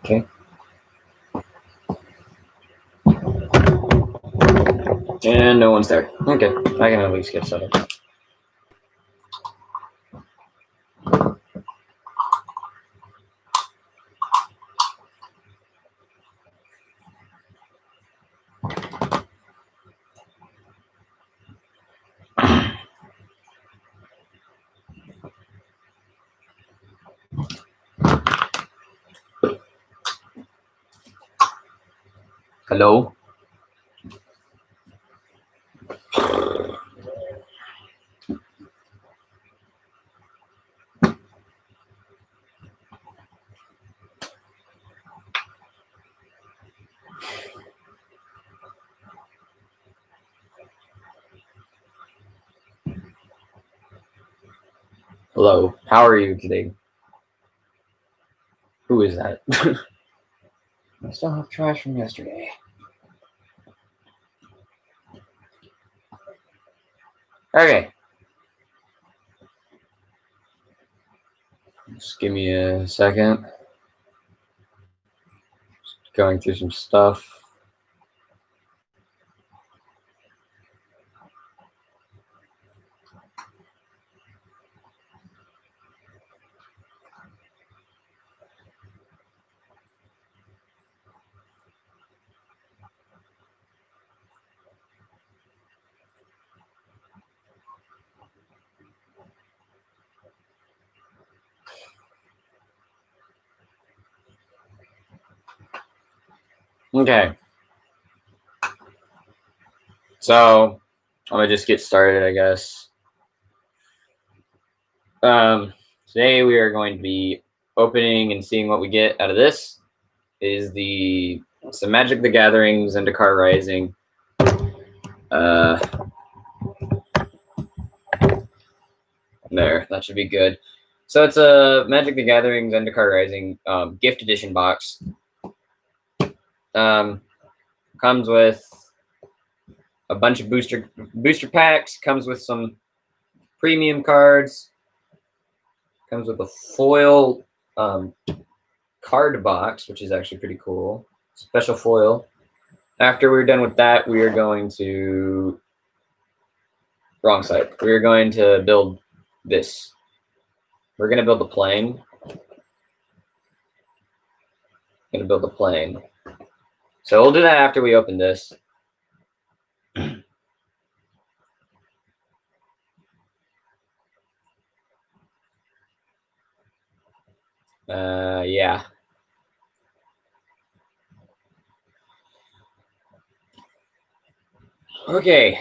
Okay. And no one's there. Okay, I can at least get set up. Hello? Hello, how are you today? Who is that? I still have trash from yesterday. Okay. Just give me a second. Just going through some stuff. Okay. So I'm gonna just get started, I guess. Today we are going to be opening and seeing what we get out of this. Is some Magic the Gathering, Zendikar Rising. There, that should be good. So it's a Magic the Gathering Zendikar Rising gift edition box. Comes with a bunch of booster packs. Comes with some premium cards. Comes with a foil card box, which is actually pretty cool. Special foil. After we're done with that, we are going to... Wrong side. We are going to build this. We're going to build the plane. Going to build the plane. So we'll do that after we open this. Yeah. Okay.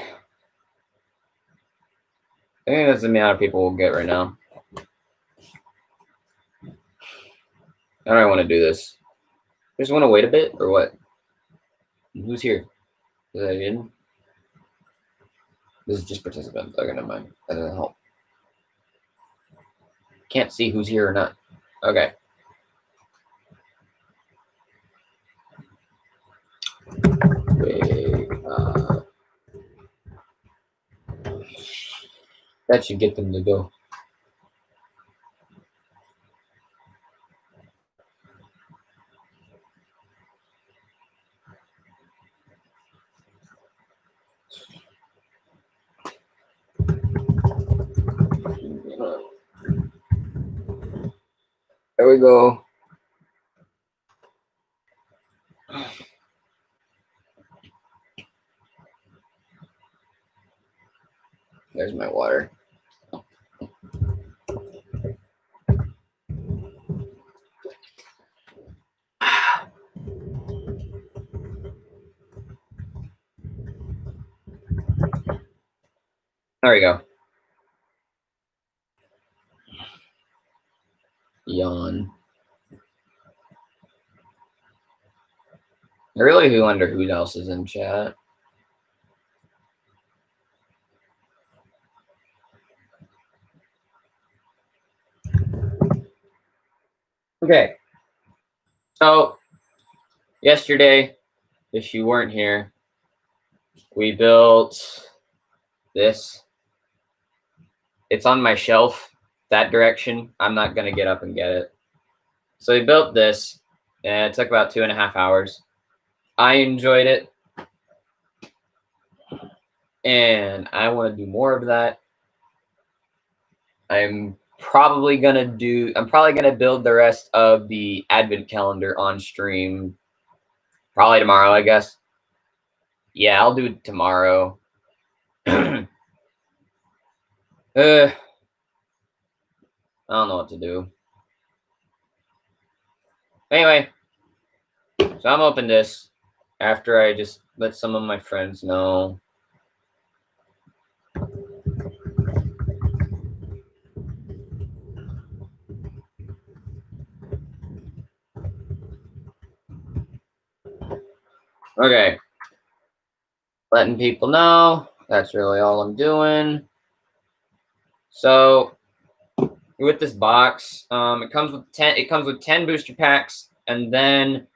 I think that's the amount of people we'll get right now. How do I want to do this? I just want to wait a bit, or what? Who's here? Is that in? This is just participants. Okay, never mind. That doesn't help. Can't see who's here or not. Okay. That should get them to go. There we go. There's my water. There we go. Yawn. I really wonder who else is in chat. Okay. So, yesterday, if you weren't here, we built this. It's on my shelf, that direction. I'm not going to get up and get it. So we built this, Yeah, it took about 2.5 hours. I enjoyed it. And I want to do more of that. I'm probably gonna build the rest of the advent calendar on stream. Probably tomorrow, I guess. Yeah, I'll do it tomorrow. I don't know what to do. Anyway, so I'm open this after I just let some of my friends know. Okay. Letting people know. That's really all I'm doing. So with this box, it comes with 10 booster packs and then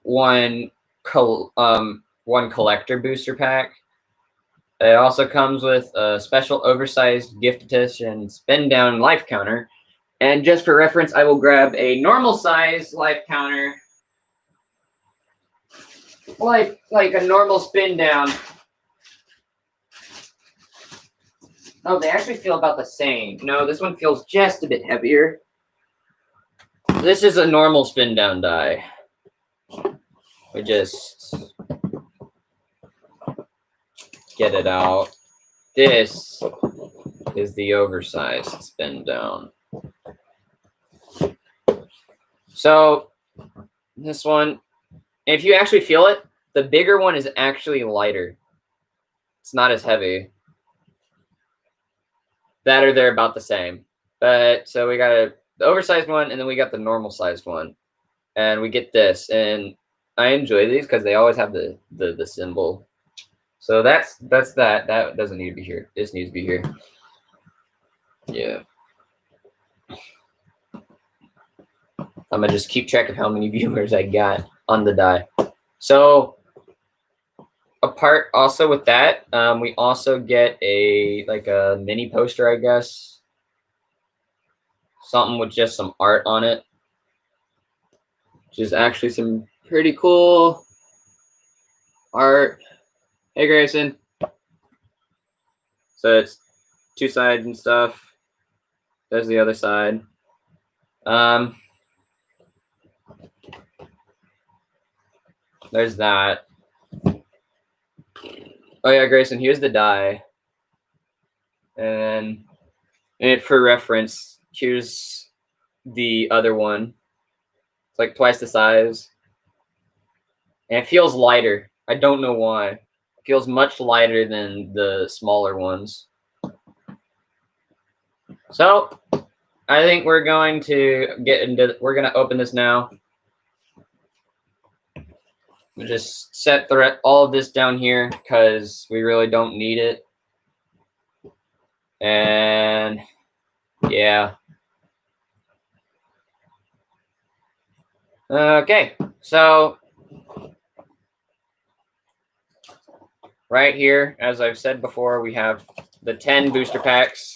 one collector booster pack. It also comes with a special oversized gift edition spin down life counter. And just for reference, I will grab a normal size life counter, like a normal spin down. Oh, they actually feel about the same. No, this one feels just a bit heavier. This is a normal spin down die. We just get it out. This is the oversized spin down. So this one, if you actually feel it, the bigger one is actually lighter. It's not as heavy. That or they're about the same. But so we got the oversized one, and then we got the normal sized one. And we get this. And I enjoy these because they always have the symbol. So that's that. That doesn't need to be here. This needs to be here. Yeah. I'm going to just keep track of how many viewers I got on the die. So apart also with that, we also get a mini poster, I guess. Something with just some art on it. Which is actually some pretty cool art. Hey, Grayson. So it's two sides and stuff. There's the other side. There's that. Oh yeah, Grayson, here's the die. And for reference, here's the other one. It's like twice the size. And it feels lighter. I don't know why. It feels much lighter than the smaller ones. So I think we're going to we're going to open this now. We'll just set all of this down here because we really don't need it. And yeah. Okay, so right here, as I've said before, we have the 10 booster packs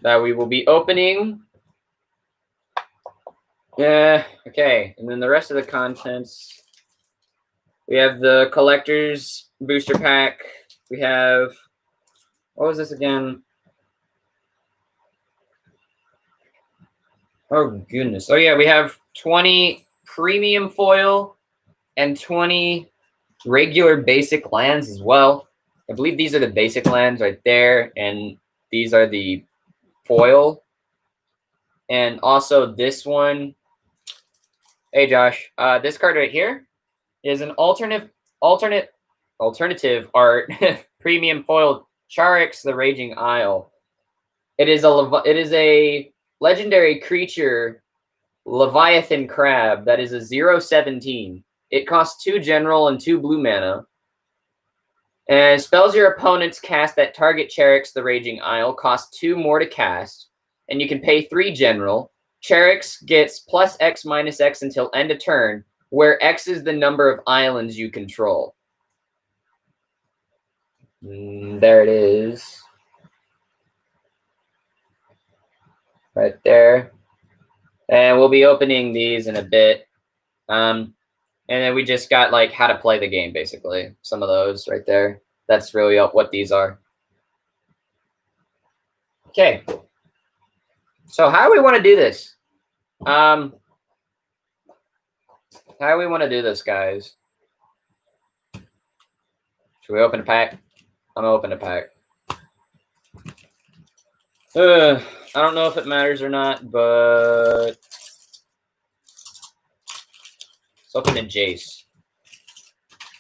that we will be opening. Okay, and then the rest of the contents. We have the collector's booster pack. We have, what was this again? Oh, goodness. Oh, yeah, we have 20 premium foil and 20 regular basic lands as well. I believe these are the basic lands right there, and these are the foil. And also this one. Hey, Josh. This card right here is an alternative art premium foil Charix the Raging Isle. It is a legendary creature, Leviathan Crab, that is a 0/17. It costs 2 general and 2 blue mana. And spells your opponents cast that target Charix the Raging Isle cost 2 more to cast, and you can pay 3 general. Charix gets plus X minus X until end of turn, where X is the number of islands you control. There it is. Right there. And we'll be opening these in a bit. And then we just got like how to play the game, basically. Some of those right there. That's really what these are. Okay. So how do we want to do this? How do we want to do this, guys? Should we open a pack? I'm gonna open a pack. I don't know if it matters or not, but let's open a Jace.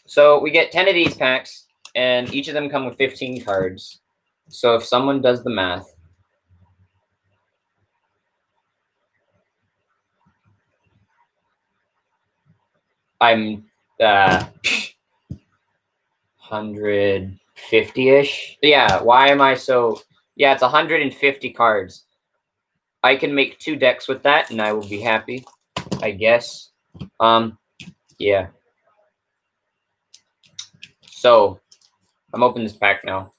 So we get 10 of these packs, and each of them come with 15 cards. So if someone does the math, I'm 150-ish. Yeah, why am I so... Yeah, it's 150 cards. I can make 2 decks with that, and I will be happy, I guess. Yeah. So, I'm opening this pack now.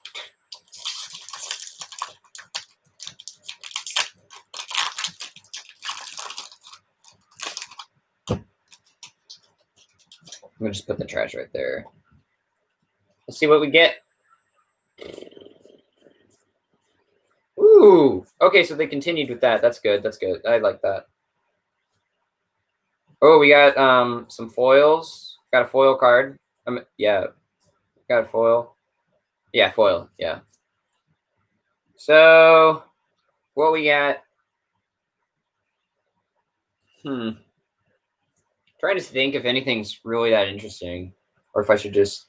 I'm going to just put the trash right there. Let's see what we get. Ooh. Okay, so they continued with that. That's good. That's good. I like that. Oh, we got some foils. Got a foil card. Yeah. Got a foil. Yeah, foil. Yeah. So, what we got? Trying to think if anything's really that interesting. Or if I should just...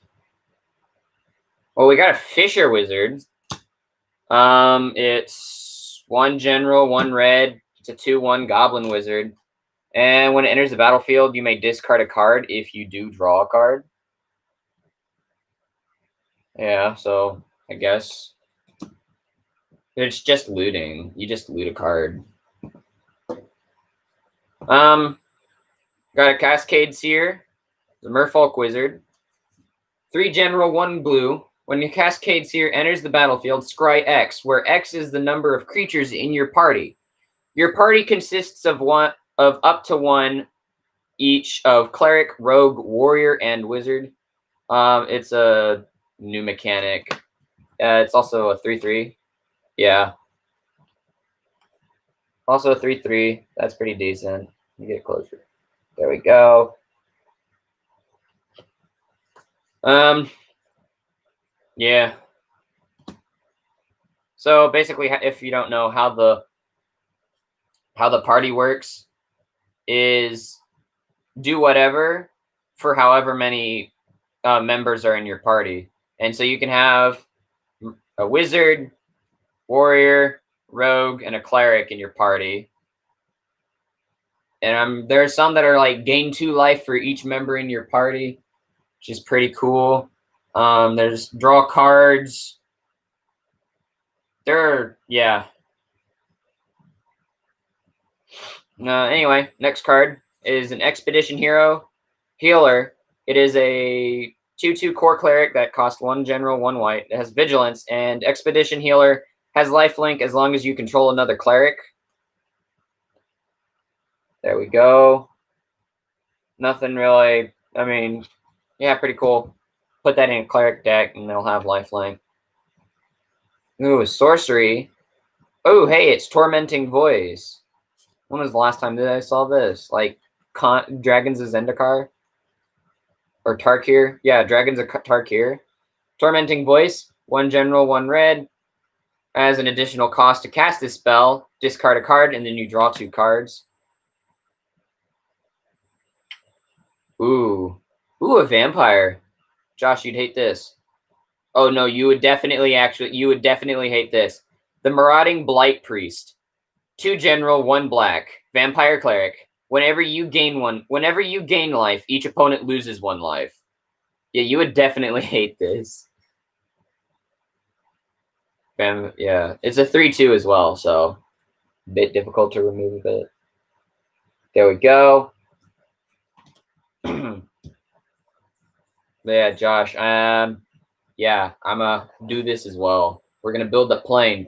Well, we got a Fisher Wizard. It's 1 general, 1 red. It's a 2/1 Goblin Wizard. And when it enters the battlefield, you may discard a card if you do draw a card. Yeah, so I guess it's just looting. You just loot a card. Got a Cascade Seer, the Merfolk Wizard. 3 general, 1 blue. When your Cascade Seer enters the battlefield, scry X, where X is the number of creatures in your party. Your party consists of up to 1 each of Cleric, Rogue, Warrior, and Wizard. It's a new mechanic. It's also a 3/3. Yeah. Also a 3/3. That's pretty decent. Let me get closer. There we go. Yeah. So basically, if you don't know how the party works, is do whatever for however many members are in your party, and so you can have a wizard, warrior, rogue, and a cleric in your party. And there are some that are like gain 2 life for each member in your party, which is pretty cool. There's draw cards. Yeah. Anyway, next card is an Expedition Hero Healer. It is a 2/2 core cleric that costs 1 general, 1 white. It has vigilance, and Expedition Healer has lifelink as long as you control another cleric. There we go. Nothing really. I mean, yeah, pretty cool. Put that in a cleric deck, and they'll have lifelink. Ooh, sorcery. Oh, hey, it's Tormenting Voice. When was the last time that I saw this? Like, Dragons of Zendikar? Or Tarkir? Yeah, Dragons of Tarkir. Tormenting Voice, 1 general, 1 red. As an additional cost to cast this spell, discard a card, and then you draw 2 cards. Ooh. Ooh, a vampire. Josh, you'd hate this. Oh, no, you would definitely hate this. The Marauding Blight Priest. 2 general, 1 black. Vampire cleric. Whenever you gain life, each opponent loses 1 life. Yeah, you would definitely hate this. Yeah, it's a 3/2 as well, so a bit difficult to remove it. There we go. Yeah, Josh. Yeah, I'm gonna do this as well. We're gonna build the plane.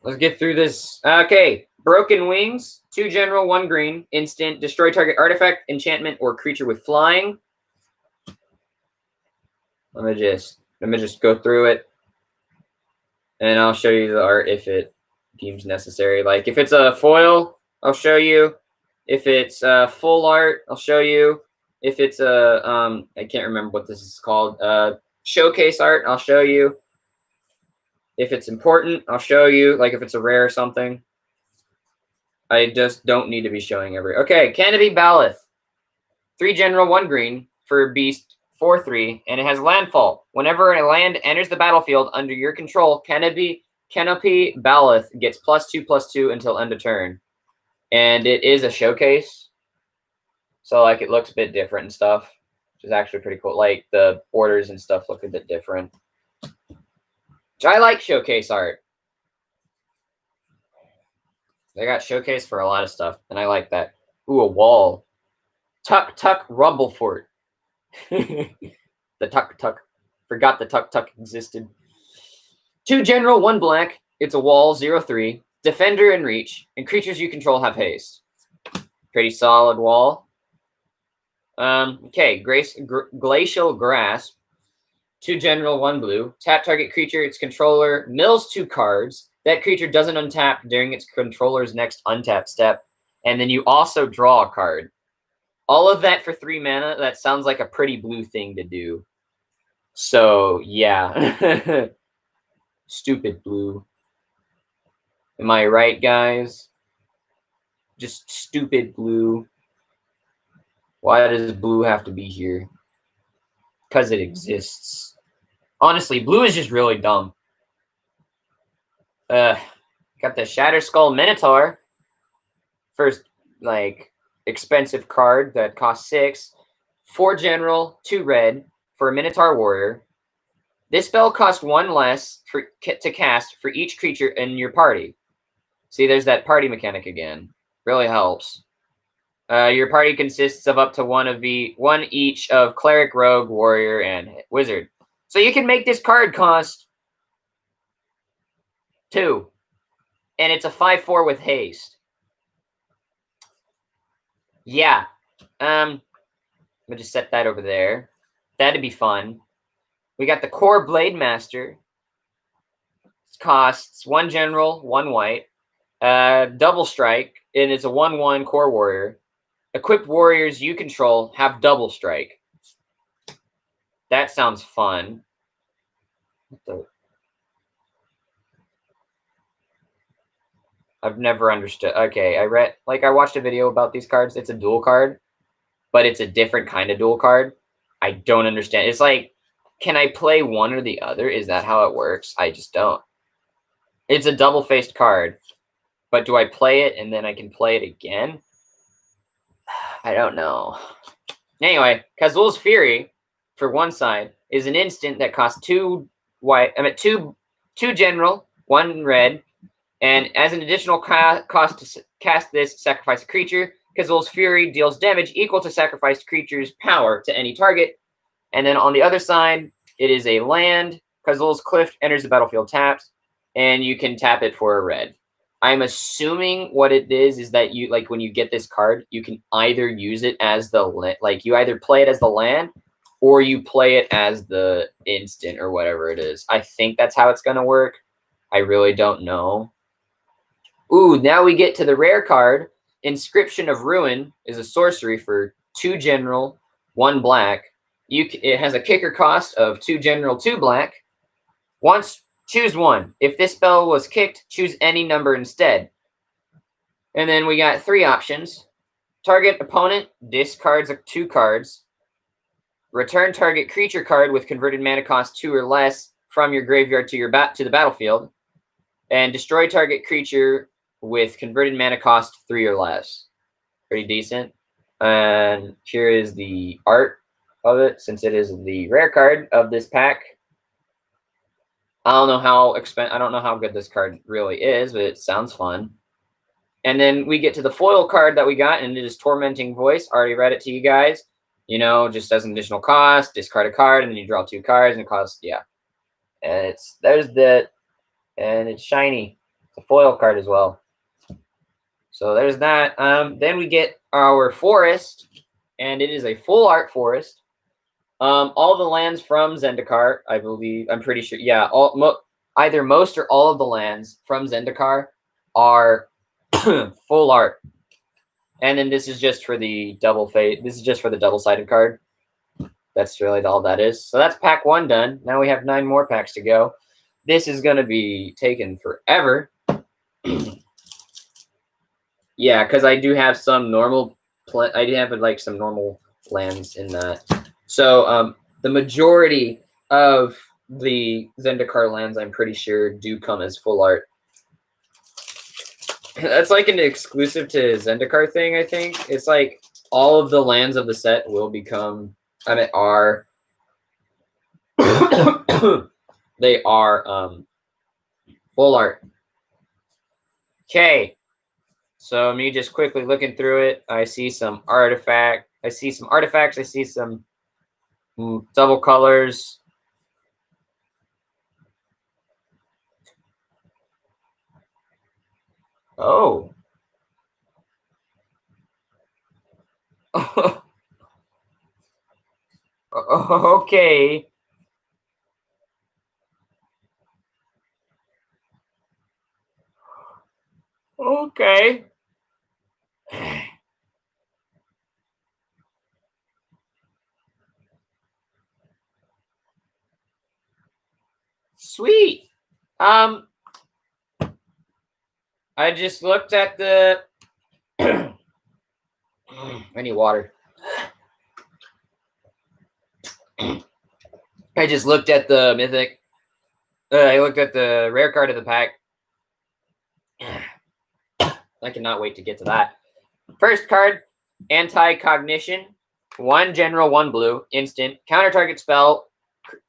Let's get through this. Okay, Broken Wings, 2 general, 1 green, instant, destroy target artifact, enchantment, or creature with flying. Let me just go through it, and I'll show you the art if it deems necessary. Like if it's a foil, I'll show you. If it's full art, I'll show you. If it's a I can't remember what this is called. Showcase art, I'll show you. If it's important, I'll show you. Like if it's a rare or something. I just don't need to be showing every. Okay, Canopy Baloth. 3 general, 1 green for beast, 4/3, and it has landfall. Whenever a land enters the battlefield under your control, Canopy Baloth gets +2/+2 until end of turn. And it is a showcase. So like it looks a bit different and stuff, which is actually pretty cool. Like the borders and stuff look a bit different. Which I like showcase art. They got showcase for a lot of stuff, and I like that. Ooh, a wall. Tuck Rumblefort. The Tuck. Forgot the Tuck existed. 2 general, 1 black. It's a wall, 0/3. Defender and reach, and creatures you control have haste. Pretty solid wall. Okay, Glacial Grasp. 2 general, 1 blue. Tap target creature, its controller mills 2 cards. That creature doesn't untap during its controller's next untap step. And then you also draw a card. All of that for 3 mana. That sounds like a pretty blue thing to do. So, yeah. Stupid blue. Am I right, guys? Just stupid blue. Why does blue have to be here? Because it exists. Honestly, blue is just really dumb. Got the Shatter Skull Minotaur. First, like, expensive card that costs 6. 4 general, 2 red for a Minotaur warrior. This spell costs 1 less to cast for each creature in your party. See, there's that party mechanic again. Really helps. Your party consists of up to one each of Cleric, Rogue, Warrior, and Wizard. So you can make this card cost 2. And it's a 5/4 with haste. Yeah. Let me just set that over there. That'd be fun. We got the Core Blademaster. It costs 1 general, 1 white. Double strike, and it's a 1/1 core warrior. Equipped warriors you control have double strike. That sounds fun. I've never understood. Okay, I watched a video about these cards. It's a dual card, but it's a different kind of dual card. I don't understand. It's like, can I play one or the other? Is that how it works? I just don't. It's a double-faced card. But do I play it and then I can play it again? I don't know. Anyway, Kazul's Fury, for one side, is an instant that costs 2 white. two general, 1 red, and as an additional cost to cast this, sacrifice a creature. Kazul's Fury deals damage equal to sacrificed creature's power to any target. And then on the other side, it is a land. Kazul's Cliff enters the battlefield tapped, and you can tap it for a red. I'm assuming what it is that you, like, when you get this card, you can either use it as you either play it as the land or you play it as the instant or whatever it is. I think that's how it's going to work. I really don't know. Ooh, now we get to the rare card. Inscription of Ruin is a sorcery for 2 general, 1 black. It has a kicker cost of 2 general, 2 black. Choose 1. If this spell was kicked, choose any number instead. And then we got 3 options. Target opponent discards 2 cards. Return target creature card with converted mana cost 2 or less from your graveyard to the battlefield. And destroy target creature with converted mana cost 3 or less. Pretty decent. And here is the art of it, since it is the rare card of this pack. I don't know how good this card really is, but it sounds fun. And then we get to the foil card that we got, and it is Tormenting Voice. Already read it to you guys. Just as an additional cost, discard a card, and then you draw 2 cards, and it costs, yeah. And it's shiny. It's a foil card as well. So there's that. Then we get our forest, and it is a full art forest. All the lands from Zendikar, I believe. I'm pretty sure. Yeah, either most or all of the lands from Zendikar are full art. And then this is just for the double fate. This is just for the double-sided card. That's really all that is. So that's pack 1 done. Now we have 9 more packs to go. This is going to be taken forever. Yeah, because I do have some normal. I do have like some normal lands in that. So the majority of the Zendikar lands, I'm pretty sure, do come as full art. That's like an exclusive to Zendikar thing, I think. It's like all of the lands of the set will become, are they are full art. Okay. So me just quickly looking through it, I see some artifacts. I see some double colors. Oh. Okay. Okay. Sweet. I just looked at the I need water. I just looked at the mythic. I looked at the rare card of the pack. I cannot wait to get to that. First card, Anti-Cognition. 1 general, 1 blue, instant. Counter target spell,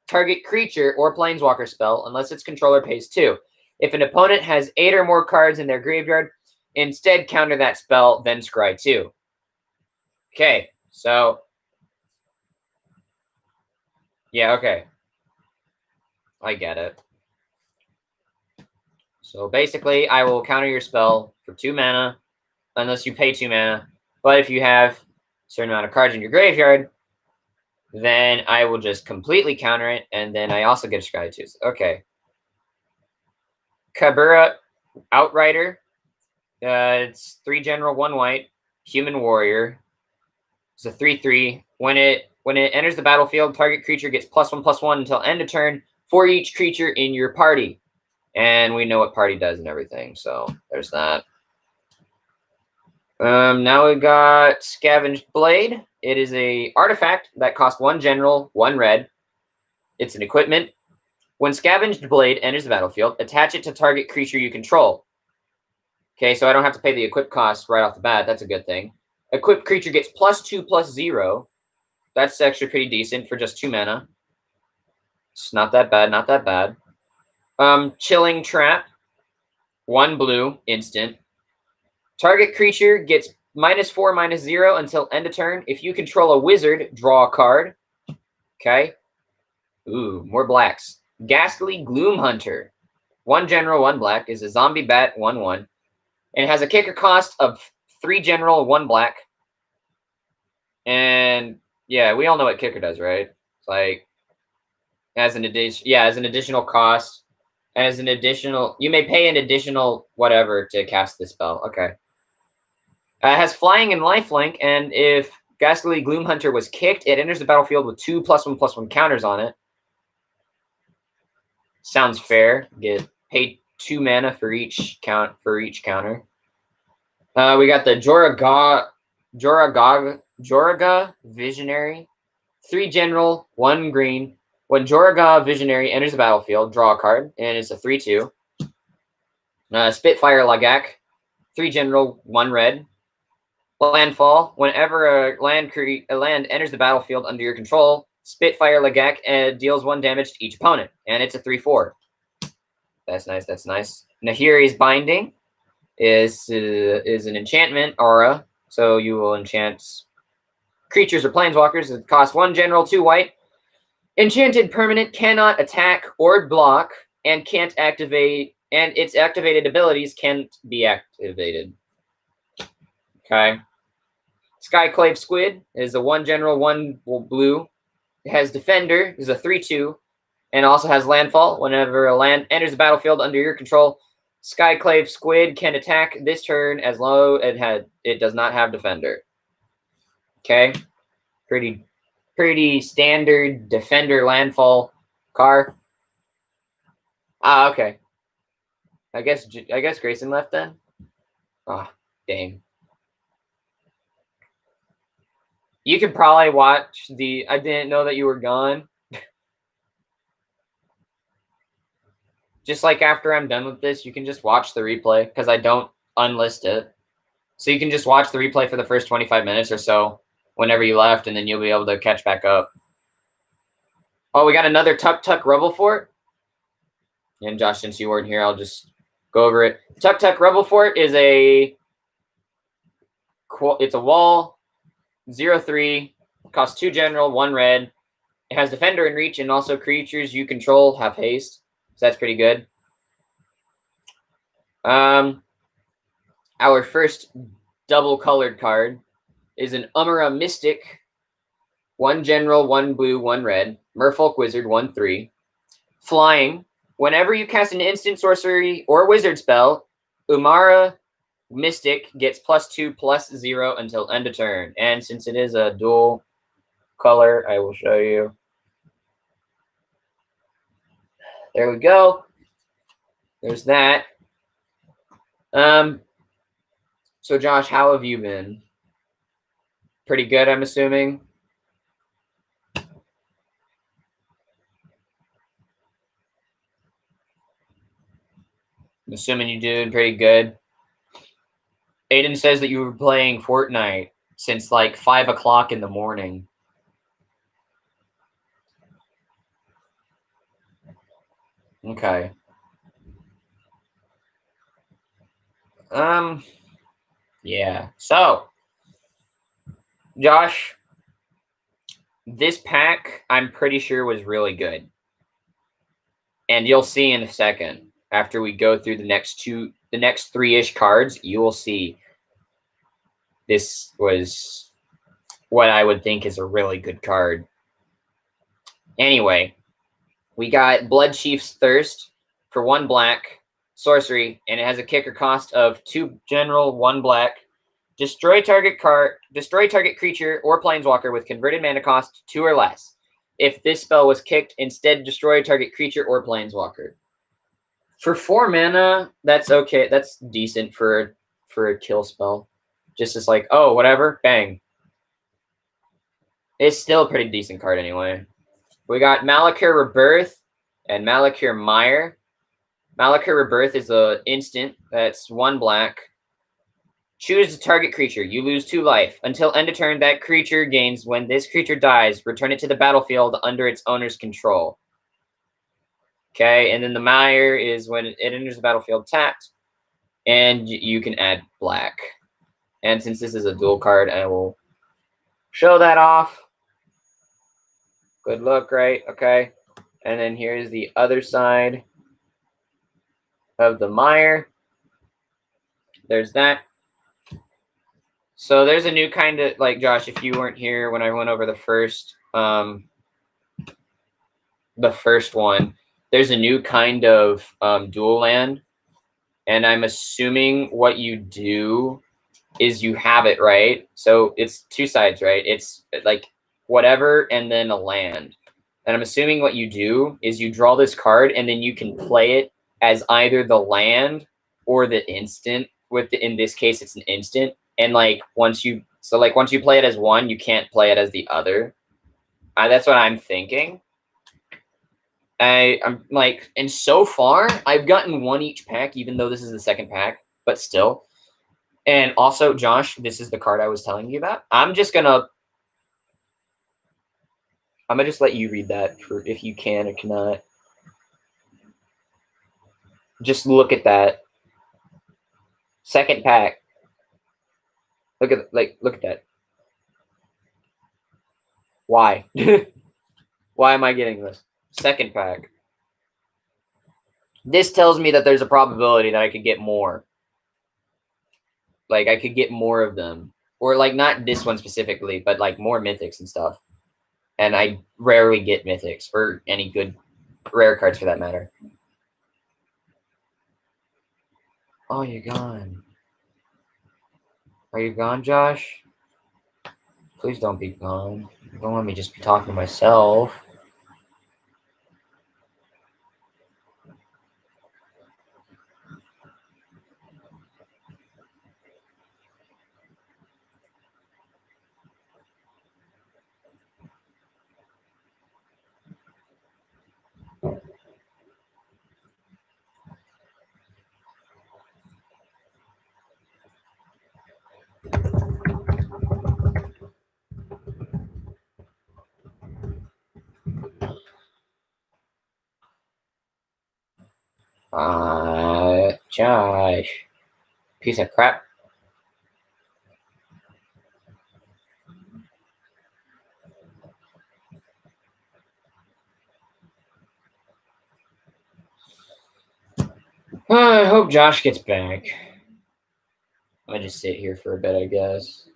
target creature or planeswalker spell, unless its controller pays 2. If an opponent has 8 or more cards in their graveyard, instead counter that spell, then scry 2. Okay, so yeah, okay. I get it. So basically, I will counter your spell for 2 mana, unless you pay 2 mana. But if you have a certain amount of cards in your graveyard, then I will just completely counter it, and then I also get a scry 2. Okay. Kabira Outrider. It's 3 general, 1 white, human warrior. It's a 3/3. When it enters the battlefield, target creature gets +1/+1 until end of turn for each creature in your party. And we know what party does and everything, so there's that. Now we got Scavenged Blade. It is a artifact that costs 1 general, 1 red. It's an equipment. When Scavenged Blade enters the battlefield, attach it to target creature you control. Okay, so I don't have to pay the equip cost right off the bat. That's a good thing. Equipped creature gets +2/+0. That's actually pretty decent for just 2 mana. It's not that bad, not that bad. Chilling Trap. 1 blue, instant. Target creature gets -4/-0 until end of turn. If you control a wizard, draw a card. Okay. Ooh, more blacks. Ghastly Gloom Hunter. 1 general, 1 black. Is a zombie bat, 1/1. And it has a kicker cost of 3 general, 1 black. And yeah, we all know what kicker does, right? It's like as an additional cost, as an additional, you may pay an additional whatever to cast this spell. Okay. It has flying and lifelink, and if Ghastly Gloom Hunter was kicked, it enters the battlefield with 2 +1/+1 counters on it. Sounds fair. Get paid 2 mana for each counter. We got the Joraga Visionary. 3 general, 1 green. When Joraga Visionary enters the battlefield, draw a card, and it's a 3/2. Spitfire Lagak. 3 general, 1 red. Landfall. Whenever a land enters the battlefield under your control, Spitfire Lagak deals 1 damage to each opponent, and it's a 3/4. That's nice. That's nice. Nahiri's Binding is an enchantment aura, so you will enchant creatures or planeswalkers. It costs 1 general, 2 white. Enchanted permanent cannot attack or block and can't activate, and its activated abilities can't be activated. Okay. Skyclave Squid is a 1 general, 1 blue. It has Defender, is a 3/2, and also has Landfall. Whenever a land enters the battlefield under your control, Skyclave Squid can attack this turn as long as it does not have Defender. Okay. Pretty standard Defender Landfall card. Okay. I guess Grayson left then. Ah, dang. You could probably watch the. I didn't know that you were gone. Just like after I'm done with this, you can just watch the replay because I don't unlist it. So you can just watch the replay for the first 25 minutes or so whenever you left, and then you'll be able to catch back up. Oh, we got another Tuk Rebel Fort. And Josh, since you weren't here, I'll just go over it. Tuk Rebel Fort is it's a wall, 0/3, costs 2 general, 1 red. It has Defender and Reach, and also creatures you control have haste. So that's pretty good. Our first double colored card is an Umara Mystic, 1 general, 1 blue, 1 red. Merfolk Wizard, 1/3. Flying. Whenever you cast an instant sorcery or wizard spell, Umara Mystic gets +2/+0 until end of turn. And since it is a dual color, I will show you. There we go. There's that. So Josh, how have you been? Pretty good, I'm assuming. I'm assuming you're doing pretty good. Aiden says that you were playing Fortnite since like 5 o'clock in the morning. Okay. Yeah. So, Josh, this pack I'm pretty sure was really good. And you'll see in a second after we go through the next 3-ish cards, you will see this was what I would think is a really good card. Anyway, we got Bloodchief's Thirst for 1 black sorcery, and it has a kicker cost of 2 general, 1 black. Destroy target creature or planeswalker with converted mana cost 2 or less. If this spell was kicked, instead destroy target creature or planeswalker. For 4 mana, that's okay. That's decent for a kill spell. Just as like, oh, whatever, bang. It's still a pretty decent card anyway. We got Malakir Rebirth and Malakir Mire. Malakir Rebirth is an instant that's 1 black. Choose a target creature. You lose 2 life. Until end of turn, that creature gains. When this creature dies, return it to the battlefield under its owner's control. Okay, and then the Mire is when it enters the battlefield tapped, and you can add black. And since this is a dual card, I will show that off. Good look, right? Okay. And then here's the other side of the Mire. There's that. So there's a new kind of, like, Josh, if you weren't here when I went over the first one, there's a new kind of Duel Land. And I'm assuming what you do is you have it, right? So it's 2 sides, right? It's like whatever and then a land. And I'm assuming what you do is you draw this card and then you can play it as either the land or the instant. In this case, it's an instant. And like once you play it as one, you can't play it as the other. That's what I'm thinking. I'm like, and so far I've gotten 1 each pack, even though this is the second pack, but still. And also, Josh, this is the card I was telling you about. I'm just gonna let you read that for if you can or cannot. Just look at that. Second pack. Look at that. Why? Why am I getting this? Second pack. This tells me that there's a probability that I could get more. Like I could get more of them, or like not this one specifically, but like more mythics and stuff. And I rarely get mythics or any good rare cards for that matter. Oh, you're gone. Are you gone, Josh? Please don't be gone. Don't let me just be talking to myself. Josh. Piece of crap. I hope Josh gets back. I'm gonna just sit here for a bit, I guess.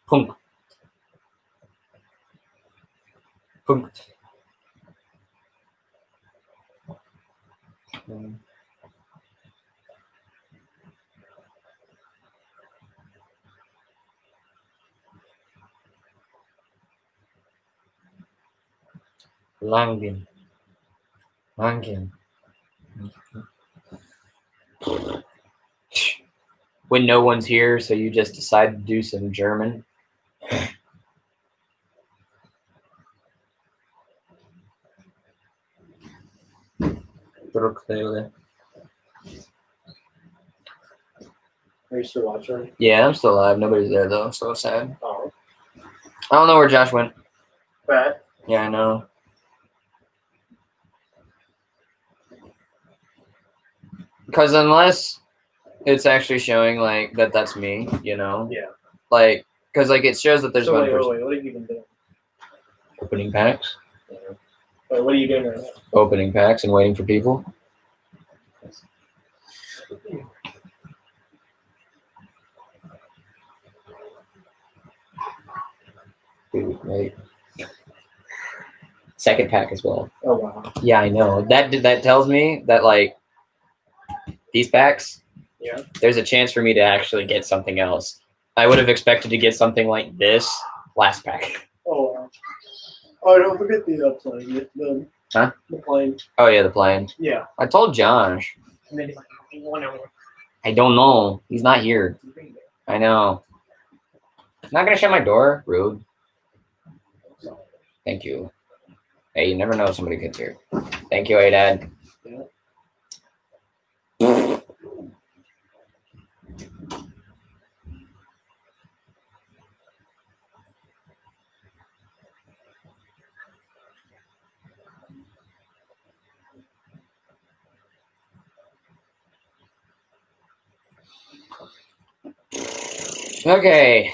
Punk. Punk. Langen. When no one's here, so you just decide to do some German. Clearly. Are you still watching? Yeah, I'm still alive. Nobody's there though. So sad. Oh. I don't know where Josh went. Bad. Yeah, I know. Because unless it's actually showing like that's me, you know. Yeah. Like, because like it shows that there's one person Wait, what have you been doing? opening packs. Yeah. Wait, what are you doing right now? Opening packs and waiting for people. Dude, right. Second pack as well. Oh wow. Yeah, I know. That tells me that like these packs, yeah, there's a chance for me to actually get something else. I would have expected to get something like this last pack. Oh wow. Oh, don't forget the plane. The plane. Oh yeah, the plane. Yeah. I told Josh. And then he's like, I don't know. He's not here. I know. Not gonna shut my door. Rude. Thank you. Hey, you never know if somebody gets here. Thank you, Dad. Yeah. Okay.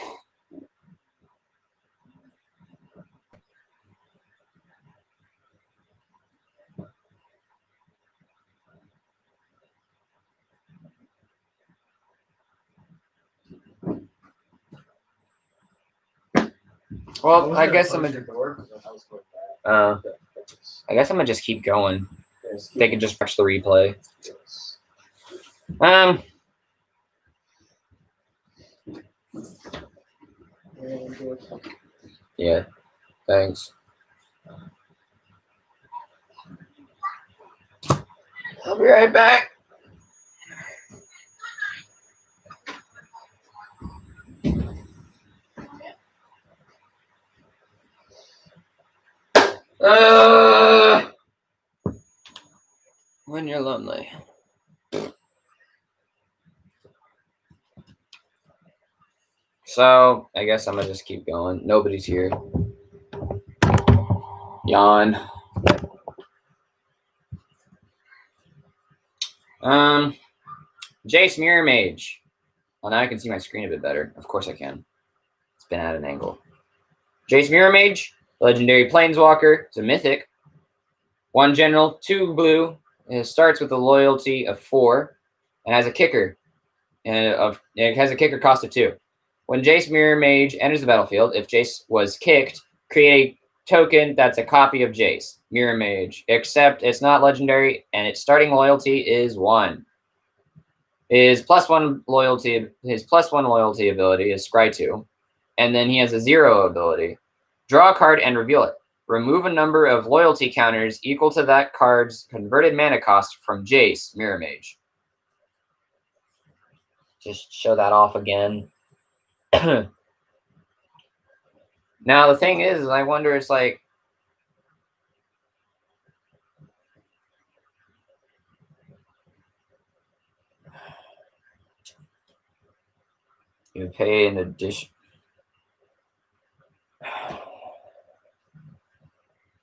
Well, I guess I'm gonna. I guess I'm gonna just keep going. They can just watch the replay. Yeah. Thanks. I'll be right back. When you're lonely. So, I guess I'm going to just keep going. Nobody's here. Yawn. Jace Miramage. Well, now I can see my screen a bit better. Of course I can. It's been at an angle. Jace Miramage, legendary planeswalker. It's a mythic. 1 general, 2 blue. It starts with a loyalty of 4 and has a kicker. It has a kicker cost of 2. When Jace Miramage enters the battlefield, if Jace was kicked, create a token that's a copy of Jace Miramage, except it's not legendary and its starting loyalty is 1. His +1 loyalty ability is Scry 2, and then he has a 0 ability. Draw a card and reveal it. Remove a number of loyalty counters equal to that card's converted mana cost from Jace Miramage. Just show that off again. Now the thing is, I wonder, it's like, you pay an addition.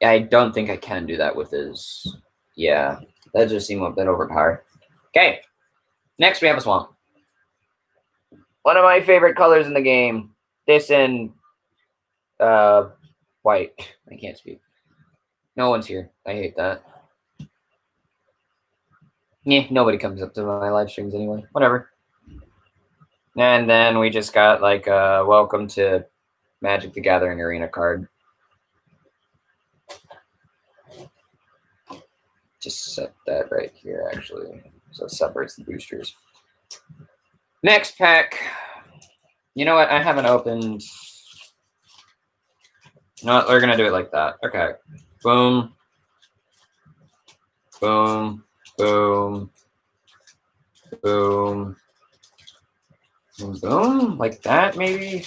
I don't think I can do that with his. Yeah, that just seemed a bit overpowered. Okay, next we have a swamp. One of my favorite colors in the game. This and white. I can't speak. No one's here. I hate that. Yeah, nobody comes up to my live streams anyway. Whatever. And then we just got like a welcome to Magic the Gathering Arena card. Just set that right here, actually. So it separates the boosters. Next pack. You know what? I haven't opened. No, we're going to do it like that. Okay. Boom. Boom. Boom. Boom. Boom. Like that, maybe?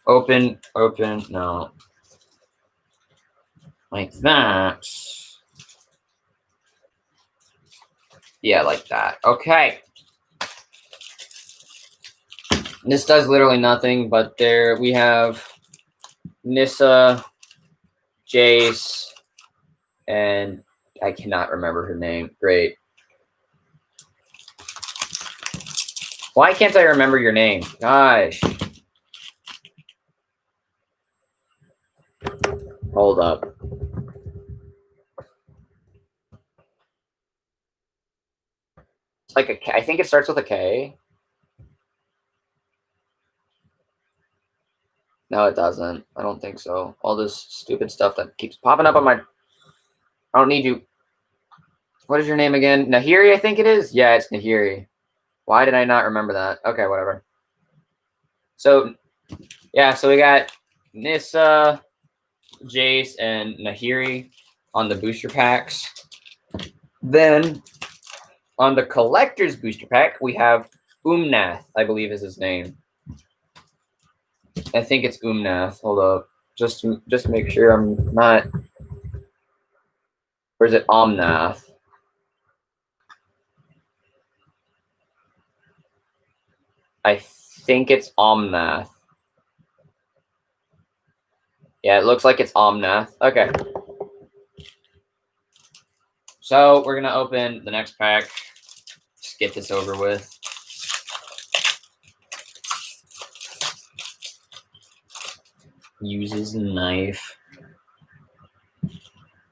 Open. Open. No. Like that. Yeah, like that. Okay. This does literally nothing, but there we have Nissa, Jace, and I cannot remember her name. Great. Why can't I remember your name? Gosh. Hold up. It's like a K. I think it starts with a K. No, it doesn't. I don't think so. All this stupid stuff that keeps popping up on my... I don't need you. What is your name again? Nahiri, I think it is? Yeah, it's Nahiri. Why did I not remember that? Okay, whatever. So, yeah, so we got Nissa, Jace, and Nahiri on the booster packs. Then, on the collector's booster pack, we have Umnath, I believe is his name. I think it's Umnath. Hold up. Just make sure I'm not... Or is it Omnath? I think it's Omnath. Yeah, it looks like it's Omnath. Okay. So we're going to open the next pack. Just get this over with. Uses a knife.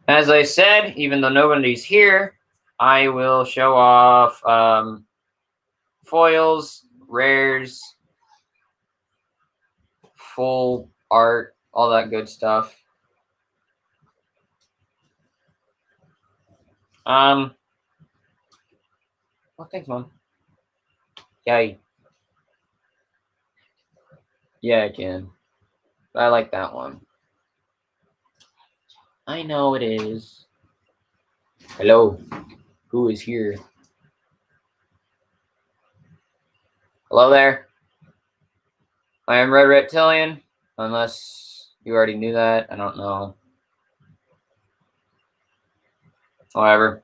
As I said, even though nobody's here, I will show off foils, rares, full art, all that good stuff. Oh, thanks, Mom. Yay. Yeah, I can. I like that one. I know it is. Hello. Who is here? Hello there. I am Red Reptilian. Unless you already knew that. I don't know. However.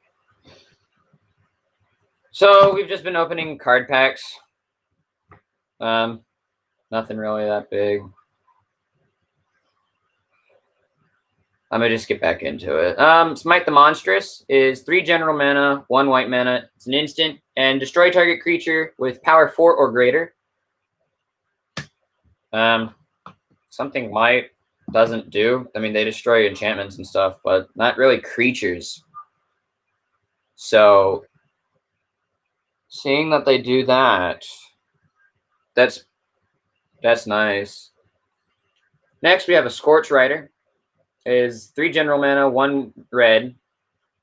So we've just been opening card packs. Nothing really that big. I'm going to just get back into it. Smite the Monstrous is 3 general mana, 1 white mana. It's an instant, and destroy target creature with power 4 or greater. Something Might doesn't do. I mean, they destroy enchantments and stuff, but not really creatures. So, seeing that they do that, that's nice. Next, we have a Scorch Rider. Is 3 general mana, 1 red.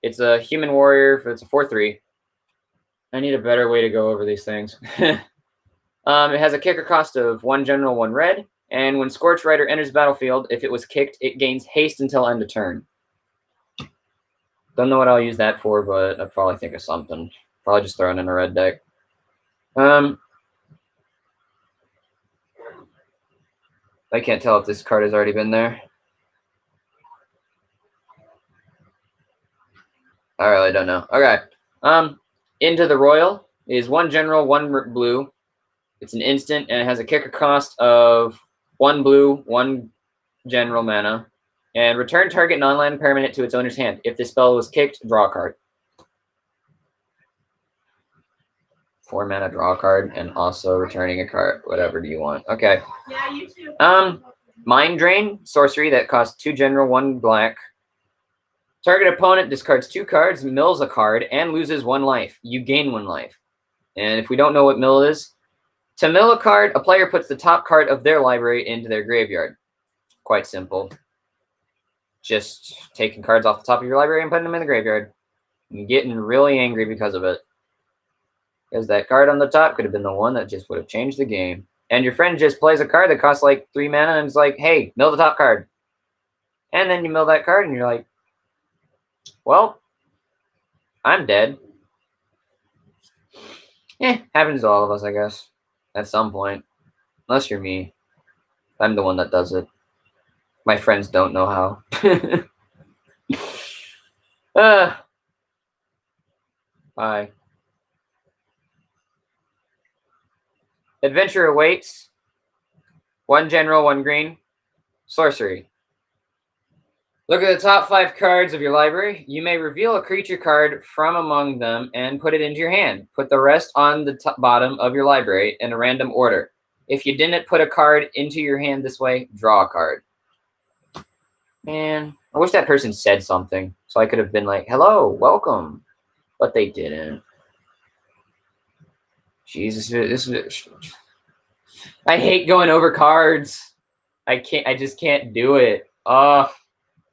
It's a human warrior. It's a 4/3. I need a better way to go over these things. It has a kicker cost of 1 general, 1 red. And when Scorch Rider enters the battlefield, if it was kicked, it gains haste until end of turn. Don't know what I'll use that for, but I'll probably think of something. Probably just throw it in a red deck. I can't tell if this card has already been there. I really don't know. Okay. Into the Royal is 1 general, 1 blue. It's an instant, and it has a kicker cost of 1 blue, 1 general mana. And return target non-land permanent to its owner's hand. If this spell was kicked, draw a card. 4 mana, draw a card, and also returning a card. Whatever do you want? Okay. Yeah, you too. Mind Drain, sorcery that costs 2 general, 1 black. Target opponent discards 2 cards, mills a card, and loses 1 life. You gain 1 life. And if we don't know what mill is, to mill a card, a player puts the top card of their library into their graveyard. Quite simple. Just taking cards off the top of your library and putting them in the graveyard. And getting really angry because of it. Because that card on the top could have been the one that just would have changed the game. And your friend just plays a card that costs like 3 mana and is like, hey, mill the top card. And then you mill that card and you're like, well, I'm dead. Happens to all of us, I guess. At some point. Unless you're me. I'm the one that does it. My friends don't know how. Bye. Adventure awaits. 1 general, 1 green. Sorcery. Look at the top 5 cards of your library. You may reveal a creature card from among them and put it into your hand. Put the rest on the bottom of your library in a random order. If you didn't put a card into your hand this way, draw a card. Man, I wish that person said something so I could have been like, hello, welcome. But they didn't. Jesus, I hate going over cards. I just can't do it.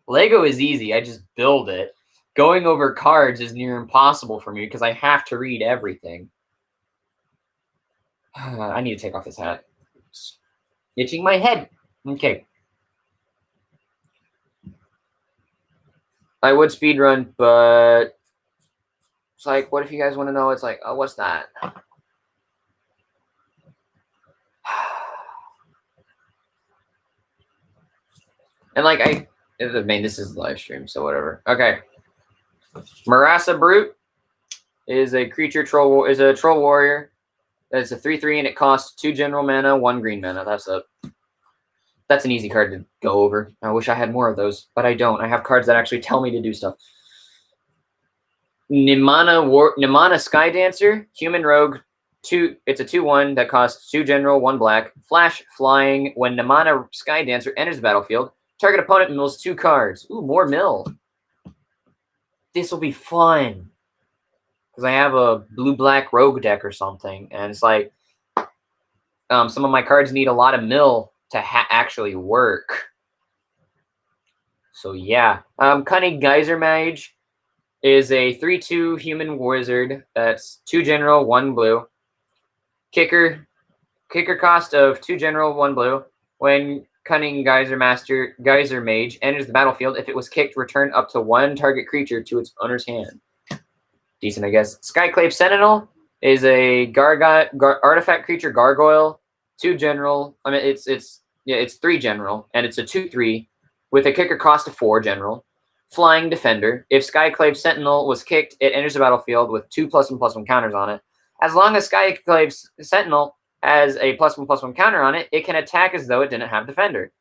Lego is easy. I just build it. Going over cards is near impossible for me because I have to read everything. I need to take off this hat. It's itching my head. Okay. I would speedrun, but it's like, what if you guys want to know? It's like, oh, what's that? And like, I mean, this is the live stream, so whatever. Okay. Marasa Brute is a creature troll, is a troll warrior. It's a 3/3 and it costs 2 general mana, 1 green mana. That's an easy card to go over. I wish I had more of those, but I don't. I have cards that actually tell me to do stuff. Nimana Sky Dancer, human rogue. It's a 2/1 that costs 2 general, 1 black. Flash flying. When Nimana Sky Dancer enters the battlefield, target opponent mills 2 cards. Ooh, more mill. This will be fun. Because I have a blue-black rogue deck or something. And it's like, some of my cards need a lot of mill to actually work. So, yeah. Cunning Geyser Mage is a 3/2 human wizard. That's 2 general, 1 blue. Kicker cost of 2 general, 1 blue. When Cunning Geyser Mage enters the battlefield, if it was kicked, return up to 1 target creature to its owner's hand. Decent, I guess. Skyclave Sentinel is a artifact creature gargoyle, 2 general. I mean, it's 3 general, and it's a 2/3 with a kicker cost of 4 general. flying defender. If Skyclave Sentinel was kicked, it enters the battlefield with 2+1/+1 counters on it. As long as Skyclave Sentinel has a +1/+1 counter on it, it can attack as though it didn't have defender.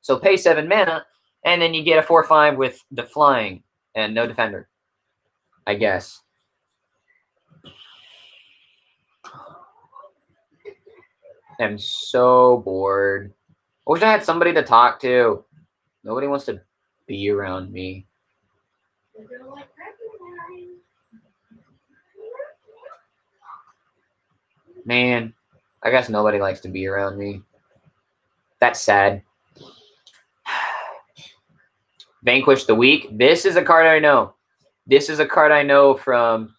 So pay 7 mana, and then you get a 4/5 with the flying and no defender, I guess. I'm so bored. I wish I had somebody to talk to. Nobody wants to be around me. Man, I guess nobody likes to be around me. That's sad. Vanquish the Weak. This is a card I know. This is a card I know from,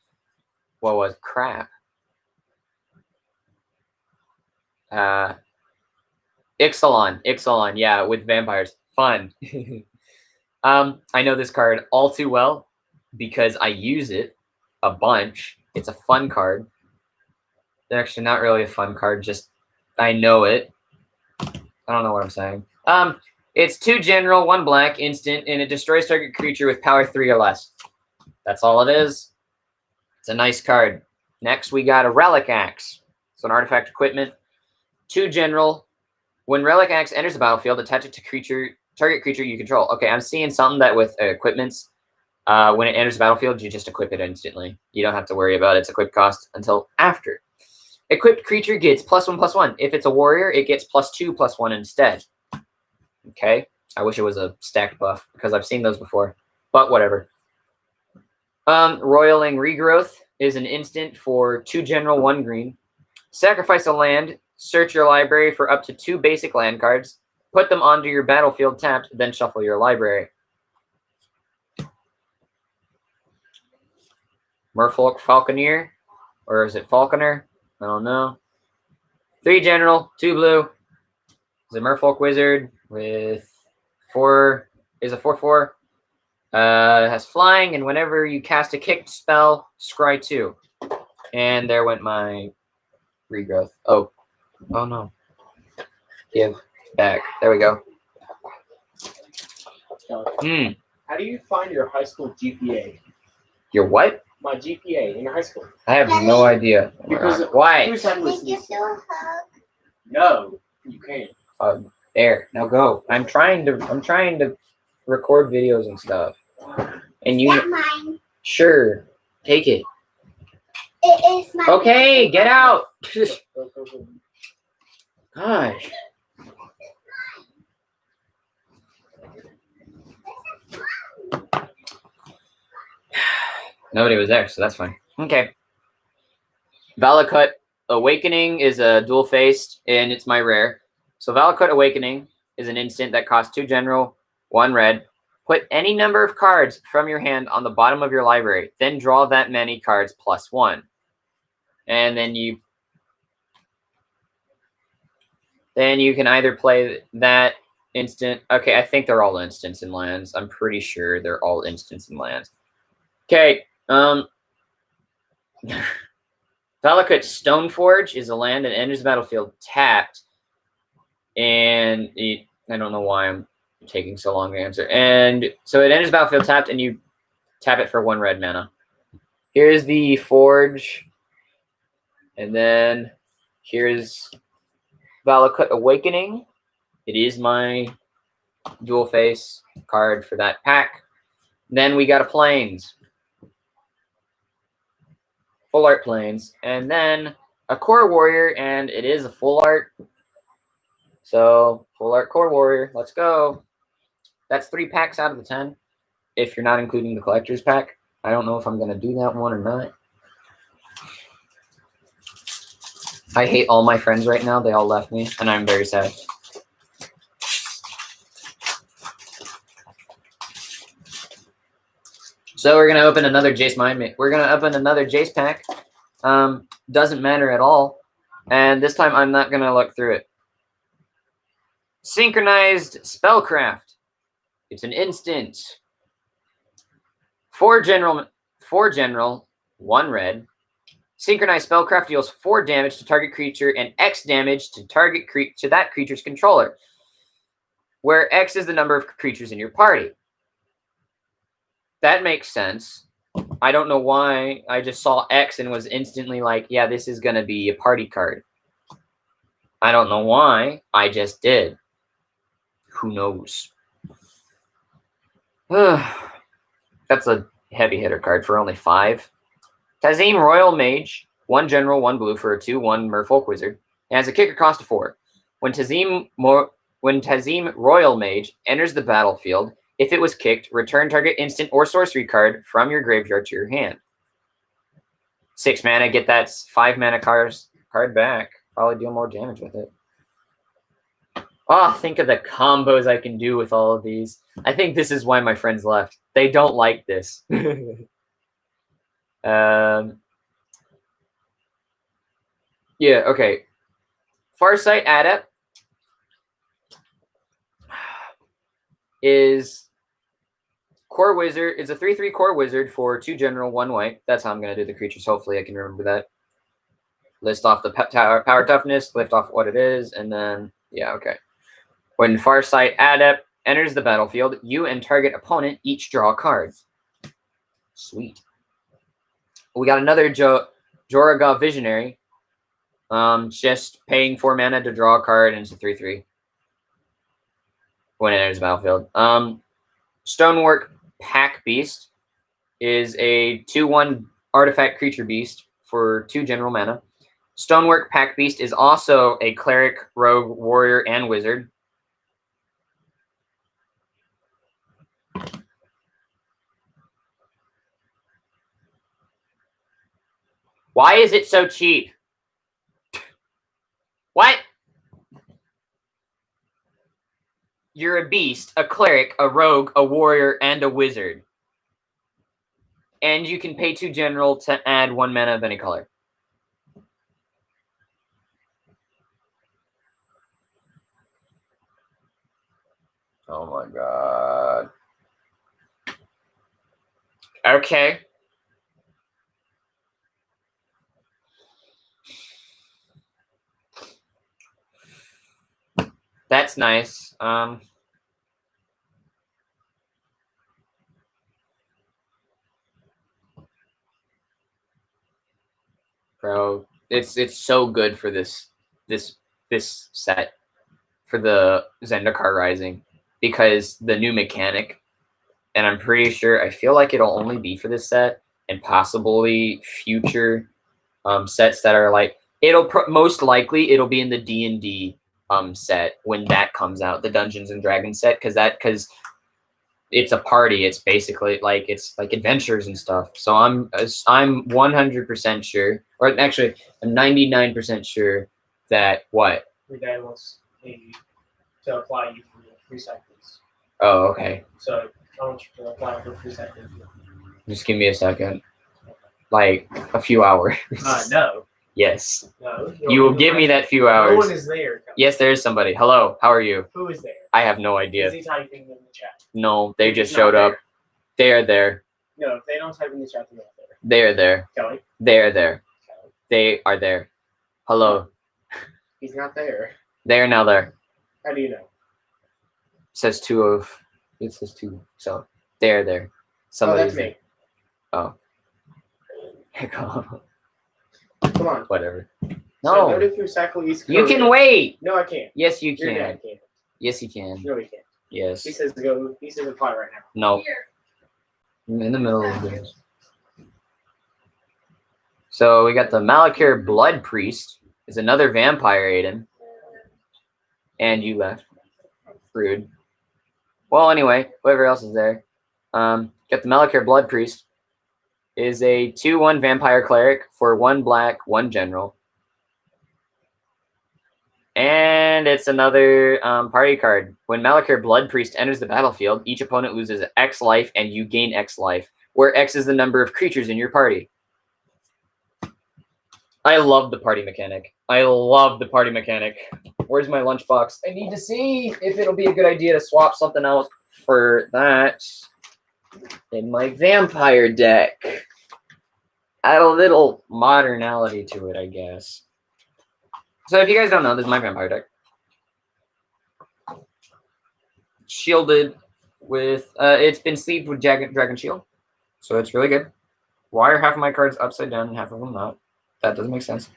what was crap? Ixalan, yeah, with vampires. Fun. I know this card all too well because I use it a bunch. It's a fun card. They're actually not really a fun card, just I know it. I don't know what I'm saying. It's 2 general, 1 black, instant, and it destroys target creature with power 3 or less. That's all it is. It's a nice card. Next, we got a Relic Axe. It's an artifact equipment. 2 general. When Relic Axe enters the battlefield, attach it to target creature you control. Okay, I'm seeing something that with equipments, when it enters the battlefield, you just equip it instantly. You don't have to worry about its equip cost until after. Equipped creature gets +1/+1. If it's a warrior, it gets +2/+1 instead. Okay, I wish it was a stacked buff because I've seen those before, but whatever. Roiling Regrowth is an instant for 2 general, 1 green. Sacrifice a land, search your library for up to 2 basic land cards, put them onto your battlefield tapped, then shuffle your library. Merfolk Falconeer, or is it Falconer? I don't know. 3 general, 2 blue. It's a Merfolk Wizard with 4, is a 4/4. It has flying, and whenever you cast a kicked spell, scry 2. And there went my regrowth. Oh no. Give back. There we go. How do you find your high school GPA? Your what? My GPA in your high school. I have no idea. Because why? No, you can't. There. Now go. I'm trying to record videos and stuff. And you mine. Sure. Take it. It is mine. Okay, get out. Gosh. Nobody was there, so that's fine. Okay. Valakut Awakening is a dual-faced, and it's my rare. So Valakut Awakening is an instant that costs 2 general, 1 red. Put any number of cards from your hand on the bottom of your library. Then draw that many cards +1. And then you can either play that instant. Okay, I think they're all instants in lands. I'm pretty sure they're all instants in lands. Okay. Valakut Stoneforge is a land that enters the battlefield tapped. And I don't know why I'm taking so long to answer. And so it enters the battlefield tapped, and you tap it for 1 red mana. Here's the Forge. And then here's Valakut Awakening. It is my dual face card for that pack. Then we got a Plains. Full art Plains. And then a Core Warrior, and it is a full art. So full art Core Warrior. Let's go. That's 3 packs out of the 10. If you're not including the collector's pack. I don't know if I'm going to do that one or not. I hate all my friends right now. They all left me, and I'm very sad. So we're going to open another Jace Mindmate. We're going to open another Jace pack. Doesn't matter at all. And this time I'm not going to look through it. Synchronized Spellcraft. It's an instant. 4 general, 1 red. Synchronized Spellcraft deals 4 damage to target creature and X damage to to that creature's controller, where X is the number of creatures in your party. that makes sense. I don't know why I just saw X and was instantly like, yeah, this is going to be a party card. I don't know why. I just did. Who knows? That's a heavy hitter card for only 5. Tazeem Royal Mage, 1 general, 1 blue for a 2/1 Merfolk Wizard. It has a kicker cost of 4. When Tazeem Royal Mage enters the battlefield, if it was kicked, return target instant or sorcery card from your graveyard to your hand. 6 mana, get that 5 mana card back. Probably deal more damage with it. Oh, think of the combos I can do with all of these. I think this is why my friends left. They don't like this. Yeah, okay. Farsight Adept is core wizard. It's a 3/3 core wizard for 2 general, 1 white. That's how I'm gonna do the creatures. Hopefully I can remember that. List off the power toughness, lift off what it is, and then yeah, okay. When Farsight Adept enters the battlefield, you and target opponent each draw a card. Sweet. We got another Joraga Visionary. Just paying 4 mana to draw a card, and it's a 3/3 when it enters the battlefield. Stonework Pack Beast is a 2/1 artifact creature beast for 2 general mana. Stonework Pack Beast is also a cleric, rogue, warrior, and wizard. Why is it so cheap? What? You're a beast, a cleric, a rogue, a warrior, and a wizard. And you can pay 2 general to add 1 mana of any color. Oh my god. Okay. That's nice. Bro, it's so good for this set for the Zendikar Rising because the new mechanic, and I'm pretty sure I feel like it'll only be for this set and possibly future sets that are like most likely it'll be in the D&D set when that comes out, the Dungeons and Dragons set, because it's a party. It's basically like it's like adventures and stuff. So I'm 100% sure, or actually I'm 99% sure that what? Your dad wants to apply you for the free cycles. Oh, okay. So I want you to apply for free cycles. Just give me a second. Like a few hours. No. Yes. No. You will give me that few hours. No one is there. Yes, there is somebody. Hello, how are you? Who is there? I have no idea. Is he typing in the chat? No, they just He's not showed up. there. They are there. No, if they don't type in the chat, they're not there. They are there. Kelly? They are there. Kelly? They are there. Hello. He's not there. They are now there. How do you know? It says 2 of. It says 2. So they are there. Somebody's that's me. Oh. Heck on. Come on. Whatever. So No. go to through cycle East You Coast. can wait. No, I can't. Yes, you Your can. dad can't. Yes, you can. No, he can't. Yes. He says go. He says apply right now. No. I'm in the middle of this. So we got the Malakir Blood Priest. Is another vampire, Aiden. And you left. Rude. Well, anyway, whoever else is there. Got the Malakir Blood Priest. Is a 2/1 vampire cleric for 1 black, 1 general. And it's another party card. When Malakir Blood Priest enters the battlefield, each opponent loses X life and you gain X life, where X is the number of creatures in your party. I love the party mechanic. I love the party mechanic. Where's my lunchbox? I need to see if it'll be a good idea to swap something else for that in my vampire deck. Add a little modernality to it, I guess. So if you guys don't know, this is my vampire deck. Shielded with, it's been sleeved with Dragon Shield. So it's really good. Why are half of my cards upside down and half of them not? That doesn't make sense.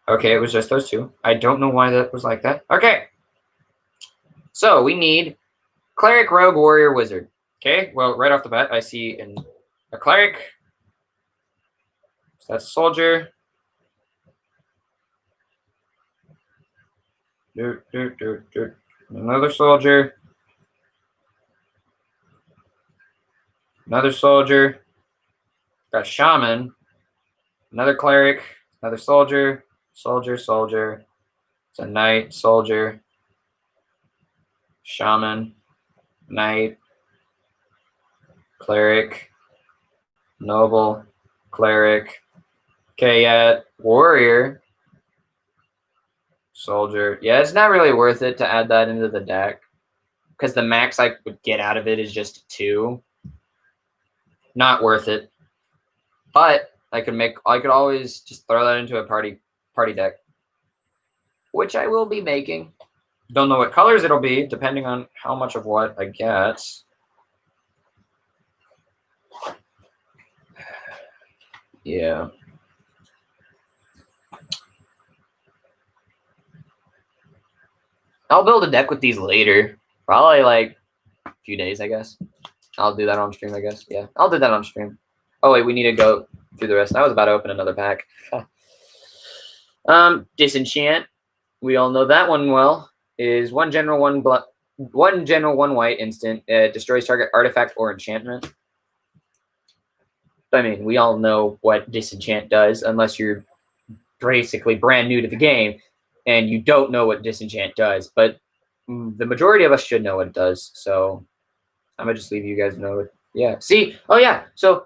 Okay, it was just those two. I don't know why that was like that. Okay. So we need Cleric, Rogue, Warrior, Wizard. Okay, well, right off the bat, I see a Cleric. So that's a Soldier. Another Soldier. Another Soldier. Got Shaman. Another Cleric. Another Soldier. Soldier, Soldier. It's a Knight, Soldier. Shaman. Knight. Cleric. Noble. Cleric. Okay, yeah. Warrior. Soldier. Yeah, it's not really worth it to add that into the deck. Because the max I would get out of it is just 2. Not worth it. But I could always just throw that into a party deck. Which I will be making. Don't know what colors it'll be, depending on how much of what I get. Yeah. I'll build a deck with these later. Probably like a few days, I guess. I'll do that on stream, I guess. Yeah, I'll do that on stream. Oh, wait, we need to go through the rest. I was about to open another pack. Disenchant. We all know that one well. Is 1 general, 1 white instant. Destroys target artifact or enchantment. I mean, we all know what Disenchant does, unless you're basically brand new to the game and you don't know what Disenchant does. But the majority of us should know what it does. So I'm going to just leave you guys know it. Yeah. See? Oh, yeah. So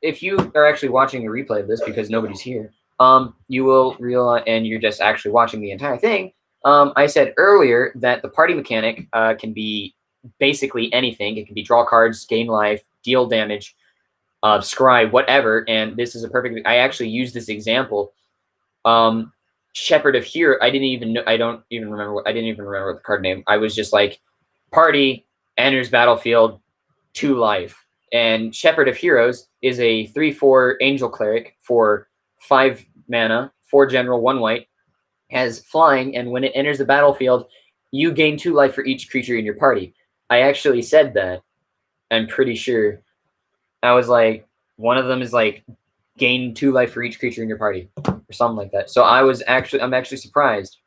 if you are actually watching a replay of this because nobody's here, you will realize, and you're just actually watching the entire thing, I said earlier that the party mechanic can be basically anything. It can be draw cards, gain life, deal damage, scry, whatever. And this is a perfect. I actually used this example. Shepherd of Hero. I didn't even remember what the card name. I was just like, party enters battlefield, 2 life. And Shepherd of Heroes is a 3/4 angel cleric for 5 mana, 4 general, 1 white. Has flying, and when it enters the battlefield, you gain 2 life for each creature in your party. I actually said that. I'm pretty sure. I was like, one of them is like gain 2 life for each creature in your party, or something like that. So I'm actually surprised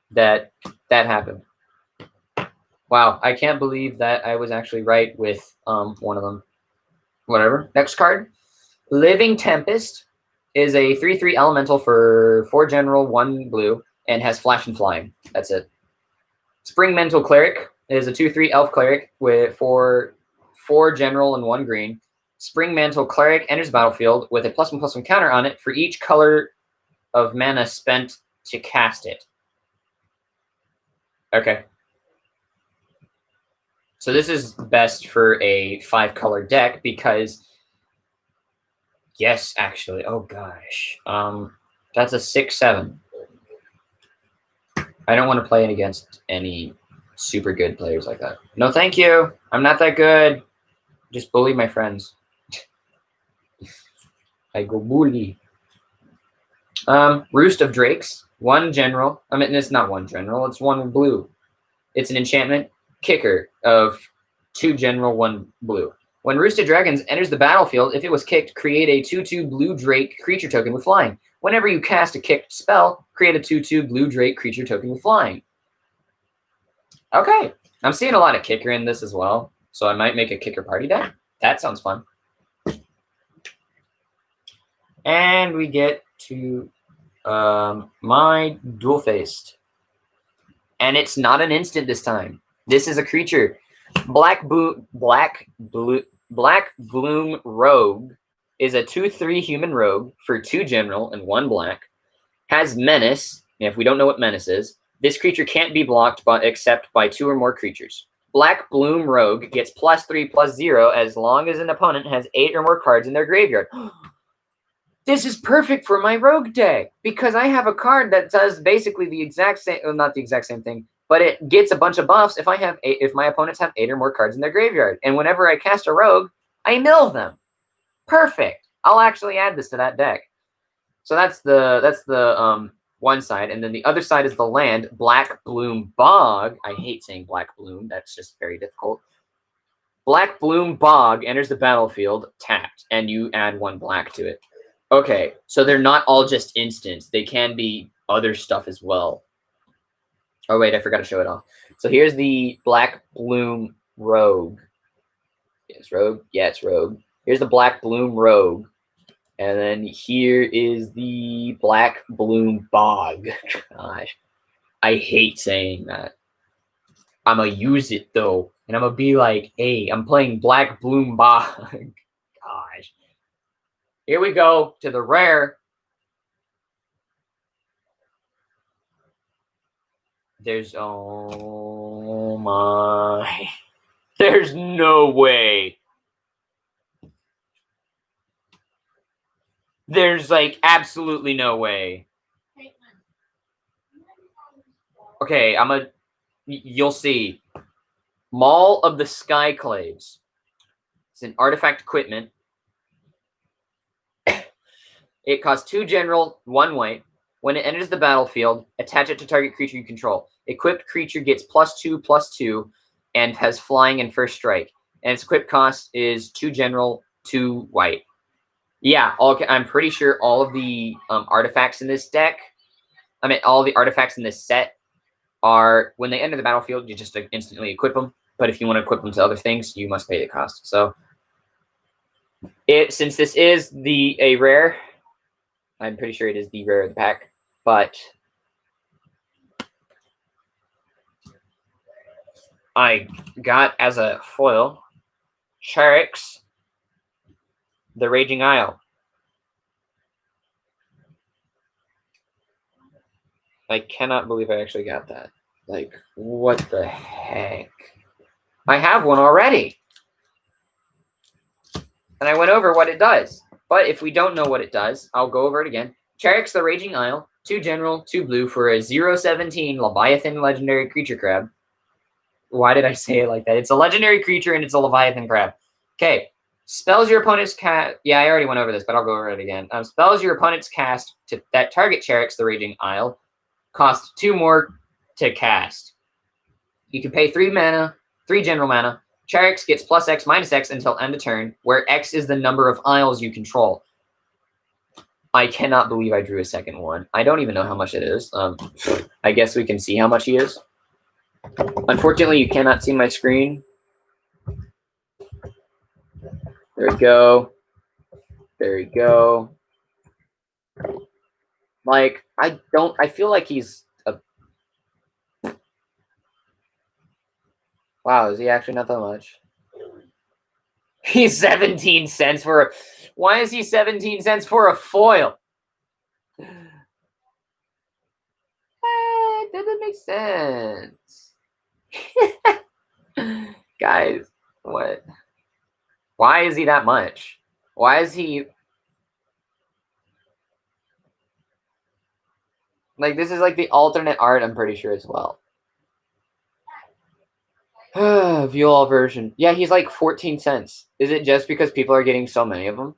that happened. Wow, I can't believe that I was actually right with one of them. Whatever. Next card, Living Tempest. Is a 3/3 elemental for 4 general, 1 blue, and has flash and flying. That's it. Spring Mental Cleric is a 2/3 elf cleric for 4 general and 1 green. Spring Mantle Cleric enters battlefield with a +1/+1 counter on it for each color of mana spent to cast it. Okay. So this is best for a 5-color deck because... Yes, actually. Oh, gosh. That's a 6/7. I don't want to play it against any super good players like that. No, thank you. I'm not that good. Just bully my friends. I go bully. Roost of Drakes. 1 general. I mean, it's not 1 general. It's 1 blue. It's an enchantment kicker of 2 general, 1 blue. When Roosted Dragons enters the battlefield, if it was kicked, create a 2/2 blue Drake creature token with flying. Whenever you cast a kicked spell, create a 2/2 blue Drake creature token with flying. Okay. I'm seeing a lot of kicker in this as well, so I might make a kicker party deck. That sounds fun. And we get to my Dual Faced. And it's not an instant this time. This is a creature. Black Bloom Rogue is a 2/3 human rogue for 2 general and 1 black. Has Menace. And if we don't know what Menace is, this creature can't be blocked except by 2 or more creatures. Black Bloom Rogue gets +3/+0 as long as an opponent has 8 or more cards in their graveyard. This is perfect for my rogue deck because I have a card that does basically the exact same, well, not the exact same thing, but it gets a bunch of buffs if my opponents have 8 or more cards in their graveyard. And whenever I cast a rogue, I mill them. Perfect. I'll actually add this to that deck. So that's the one side, and then the other side is the land, Black Bloom Bog. I hate saying Black Bloom. That's just very difficult. Black Bloom Bog enters the battlefield tapped, and you add 1 black to it. Okay, so they're not all just instants. They can be other stuff as well. Oh, wait, I forgot to show it off. So here's the Black Bloom Rogue. Yes, Rogue? Yeah, it's Rogue. Here's the Black Bloom Rogue. And then here is the Black Bloom Bog. Gosh, I hate saying that. I'm going to use it, though. And I'm going to be like, hey, I'm playing Black Bloom Bog. Gosh. Here we go to the rare. There's, oh my. There's no way. There's like absolutely no way. Okay, you'll see. Maul of the Skyclaves. It's an artifact equipment. It costs 2 general, 1 white. When it enters the battlefield, attach it to target creature you control. Equipped creature gets +2/+2 and has flying and first strike. And its equip cost is 2 general, 2 white. Yeah, I'm pretty sure all of the artifacts in this deck, all the artifacts in this set are, when they enter the battlefield, you just instantly equip them. But if you want to equip them to other things, you must pay the cost. So, since this is a rare, I'm pretty sure it is the rare of the pack. But I got as a foil Charix, the Raging Isle. I cannot believe I actually got that. Like, what the heck? I have one already. And I went over what it does. But if we don't know what it does, I'll go over it again. Charix, the Raging Isle, 2 general, 2 blue for a 0/17 Leviathan legendary creature crab. Why did I say it like that? It's a legendary creature and it's a Leviathan crab. Okay. Spells your opponent's cast. Yeah, I already went over this, but I'll go over it again. Spells your opponent's cast to that target Charix, the Raging Isle, cost 2 more to cast. You can pay 3 mana, 3 general mana. Charix gets +X/-X until end of turn, where X is the number of isles you control. I cannot believe I drew a second one. I don't even know how much it is. I guess we can see how much he is. Unfortunately, you cannot see my screen. There we go. There we go. Like, I feel like he's a... Wow, is he actually not that much? He's 17 cents for a... Why is he 17 cents for a foil? It doesn't make sense. Guys, what? Why is he that much? Why is he... Like, this is like the alternate art, I'm pretty sure, as well. View all version. Yeah, he's like 14 cents. Is it just because people are getting so many of them?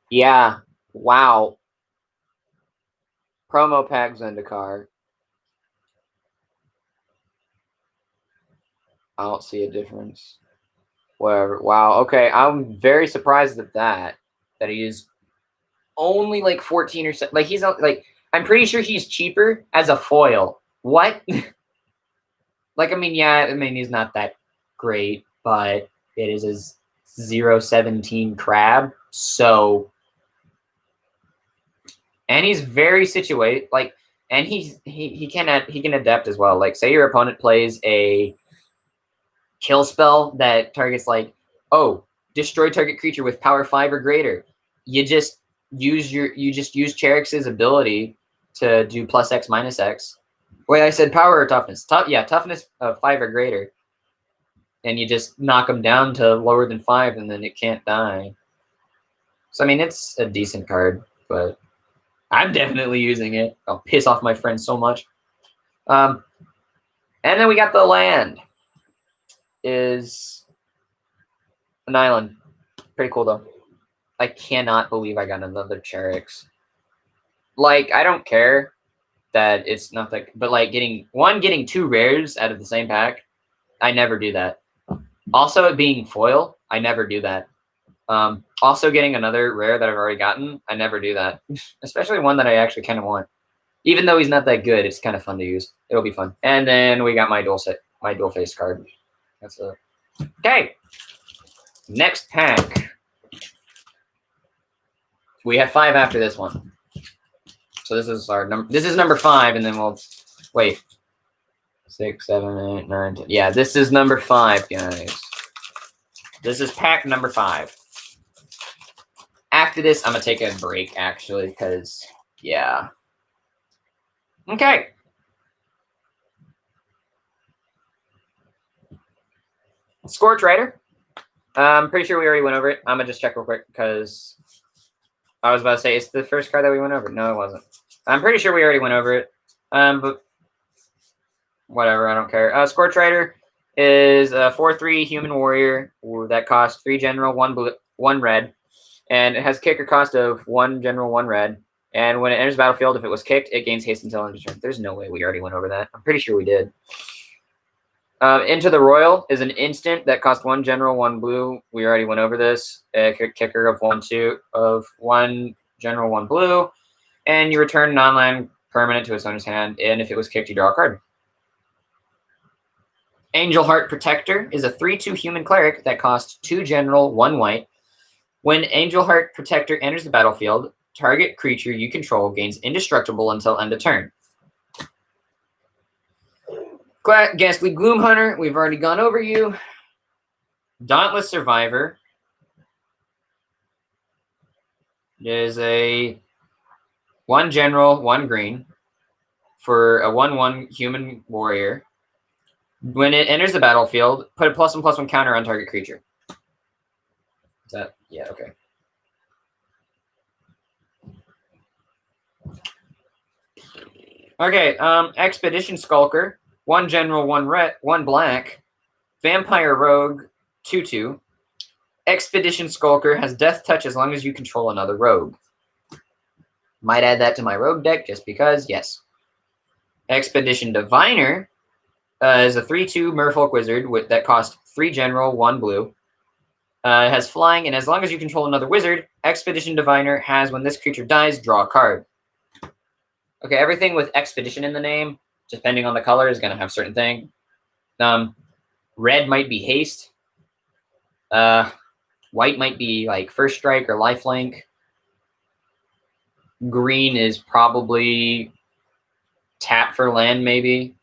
Yeah. Wow. Promo pack Zendikar. I don't see a difference. Whatever. Wow. Okay. I'm very surprised at that. That he is only like 14 or so. Like, he's not, like, I'm pretty sure he's cheaper as a foil. What? Like, I mean, yeah, I mean, he's not that great, but it is his 0/17 crab. So, and he's very situated. Like, and he can adapt as well. Like, say your opponent plays a kill spell that targets, like, oh, destroy target creature with power 5 or greater. You just use Charix's ability to do +X/-X. Wait, I said power or toughness? Yeah, toughness of 5 or greater. And you just knock them down to lower than 5, and then it can't die. So, I mean, it's a decent card, but I'm definitely using it. I'll piss off my friends so much. And then we got the land. Is an island. Pretty cool though. I cannot believe I got another Cherix. Like, I don't care that it's not like, but like getting 2 rares out of the same pack, I never do that. Also, it being foil, I never do that. Also getting another rare that I've already gotten, I never do that. Especially one that I actually kind of want. Even though he's not that good, it's kind of fun to use. It'll be fun. And then we got my dual face card. That's it. Okay. Next pack. We have 5 after this one. So this is our number. This is number 5, and then we'll wait. 6, 7, 8, 9, 10. Yeah, this is number 5, guys. This is pack number 5. After this, I'm gonna take a break actually, because yeah. Okay. Scorch Rider. I'm pretty sure we already went over it. I'm gonna just check real quick because I was about to say it's the first card that we went over. No, it wasn't. I'm pretty sure we already went over it. But whatever, I don't care. Scorch Rider is a 4/3 human warrior that costs 3 general, 1 blue, 1 red, and it has kicker cost of 1 general, 1 red. And when it enters the battlefield, if it was kicked, it gains haste until end of turn. There's no way we already went over that. I'm pretty sure we did. Into the Royal is an instant that costs 1 general, 1 blue. We already went over this. A kicker of 1 general, 1 blue. And you return non-land permanent to its owner's hand. And if it was kicked, you draw a card. Angel Heart Protector is a 3/2 human cleric that costs 2 general, 1 white. When Angel Heart Protector enters the battlefield, target creature you control gains indestructible until end of turn. Ghastly Gloom Hunter, we've already gone over you. Dauntless Survivor is a 1 general, 1 green for a 1/1 human warrior. When it enters the battlefield, put a +1/+1 counter on target creature. Is that? Yeah, okay. Okay, Expedition Skulker. 1 general, 1 red, 1 black. Vampire Rogue, 2/2. Expedition Skulker has Death Touch as long as you control another rogue. Might add that to my rogue deck just because, yes. Expedition Diviner is a 3/2 Merfolk Wizard that costs 3 general, 1 blue. It has flying, and as long as you control another wizard, Expedition Diviner has when this creature dies, draw a card. Okay, everything with Expedition in the name, depending on the color, is going to have certain thing. Red might be haste. White might be like first strike or lifelink. Green is probably tap for land, maybe.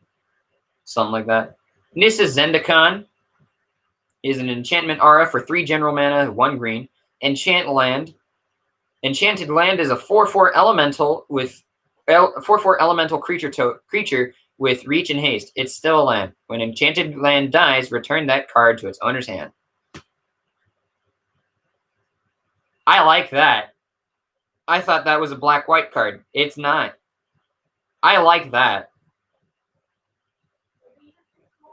Something like that. Nissa Zendikar is an enchantment aura for 3 general mana, 1 green. Enchant land. Enchanted land is a 4/4 elemental with 4/4 elemental creature with reach and haste. It's still a land. When enchanted land dies, return that card to its owner's hand. I like that. I thought that was a black-white card. It's not. I like that.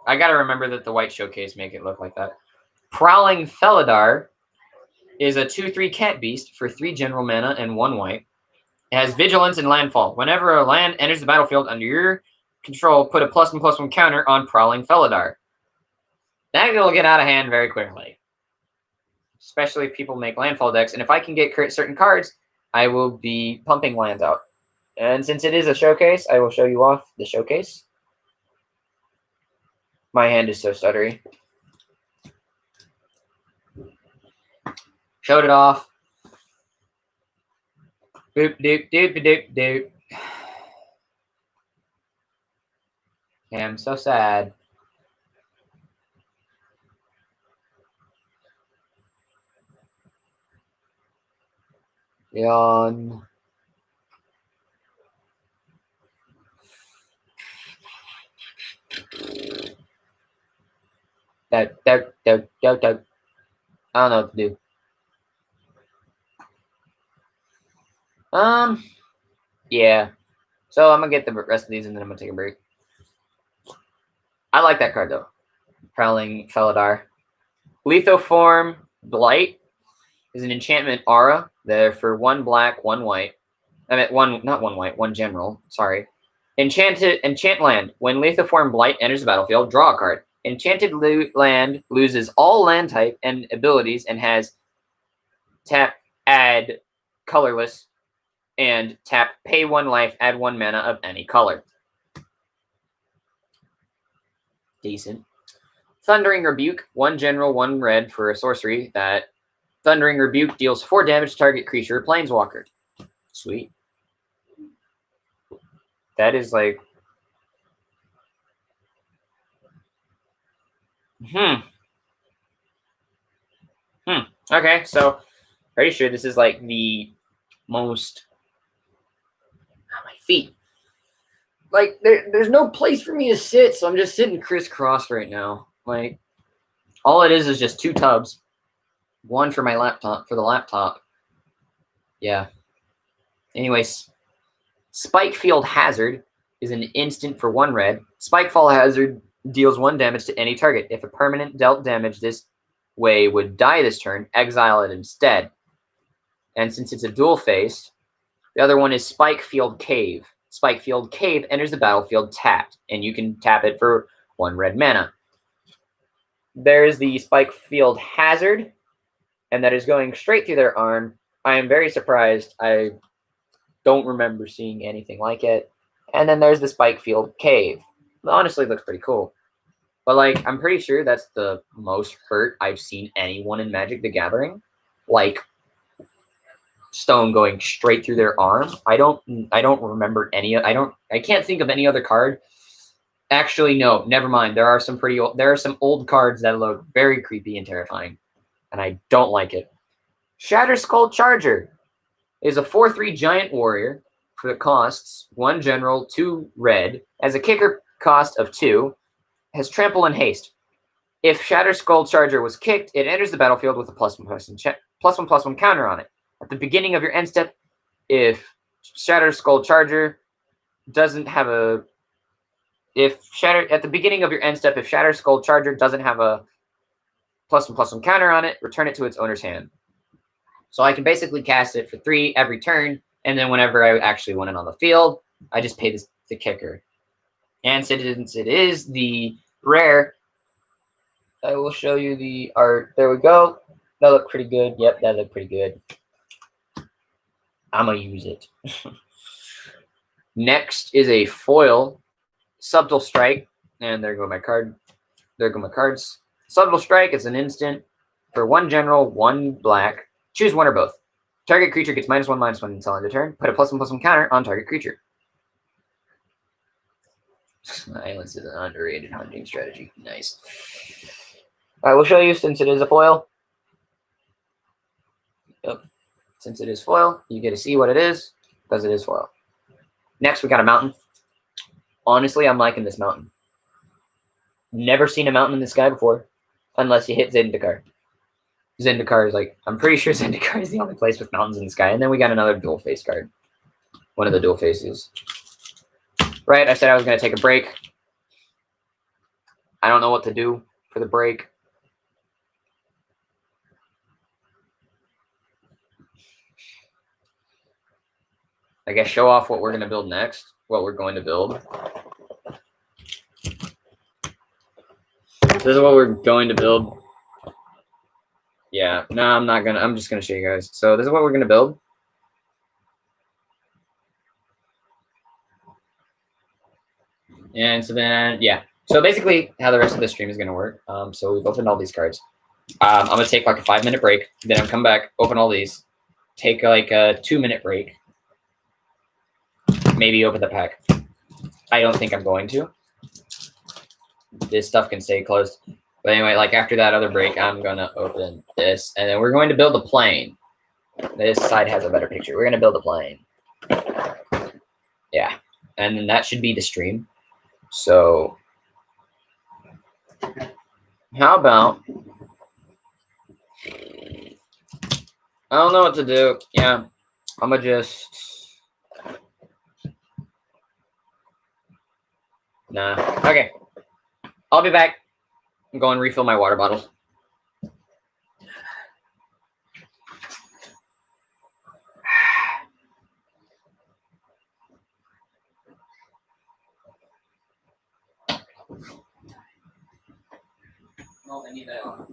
I gotta remember that the white showcase make it look like that. Prowling Felidar is a 2/3 cat beast for 3 general mana and 1 white. It has vigilance and landfall. Whenever a land enters the battlefield under your control, put a +1/+1 counter on Prowling Felidar. That will get out of hand very quickly. Especially if people make landfall decks. And if I can get certain cards, I will be pumping lands out. And since it is a showcase, I will show you off the showcase. My hand is so stuttery. Showed it off. Boop, doop, doop, doop, doop. Yeah, I'm so sad. Yawn. I don't know what to do. Yeah. So I'm gonna get the rest of these and then I'm gonna take a break. I like that card though. Prowling Felidar. Lithoform Blight is an enchantment aura. They're for 1 black, 1 white. I mean, not 1 white, 1 general. Sorry. Enchant land. When Lithoform Blight enters the battlefield, draw a card. Enchanted land loses all land type and abilities and has tap, add colorless, and tap, pay 1 life, add 1 mana of any color. Decent. Thundering Rebuke, 1 general, 1 red for a sorcery. That Thundering Rebuke deals 4 damage to target creature, Planeswalker. Sweet. That is like... Okay, so pretty sure this is like the most... my feet. Like, there's no place for me to sit, so I'm just sitting crisscross right now. Like, all it is just 2 tubs. 1 for my laptop, for the laptop. Yeah. Anyways, Spikefield Hazard is an instant for 1 red. Spikefall Hazard deals 1 damage to any target. If a permanent dealt damage this way would die this turn, exile it instead. And since it's a dual-faced, the other one is Spikefield Cave. Spikefield Cave enters the battlefield tapped, and you can tap it for 1 red mana. There's the Spikefield Hazard, and that is going straight through their arm. I am very surprised. I don't remember seeing anything like it. And then there's the Spikefield Cave. It honestly looks pretty cool. But, like, I'm pretty sure that's the most hurt I've seen anyone in Magic the Gathering. Like, stone going straight through their arm. I don't remember any. I can't think of any other card. Actually, no, never mind. There are some old cards that look very creepy and terrifying, and I don't like it. Shatter Skull Charger is a 4/3 giant warrior that costs 1 general, 2 red, has a kicker cost of 2, has trample and haste. If Shatter Skull Charger was kicked, it enters the battlefield with a +1/+1 counter on it. At the beginning of your end step, if Shatter Skull Charger doesn't have a Shatter Skull Charger doesn't have a +1/+1 counter on it, return it to its owner's hand. So I can basically cast it for 3 every turn, and then whenever I actually want it on the field, I just pay the kicker. And since it is the rare, I will show you the art. There we go. That looked pretty good. Yep, that looked pretty good. I'm going to use it. Next is a foil, Subtle Strike. And there go my card. There go my cards. Subtle Strike is an instant for 1 general, 1 black. Choose 1 or both. Target creature gets -1/-1 until end of turn. Put a +1/+1 counter on target creature. Islands is an underrated hunting strategy. Nice. I will show you since it is a foil. Yep. Since it is foil, you get to see what it is because it is foil. Next, we got a mountain. Honestly, I'm liking this mountain. Never seen a mountain in the sky before, unless you hit Zendikar. Zendikar is like, I'm pretty sure Zendikar is the only place with mountains in the sky. And then we got another dual face card. One of the dual faces. Right, I said I was going to take a break. I don't know what to do for the break. I guess show off what we're going to build next. What we're going to build. This is what we're going to build. Yeah, no, I'm not going to. I'm just going to show you guys. So this is what we're going to build. And so then, yeah. So basically how the rest of the stream is going to work. So we've opened all these cards. I'm going to take like a 5-minute break. Then I'm come back, open all these. Take like a 2-minute break. Maybe open the pack. I don't think I'm going to. This stuff can stay closed. But anyway, like after that other break, I'm going to open this. And then we're going to build a plane. This side has a better picture. We're going to build a plane. Yeah. And then that should be the stream. So how about, I don't know what to do. Yeah, I'm gonna just, Nah. Okay. I'll be back. I'm going to refill my water bottle. No, I need that on.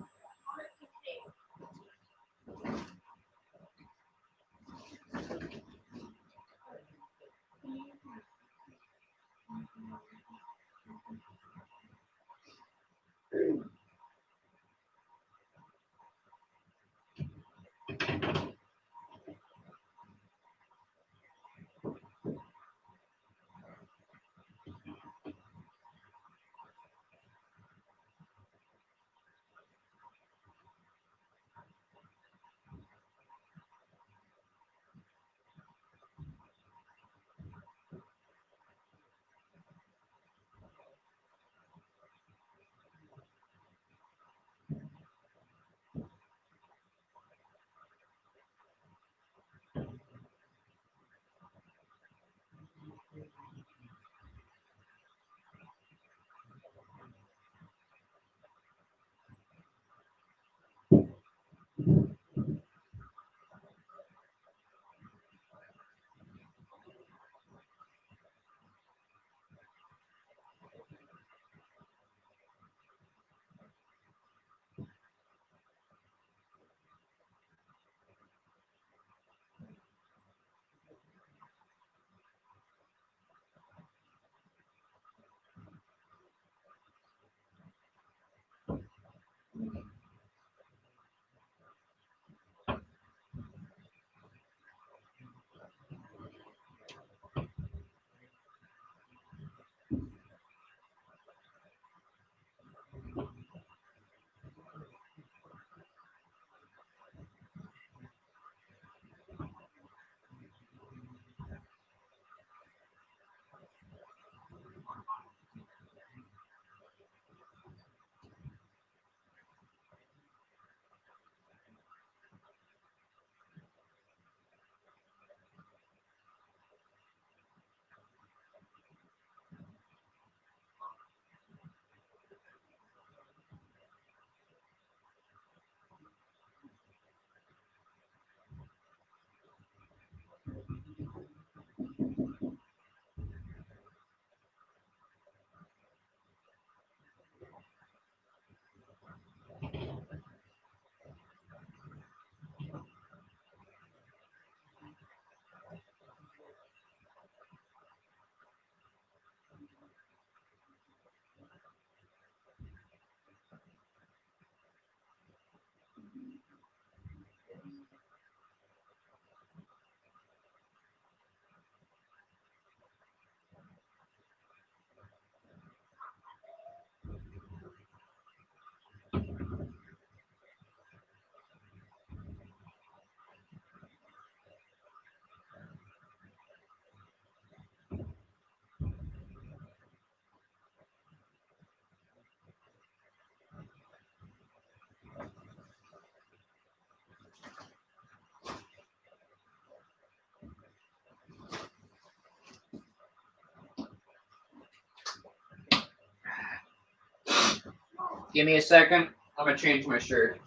Give me a second. I'm going to change my shirt.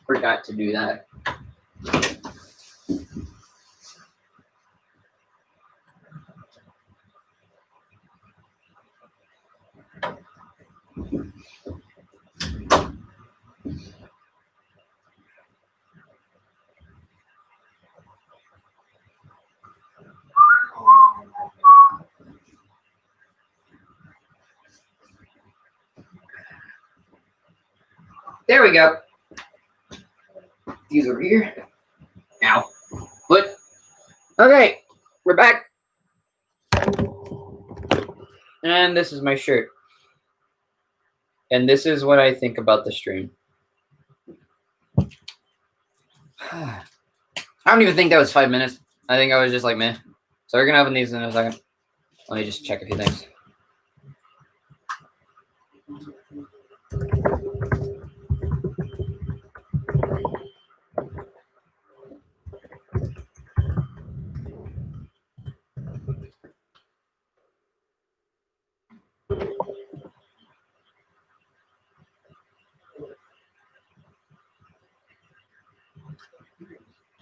Forgot to do that. There we go. These over here. Ow. Foot. Okay. We're back. And this is my shirt. And this is what I think about the stream. I don't even think that was 5 minutes. I think I was just like, meh. So we're going to open these in a second. Let me just check a few things.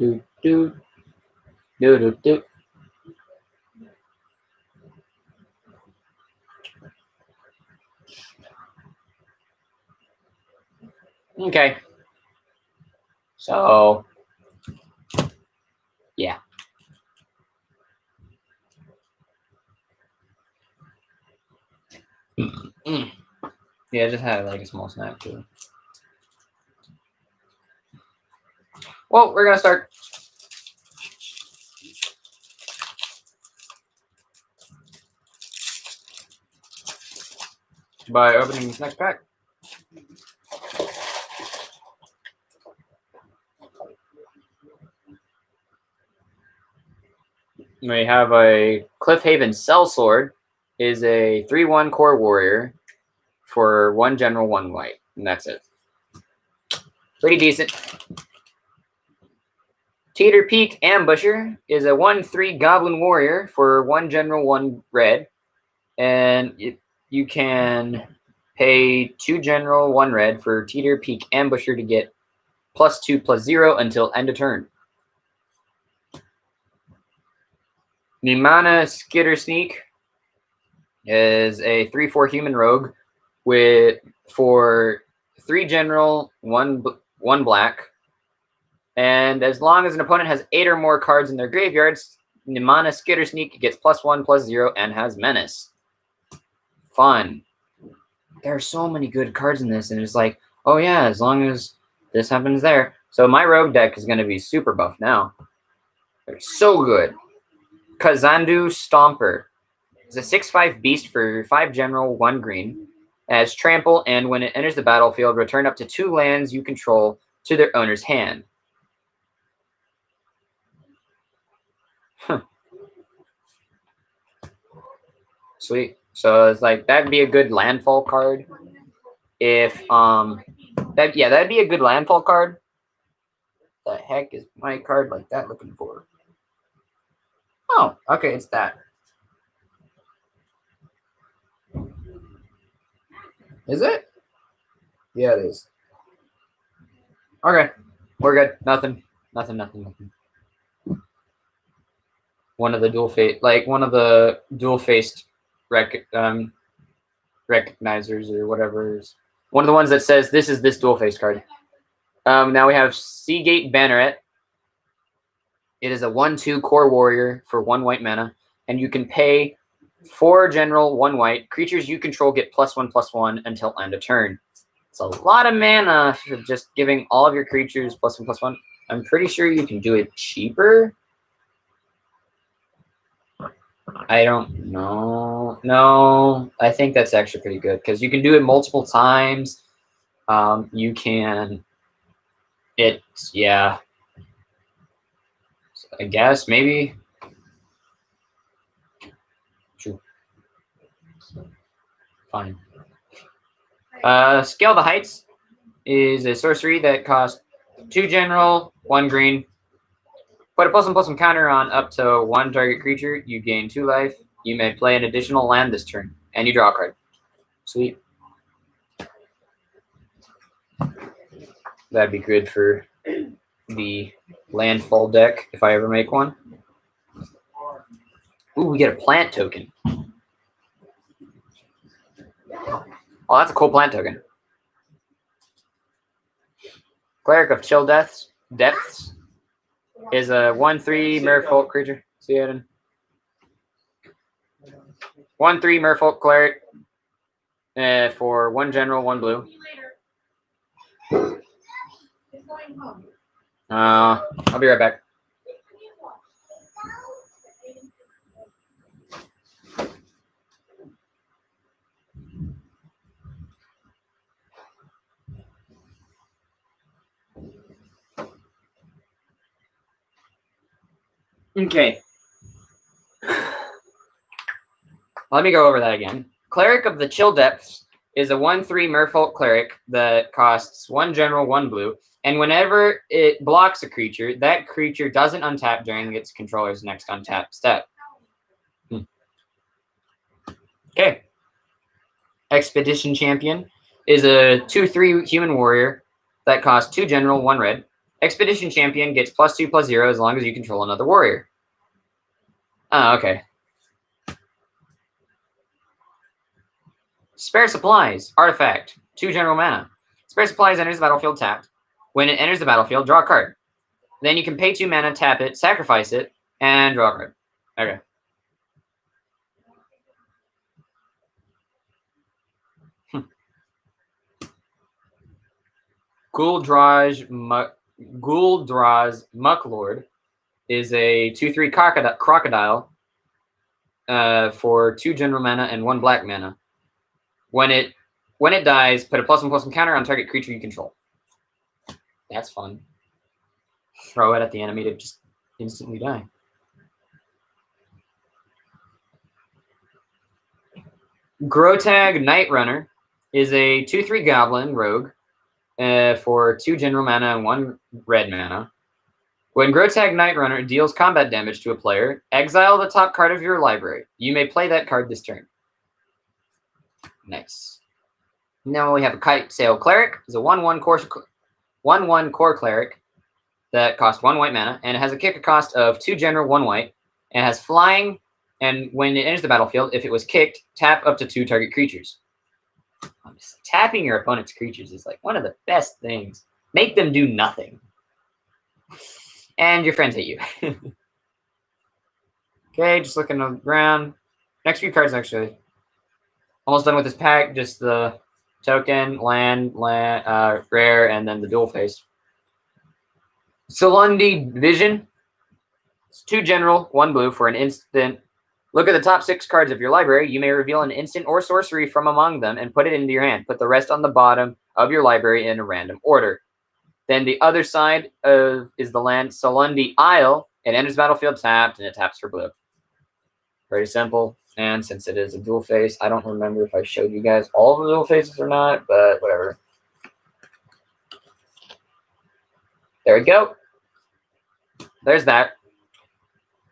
Do do do do do. Okay. So, yeah. Yeah, I just had like a small snack too. Well, we're gonna start. By opening this next pack. We have a Cliffhaven Sellsword, is a 3/1 core warrior for 1 general, 1 white, and that's it. Pretty decent. Teeter Peak Ambusher is a 1/3 goblin warrior for 1 general, 1 red, and you can pay 2 general, 1 red for Teeter Peak Ambusher to get +2/+0 until end of turn. Nimana Skitter Sneak is a 3/4 human rogue for 3 general, 1 black. And as long as an opponent has 8 or more cards in their graveyards, Nimana Skitter Sneak gets +1/+0 and has menace. Fun. There are so many good cards in this, and it's like, oh yeah, as long as this happens there. So my rogue deck is going to be super buff now. They're so good. Kazandu Stomper is a 6/5 beast for 5 general, 1 green. It has trample, and when it enters the battlefield, return up to 2 lands you control to their owner's hand. Huh. Sweet. So it's like that'd be a good landfall card. If that'd be a good landfall card. The heck is my card like that looking for? Oh, okay, it's that. Is it? Yeah, it is. Okay, we're good. Nothing. One of the dual-faced recognizers or whatever. One of the ones that says this is this dual-faced card. Now we have Seagate Bannerette. It is a 1/2 core warrior for 1 white mana, and you can pay 4 general, 1 white. Creatures you control get +1/+1 until end of turn. It's a lot of mana for just giving all of your creatures +1/+1. I'm pretty sure you can do it cheaper. I don't know. No, I think that's actually pretty good because you can do it multiple times. You can. Yeah. I guess maybe. True. Fine. Scale the Heights is a sorcery that costs 2 general, 1 green. Put a +1/+1 counter on up to 1 target creature. You gain 2 life. You may play an additional land this turn, and you draw a card. Sweet. That'd be good for the landfall deck if I ever make one. Ooh, we get a plant token. Oh, that's a cool plant token. Cleric of Chill Depths is a 1/3 merfolk creature. See it? 1/3 merfolk cleric for 1 general, 1 blue. I'll be right back. Okay. Let me go over that again. Cleric of the Chill Depths is a 1/3 merfolk cleric that costs 1 general, 1 blue. And whenever it blocks a creature, that creature doesn't untap during its controller's next untap step. Okay. Expedition Champion is a 2/3 human warrior that costs 2 general, 1 red. Expedition Champion gets +2/+0 as long as you control another warrior. Oh, okay. Spare Supplies, artifact, 2 general mana. Spare Supplies enters the battlefield tapped. When it enters the battlefield, draw a card. Then you can pay 2 mana, tap it, sacrifice it, and draw a card. Okay. Guldra's Mucklord is a 2/3 crocodile for 2 general mana and 1 black mana. When it dies, put a +1/+1 counter on target creature you control. That's fun. Throw it at the enemy to just instantly die. Grotag Night Runner is a 2/3 goblin rogue for 2 general mana and 1 red mana. When Grotag Night Runner deals combat damage to a player, exile the top card of your library. You may play that card this turn. Nice. Now we have a Kite Sail Cleric. It's a 1/1 core cleric that costs 1 white mana, and it has a kicker cost of 2 general, 1 white, and it has flying. And when it enters the battlefield, if it was kicked, tap up to 2 target creatures. Honestly, tapping your opponent's creatures is like one of the best things. Make them do nothing. And your friends hate you. Okay, just looking around. Next few cards, actually. Almost done with this pack. Just the token, land, rare, and then the dual face. Solundi Vision. It's 2 general, 1 blue for an instant. Look at the top 6 cards of your library. You may reveal an instant or sorcery from among them and put it into your hand. Put the rest on the bottom of your library in a random order. Then the other side is the land Solundi Isle. It enters battlefield tapped, and it taps for blue. Very simple. And since it is a dual face, I don't remember if I showed you guys all of the dual faces or not, but whatever. There we go. There's that.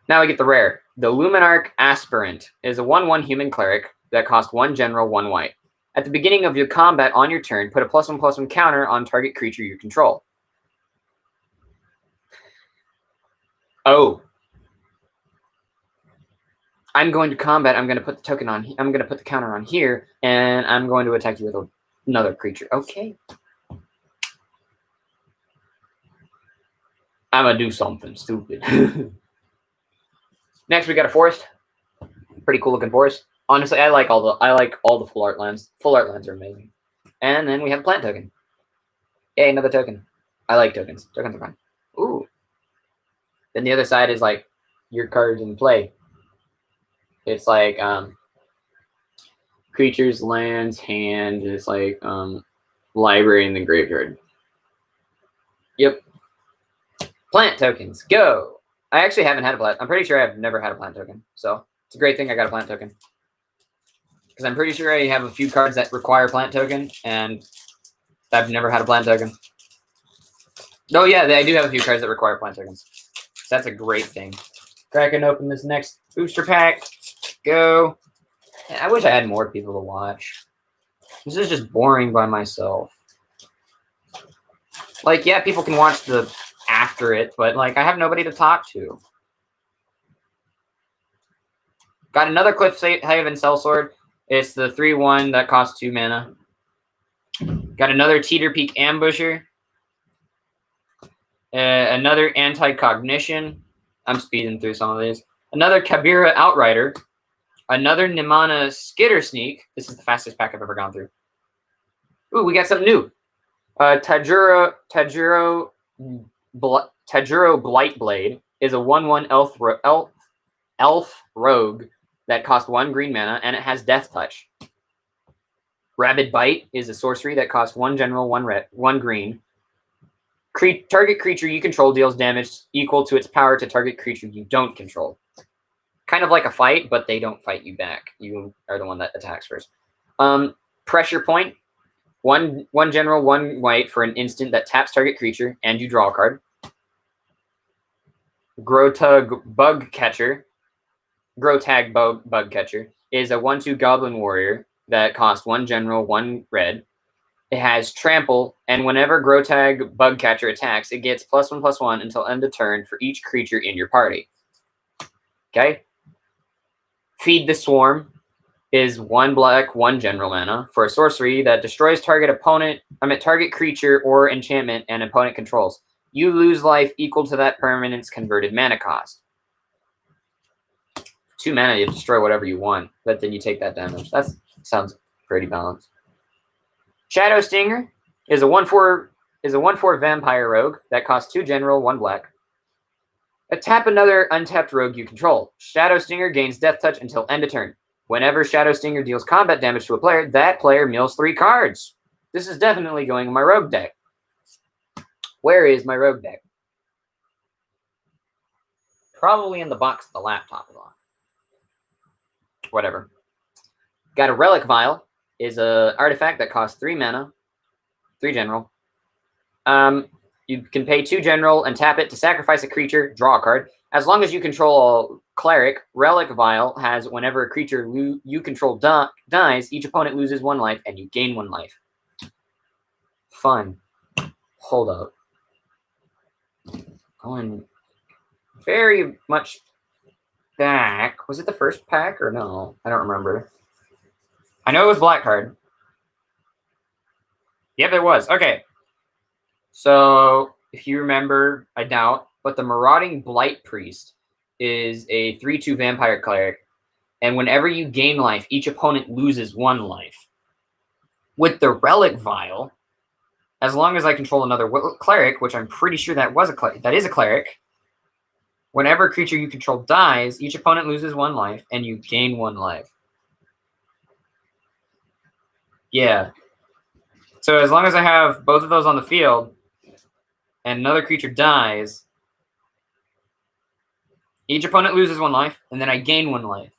Now we get the rare. The Luminarch Aspirant is a 1/1 human cleric that costs 1 general, 1 white. At the beginning of your combat on your turn, put a +1/+1 counter on target creature you control. Oh. I'm going to combat. I'm going to put the token on. I'm going to put the counter on here, and I'm going to attack you with another creature. Okay. I'm going to do something stupid. Next, we got a forest. Pretty cool looking forest. Honestly, I like all the full art lands. Full art lands are amazing. And then we have a plant token. Yay, another token. I like tokens. Tokens are fun. Ooh. Then the other side is like your cards in play. It's like creatures, lands, hand. It's like library in the graveyard. Yep. Plant tokens. Go. I actually haven't had a plant. I'm pretty sure I've never had a plant token. So it's a great thing I got a plant token. Because I'm pretty sure I have a few cards that require plant token, and I've never had a plant token. Oh yeah, I do have a few cards that require plant tokens. So that's a great thing. Cracking open this next booster pack. Go. I wish I had more people to watch. This is just boring by myself. Like, yeah, people can watch the after it, but like I have nobody to talk to. Got another Cliffhaven Sellsword. It's the 3/1 that costs 2 mana. Got another Teeter Peak Ambusher. Another Anti-Cognition. I'm speeding through some of these. Another Kabira Outrider. Another Nimana Skitter Sneak. This is the fastest pack I've ever gone through. Ooh, we got something new. Tajiro Blight Blade is a 1/1 elf rogue that costs 1 green mana, and it has Death Touch. Rabid Bite is a sorcery that costs 1 general, 1 red, 1 green. Target creature you control deals damage equal to its power to target creature you don't control. Kind of like a fight, but they don't fight you back. You are the one that attacks first. Pressure Point. 1 general, 1 white for an instant that taps target creature, and you draw a card. Grotag Bug Catcher is a 1/2 goblin warrior that costs 1 general, 1 red. It has Trample, and whenever Grotag Bugcatcher attacks, it gets +1/+1 until end of turn for each creature in your party. Okay? Feed the Swarm is 1 black, 1 general mana for a sorcery that destroys target target creature or enchantment and opponent controls. You lose life equal to that permanent's converted mana cost. 2 mana, you destroy whatever you want, but then you take that damage. That sounds pretty balanced. Shadow Stinger is a 1/4 vampire rogue that costs 2 general, 1 black. Tap another untapped rogue you control. Shadow Stinger gains Death Touch until end of turn. Whenever Shadow Stinger deals combat damage to a player, that player mills 3 cards. This is definitely going in my rogue deck. Where is my rogue deck? Probably in the box of the laptop. Whatever. Got a Relic Vial. Is a artifact that costs 3 mana, 3 general. You can pay 2 general and tap it to sacrifice a creature, draw a card. As long as you control a cleric, Relic Vial has whenever a creature you control dies, each opponent loses 1 life and you gain 1 life. Fun. Hold up. Going very much back. Was it the first pack or no? I don't remember. I know it was black card. Yep, it was. Okay. So, if you remember, I doubt, but the Marauding Blight Priest is a 3/2 vampire cleric. And whenever you gain life, each opponent loses 1 life. With the Relic Vial, as long as I control another cleric, which I'm pretty sure that is a cleric, whenever a creature you control dies, each opponent loses 1 life, and you gain 1 life. Yeah. So as long as I have both of those on the field, and another creature dies, each opponent loses 1 life, and then I gain 1 life.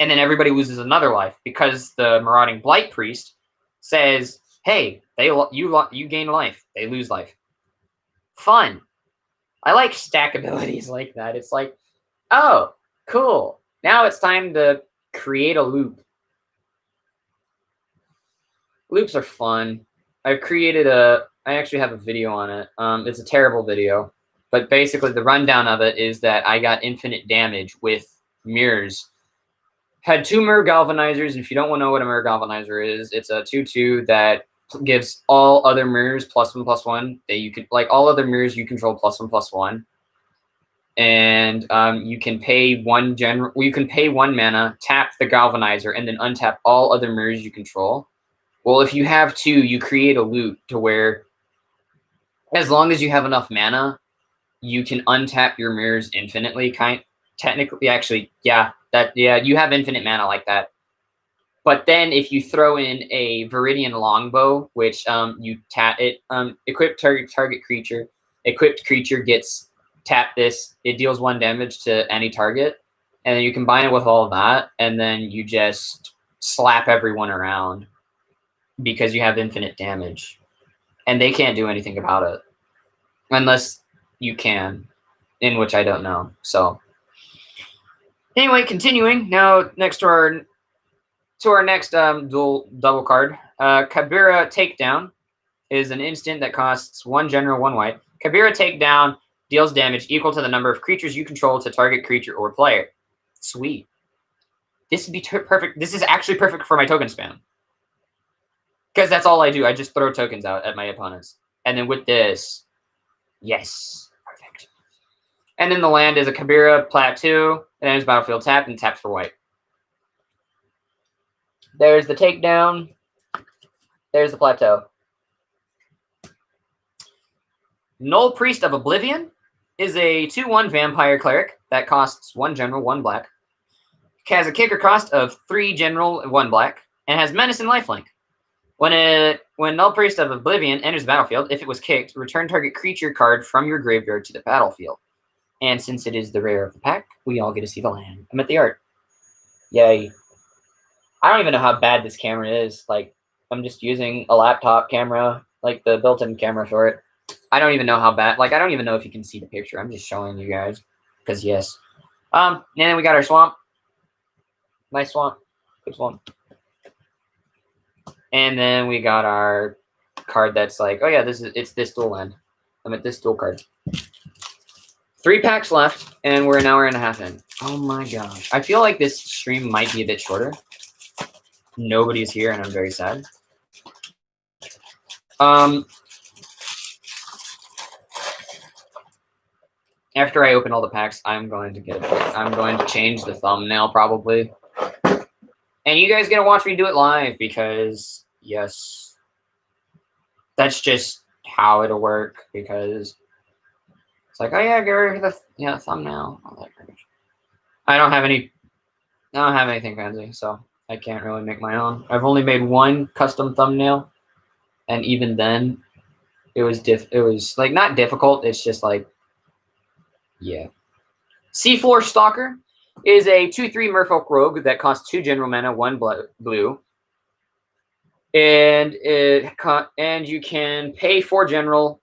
And then everybody loses another life, because the Marauding Blight Priest says, hey, you gain life, they lose life. Fun. I like stack abilities like that. It's like, oh, cool. Now it's time to create a loop. Loops are fun. I actually have a video on it. It's a terrible video. But basically the rundown of it is that I got infinite damage with mirrors. Had 2 Mirror Galvanizers. If you don't know what a Mirror Galvanizer is, it's a 2/2 that gives all other mirrors +1/+1. That you can, like all other mirrors you control, +1/+1. And you can pay 1 general. You can pay 1 mana, tap the Galvanizer, and then untap all other mirrors you control. Well, if you have 2, you create a loop to where, as long as you have enough mana, you can untap your mirrors infinitely. Technically, actually, you have infinite mana like that. But then if you throw in a Viridian Longbow, which you tap it, equipped target creature, equipped creature gets tap this, it deals 1 damage to any target, and then you combine it with all of that, and then you just slap everyone around because you have infinite damage, and they can't do anything about it unless you can, in which I don't know. So anyway, continuing now, next to our next double card, Kabira Takedown is an instant that costs 1 general, 1 white. Kabira Takedown deals damage equal to the number of creatures you control to target creature or player. Sweet. This would be perfect. This is actually perfect for my token spam. Because that's all I do. I just throw tokens out at my opponents. And then with this, yes, perfect. And then the land is a Kabira Plateau, and enters battlefield tapped and taps for white. There's the takedown. There's the plateau. Null Priest of Oblivion is a 2/1 vampire cleric that costs 1 general, 1 black. Has a kicker cost of 3 general, 1 black, and has menace and lifelink. When Null Priest of Oblivion enters the battlefield, if it was kicked, return target creature card from your graveyard to the battlefield. And since it is the rare of the pack, we all get to see the land. I'm at the art. Yay. I don't even know how bad this camera is. Like, I'm just using a laptop camera, like the built-in camera for it. I don't even know how bad. Like, I don't even know if you can see the picture. I'm just showing you guys. Because, yes. And then we got our swamp. Nice swamp. Good swamp. And then we got our card that's like, oh yeah, it's this Duel Land. I'm at this dual card. 3 packs left, and we're an hour and a half in. Oh my gosh. I feel like this stream might be a bit shorter. Nobody's here, and I'm very sad. After I open all the packs, I'm going to change the thumbnail probably. And you guys gonna watch me do it live because yes, that's just how it'll work, because it's like, oh yeah, get rid of the thumbnail. I don't have anything fancy, so I can't really make my own. I've only made one custom thumbnail, and even then, it was like not difficult. It's just like, yeah. Seafloor Stalker is a 2/3 Merfolk Rogue that costs 2 general mana, 1 blue, and you can pay 4 general,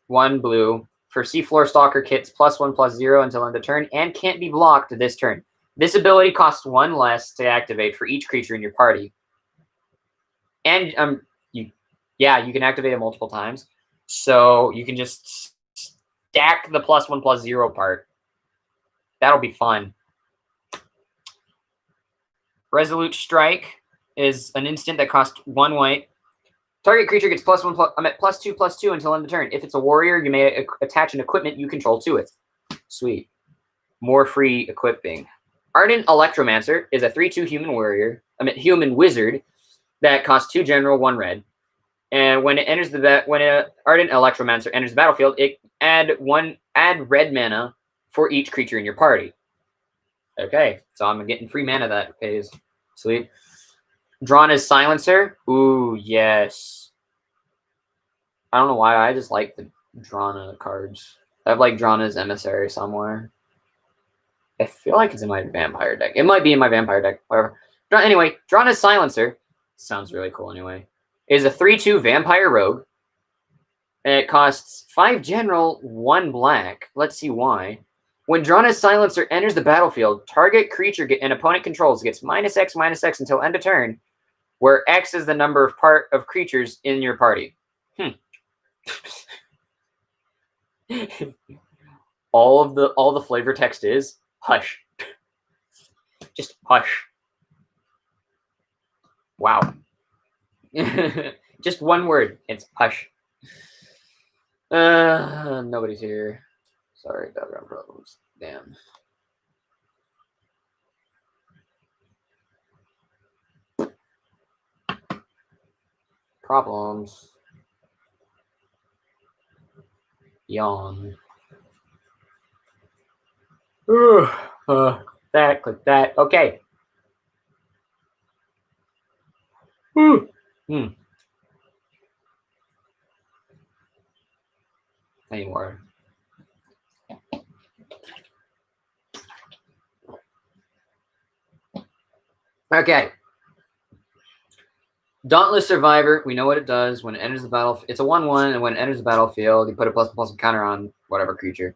1 blue for Seafloor Stalker kits +1/+0 until end of turn, and can't be blocked this turn. This ability costs 1 less to activate for each creature in your party, and you can activate it multiple times, so you can just stack the +1/+0 part. That'll be fun. Resolute Strike is an instant that costs 1 white. Target creature gets +2/+2 until end of turn. If it's a warrior, you may attach an equipment you control to it. Sweet. More free equipping. Ardent Electromancer is a 3/2 human wizard that costs 2 general, 1 red. And when an Ardent Electromancer enters the battlefield, it add red mana for each creature in your party. Okay, so I'm getting free mana that pays. Sweet. Drana's Silencer. Ooh, yes. I don't know why, I just like the Drana cards. I have like Drana's Emissary somewhere. I feel like it's in my vampire deck. It might be in my vampire deck, whatever. Anyway, Drana's Silencer sounds really cool anyway. Is a 3/2 vampire rogue. And it costs 5 general, 1 black. Let's see why. When Drana's Silencer enters the battlefield, target creature an opponent controls gets -X/-X until end of turn, where X is the number of creatures in your party. All the flavor text is hush. Just hush. Wow. Just one word. It's hush. Nobody's here. Sorry, background problems. Damn. Problems. Yawn. That, click that. Okay. Any more? Okay. Dauntless Survivor, we know what it does. When it enters the battlefield, it's a 1/1, and when it enters the battlefield, you put a +++ counter on whatever creature.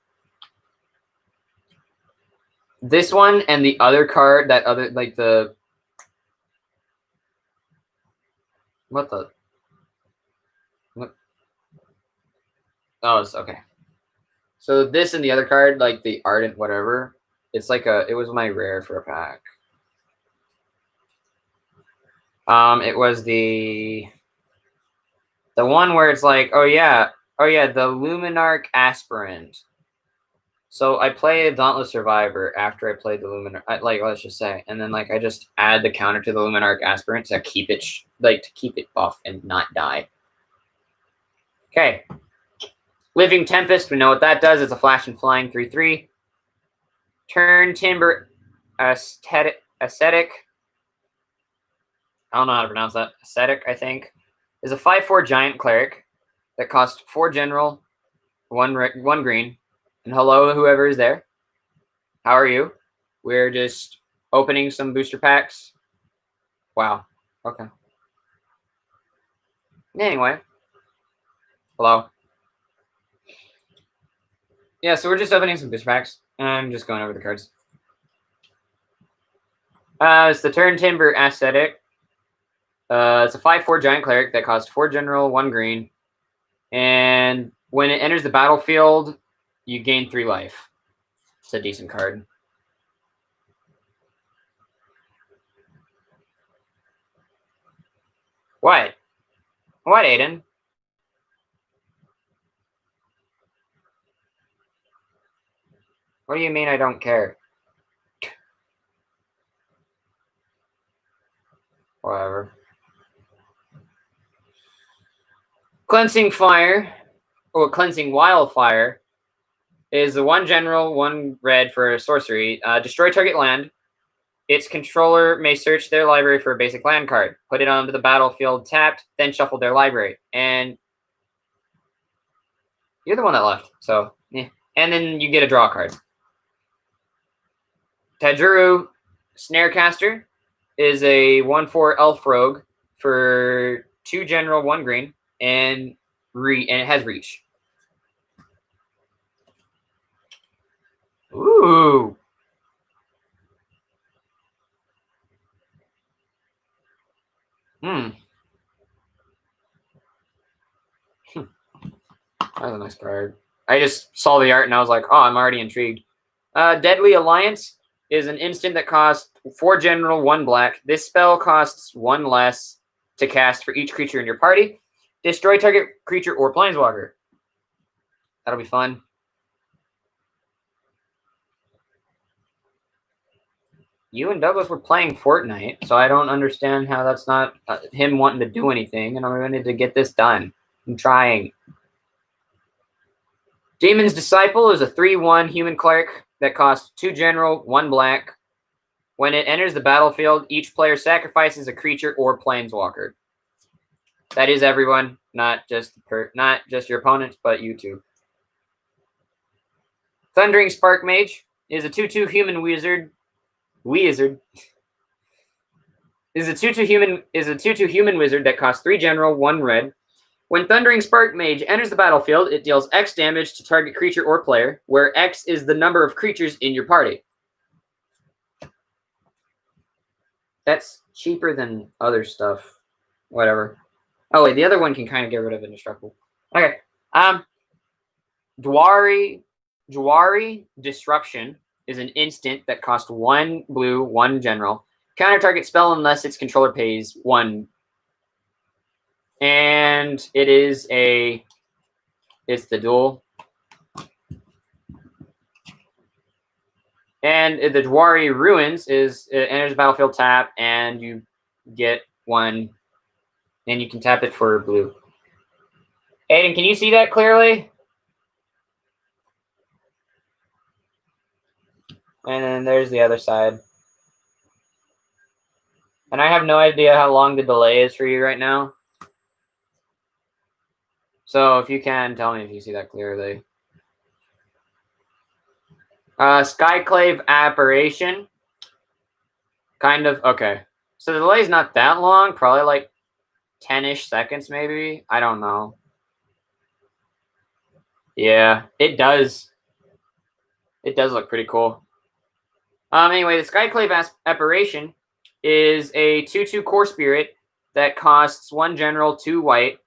This one and the other card, that other, like the... What the... What? Oh, it's okay. So this and the other card, like the Ardent whatever, it's like it was my rare for a pack. It was the one where it's like, oh yeah, the Luminarch Aspirant. So I play a Dauntless Survivor after I played the Luminarch, like let's just say, and then like I just add the counter to the Luminarch Aspirant to keep it to keep it buff and not die. Okay. Living Tempest, we know what that does. It's a flash and flying 3/3. Turn Timber Ascetic. I don't know how to pronounce that. Ascetic, I think. Is a 5/4 giant cleric that costs 4 general, 1 green. And hello, whoever is there. How are you? We're just opening some booster packs. Wow. Okay. Anyway. Hello. Yeah, so we're just opening some booster packs. I'm just going over the cards. It's the Turn Timber Ascetic. It's a 5/4 giant cleric that costs 4 general, 1 green. And when it enters the battlefield, you gain 3 life. It's a decent card. What? What, Aiden? What do you mean I don't care? Whatever. Cleansing Fire, or Cleansing Wildfire, is the 1 general, 1 red for a sorcery. Destroy target land. Its controller may search their library for a basic land card, put it onto the battlefield tapped, then shuffle their library. And you're the one that left, so yeah. And then you get a draw card. Tajiro Snarecaster is a 1/4 elf rogue for 2 general, 1 green, and it has reach. Ooh. That was a nice card. I just saw the art and I was like, oh, I'm already intrigued. Deadly Alliance is an instant that costs 4 general, 1 black. This spell costs 1 less to cast for each creature in your party. Destroy target creature or planeswalker. That'll be fun. You and Douglas were playing Fortnite, so I don't understand how that's not him wanting to do anything, and I wanted to get this done. I'm trying. Demon's Disciple is a 3/1 human cleric that costs 2 general, 1 black. When it enters the battlefield, each player sacrifices a creature or planeswalker. That is everyone, not just your opponents, but you too. Thundering Spark Mage is a 2/2 human wizard. Is a 2/2 human wizard that costs 3 general, 1 red. When Thundering Spark Mage enters the battlefield, it deals X damage to target creature or player, where X is the number of creatures in your party. That's cheaper than other stuff. Whatever. Oh, wait, the other one can kind of get rid of Indestructible. Okay. Dwari Disruption is an instant that costs 1 blue, 1 general. Counter target spell unless its controller pays 1. And it's the duel. And the Dwari Ruins is it enters the battlefield tap, and you get 1, and you can tap it for blue. Aiden, can you see that clearly? And then there's the other side. And I have no idea how long the delay is for you right now. So if you can, tell me if you see that clearly. Skyclave Apparition. Kind of, okay. So the delay is not that long, probably like 10-ish seconds maybe. I don't know. Yeah, it does. It does look pretty cool. Anyway, the Skyclave Apparition is a 2/2 core spirit that costs 1 general, 2 white.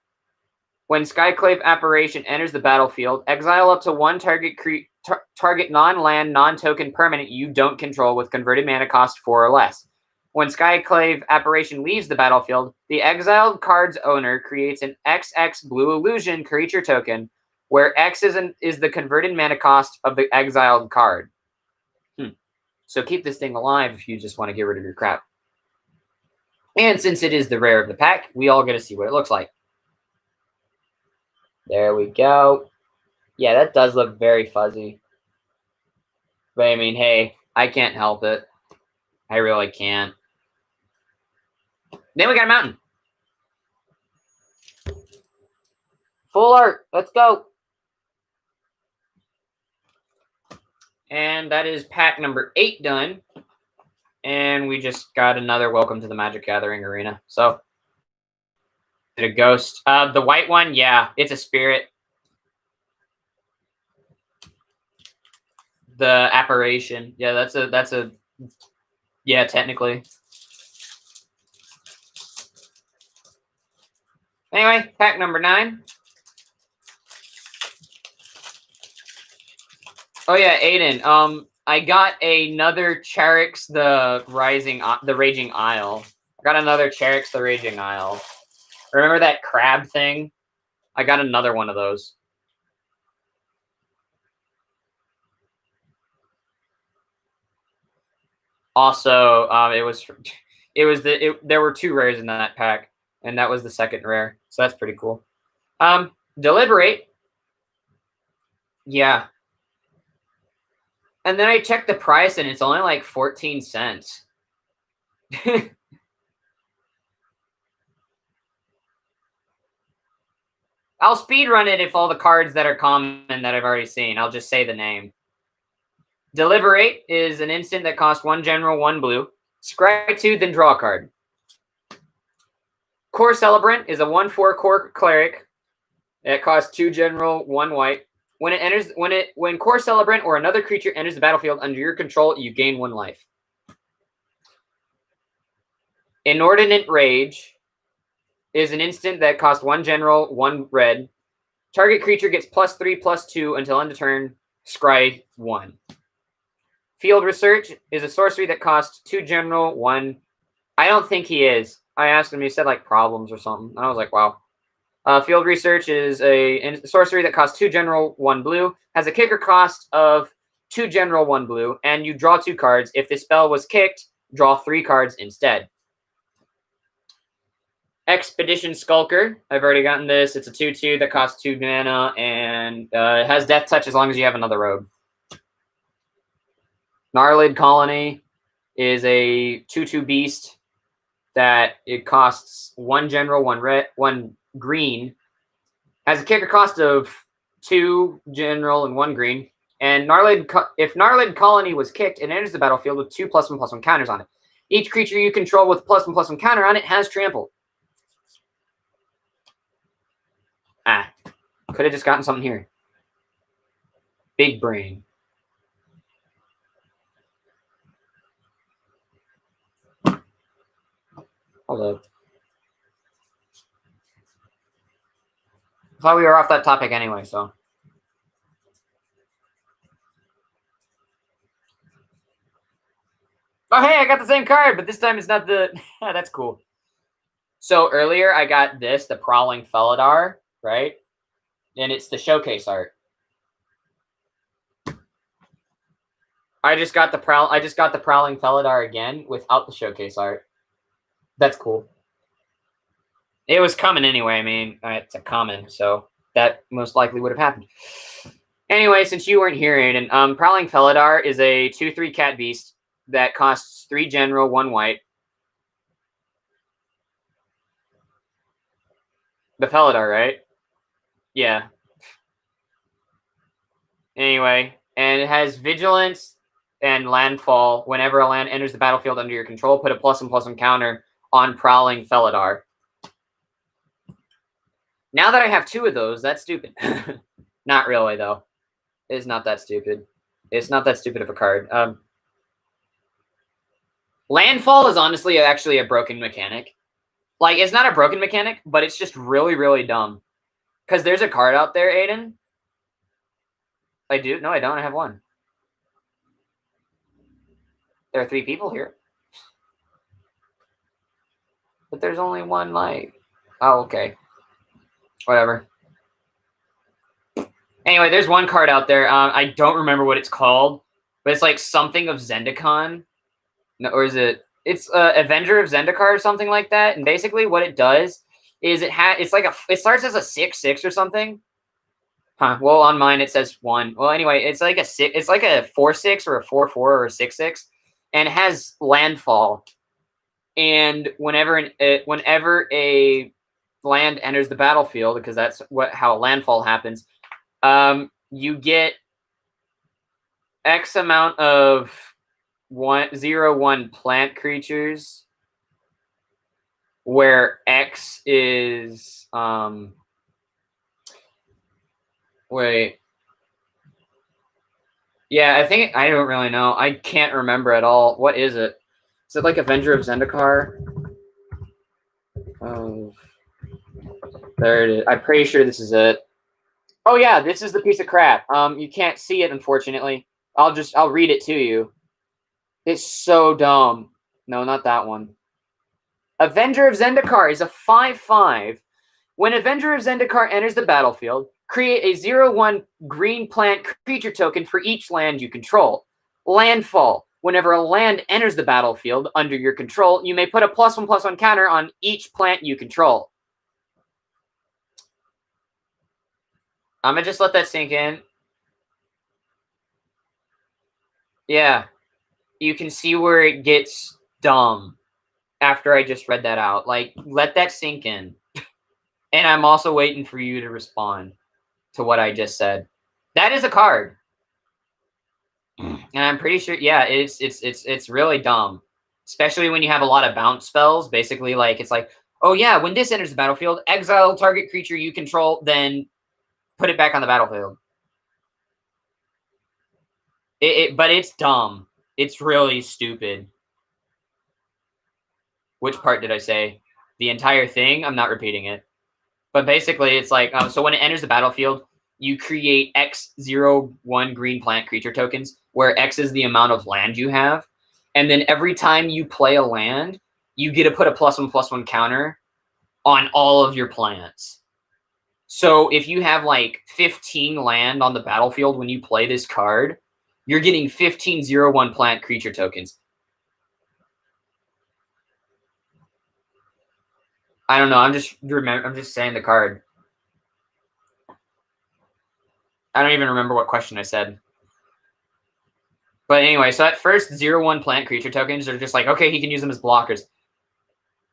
When Skyclave Apparition enters the battlefield, exile up to 1 target non-land, non-token permanent you don't control with converted mana cost 4 or less. When Skyclave Apparition leaves the battlefield, the exiled card's owner creates an XX blue illusion creature token, where X is the converted mana cost of the exiled card. So keep this thing alive if you just want to get rid of your crap. And since it is the rare of the pack, we all get to see what it looks like. There we go. Yeah, that does look very fuzzy. But I mean, hey, I can't help it. I really can't. Then we got a mountain. Full art. Let's go. And that is pack number 8 done. And we just got another Welcome to the Magic Gathering Arena. So, a ghost. The white one, yeah, it's a spirit. The apparition. Yeah, that's a yeah, technically. Anyway, pack number 9. Oh yeah, Aiden. I got another Charix the Raging Isle. I got another Charix the Raging Isle. Remember that crab thing? I got another one of those. Also, there were 2 rares in that pack, and that was the second rare. So that's pretty cool. Deliberate. Yeah. And then I checked the price, and it's only like 14 cents. I'll speedrun it if all the cards that are common that I've already seen. I'll just say the name. Deliberate is an instant that costs 1 general, 1 blue. Scry 2, then draw a card. Core Celebrant is a 1/4 core cleric. It costs 2 general, 1 white. When Core Celebrant or another creature enters the battlefield under your control, you gain 1 life. Inordinate Rage is an instant that costs 1 general, 1 red. Target creature gets +3/+2 until end of turn. Scry 1. Field Research is a sorcery that costs 2 general, 1. I don't think he is. I asked him. He said like problems or something. And I was like, wow. Field Research is a sorcery that costs 2 general, 1 blue. Has a kicker cost of 2 general, 1 blue. And you draw 2 cards. If this spell was kicked, draw 3 cards instead. Expedition Skulker. I've already gotten this. It's a 2/2 that costs 2 mana. And it has Death Touch as long as you have another rogue. Gnarlid Colony is a 2/2 beast that it costs 1 general, 1 red, 1 green. Has a kicker cost of 2 general and 1 green. And if Gnarlid Colony was kicked, it enters the battlefield with 2 +1/+1 counters on it. Each creature you control with +1/+1 counter on it has trample. Could have just gotten something here. Big brain. Hold up. I thought we were off that topic anyway, so. Oh, hey, I got the same card, but this time it's not the... That's cool. So earlier I got this, the Prowling Felidar, right? And it's the showcase art. I just got the Prowling Felidar again without the showcase art. That's cool. It was coming anyway. I mean, it's a common, so that most likely would have happened. Anyway, since you weren't here, Aiden, Prowling Felidar is a 2/3 cat beast that costs 3 general, 1 white. The Felidar, right? Yeah. Anyway, and it has Vigilance and Landfall. Whenever a land enters the battlefield under your control, put a +1/+1 counter on Prowling Felidar. Now that I have 2 of those, that's stupid. Not really, though. It's not that stupid. It's not that stupid of a card. Landfall is honestly actually a broken mechanic. Like, it's not a broken mechanic, but it's just really, really dumb. Because there's a card out there, Aiden. I do? No, I don't. I have 1. There are 3 people here. But there's only 1 light. Oh, okay. Whatever. Anyway, there's 1 card out there. I don't remember what it's called. But it's like something of Zendikar. No, or is it... It's Avenger of Zendikar or something like that. And basically what it does is it starts as a 6/6 or something. Huh. Well, on mine it says 1. Well, anyway, it's like a 4/6 or a 4/4 or a 6/6, and it has landfall. And whenever a land enters the battlefield, because that's how landfall happens, you get X amount of 0/1 plant creatures, where X is wait. Yeah, I don't really know. I can't remember at all. What is it? Is it like Avenger of Zendikar? There it is. I'm pretty sure this is it. Oh yeah, this is the piece of crap. You can't see it, unfortunately. I'll read it to you. It's so dumb. No, not that one. Avenger of Zendikar is a 5/5. When Avenger of Zendikar enters the battlefield, create a 0/1 green plant creature token for each land you control. Landfall. Whenever a land enters the battlefield under your control, you may put a +1/+1 counter on each plant you control. I'm going to just let that sink in. Yeah. You can see where it gets dumb after I just read that out. Like, let that sink in. And I'm also waiting for you to respond to what I just said. That is a card. And I'm pretty sure, yeah, it's really dumb. Especially when you have a lot of bounce spells. Basically, like, it's like, oh yeah, when this enters the battlefield, exile target creature you control, then put it back on the battlefield. But it's dumb. It's really stupid. Which part did I say? The entire thing? I'm not repeating it. But basically, it's like, so when it enters the battlefield, you create X01 green plant creature tokens, where X is the amount of land you have. And then every time you play a land, you get to put a +1/+1 counter on all of your plants. So if you have like 15 land on the battlefield when you play this card, you're getting 15 0/1 plant creature tokens. I don't know. I'm just saying the card. I don't even remember what question I said. But anyway, so at first, 0/1 plant creature tokens are just like, okay, he can use them as blockers.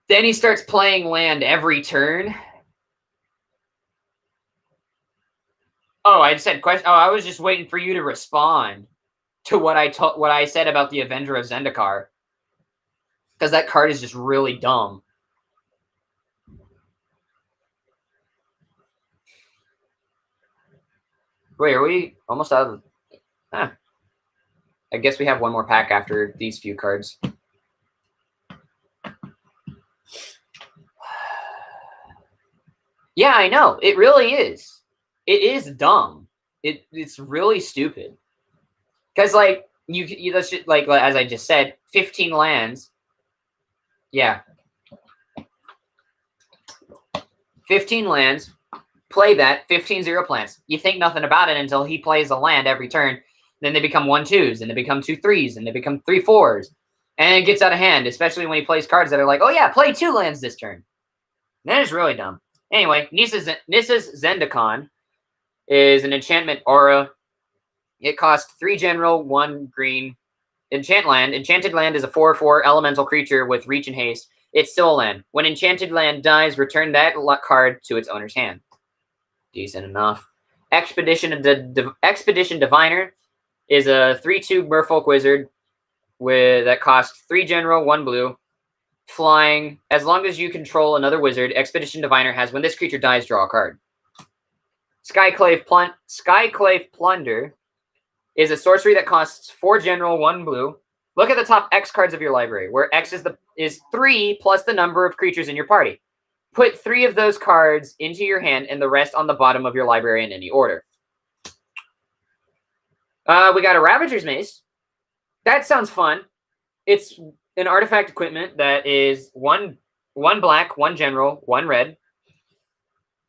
Then he starts playing land every turn. Oh, I said question. Oh, I was just waiting for you to respond to what I said about the Avenger of Zendikar, because that card is just really dumb. Wait, are we almost out of? Huh. I guess we have one more pack after these few cards. Yeah, I know. It really is. It is dumb. It's really stupid. Because like you that's just, like as I just said, 15 lands. Yeah. 15 lands. Play that 15 0 plants. You think nothing about it until he plays a land every turn. Then they become 1/2s, and they become 2/3s, and they become 3/4s. And it gets out of hand, especially when he plays cards that are like, oh yeah, play 2 lands this turn. That is really dumb. Anyway, Nissa's Zendikar is an enchantment aura. It costs 3 general, 1 green. Enchant land. Enchanted land is a 4/4 elemental creature with reach and haste. It's still a land. When enchanted land dies, return that card to its owner's hand. Decent enough. Expedition Diviner is a 3/2 merfolk wizard that costs 3 general, 1 blue. Flying. As long as you control another wizard, Expedition Diviner has when this creature dies, draw a card. Skyclave Plunder is a sorcery that costs 4 general, 1 blue. Look at the top X cards of your library, where X is 3 plus the number of creatures in your party. Put 3 of those cards into your hand and the rest on the bottom of your library in any order. We got a Ravager's Mace. That sounds fun. It's an artifact equipment that is one black, 1 general, 1 red.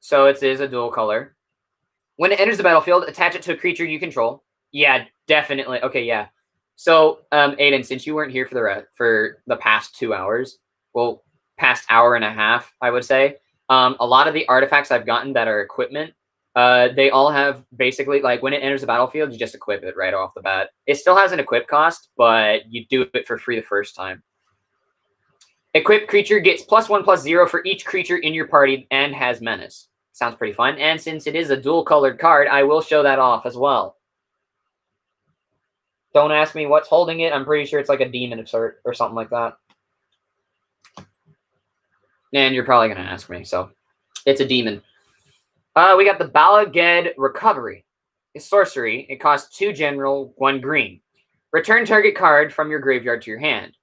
So it is a dual color. When it enters the battlefield, attach it to a creature you control. Yeah, definitely. Okay, yeah. So, Aiden, since you weren't here for the past 2 hours, well, past hour and a half, I would say, a lot of the artifacts I've gotten that are equipment, they all have basically, like, when it enters the battlefield, you just equip it right off the bat. It still has an equip cost, but you do it for free the first time. Equipped creature gets +1/+0 for each creature in your party and has menace. Sounds pretty fun. And since it is a dual-colored card, I will show that off as well. Don't ask me what's holding it. I'm pretty sure it's like a demon insert or something like that. And you're probably going to ask me, so it's a demon. We got the Balaged Recovery. It's sorcery. It costs 2 general, 1 green. Return target card from your graveyard to your hand.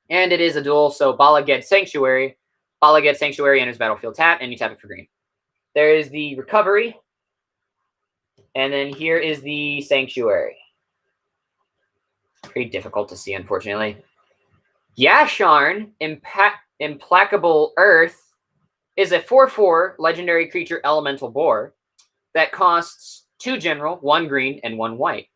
And it is a dual, so Balaged Sanctuary All I get Sanctuary enters battlefield tap, and you tap it for green. There is the Recovery. And then here is the Sanctuary. Pretty difficult to see, unfortunately. Yasharn, Implacable Earth, is a 4/4 legendary creature elemental boar that costs 2 general, 1 green, and 1 white.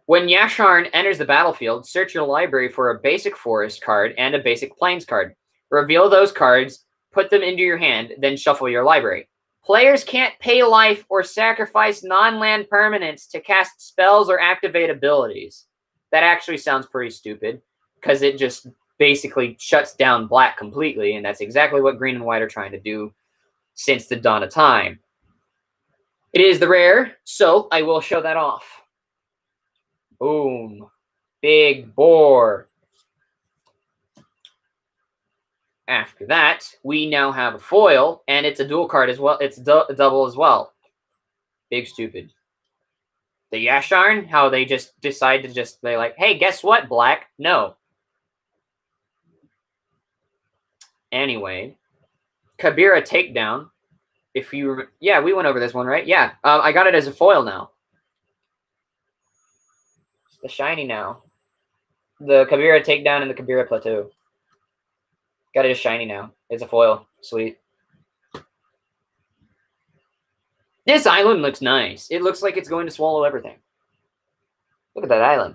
When Yasharn enters the battlefield, search your library for a basic forest card and a basic plains card. Reveal those cards, put them into your hand, then shuffle your library. Players can't pay life or sacrifice non-land permanents to cast spells or activate abilities. That actually sounds pretty stupid, because it just basically shuts down black completely, and that's exactly what green and white are trying to do since the dawn of time. It is the rare, so I will show that off. Boom. Big boar. After that, we now have a foil, and it's a dual card as well. It's double as well. Big stupid. The Yasharn, how they just decide to they're like, hey, guess what, black? No. Anyway, Kabira Takedown. Yeah, we went over this one, right? Yeah, I got it as a foil now. The shiny now. The Kabira Takedown and the Kabira Plateau. Got it as shiny now. It's a foil. Sweet. This island looks nice. It looks like it's going to swallow everything. Look at that island.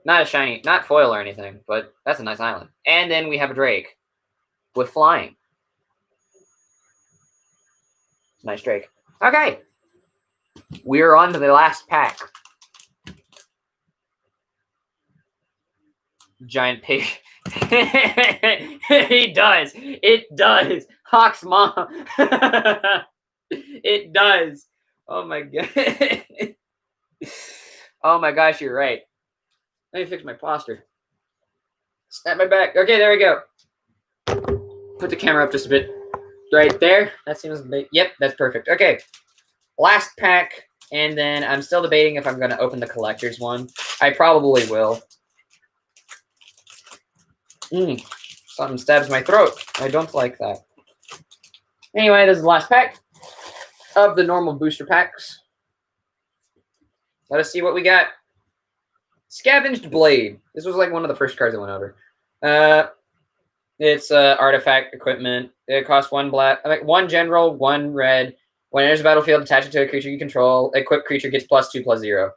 Not a shiny, not foil or anything, but that's a nice island. And then we have a Drake with flying. Nice Drake. Okay. We're on to the last pack. Giant pig. He does. It does. Hawk's mom. It does. Oh my god. Oh my gosh, you're right. Let me fix my posture. Snap my back. Okay, there we go. Put the camera up just a bit. Right there. That seems big. Yep, that's perfect. Okay. Last pack. And then I'm still debating if I'm going to open the collector's one. I probably will. Something stabs my throat. I don't like that. Anyway, this is the last pack of the normal booster packs. Let us see what we got. Scavenged Blade. This was like one of the first cards I went over. It's artifact equipment. It costs 1 black, 1 general, 1 red. When it enters the battlefield, attach it to a creature you control. Equipped creature gets +2/+0.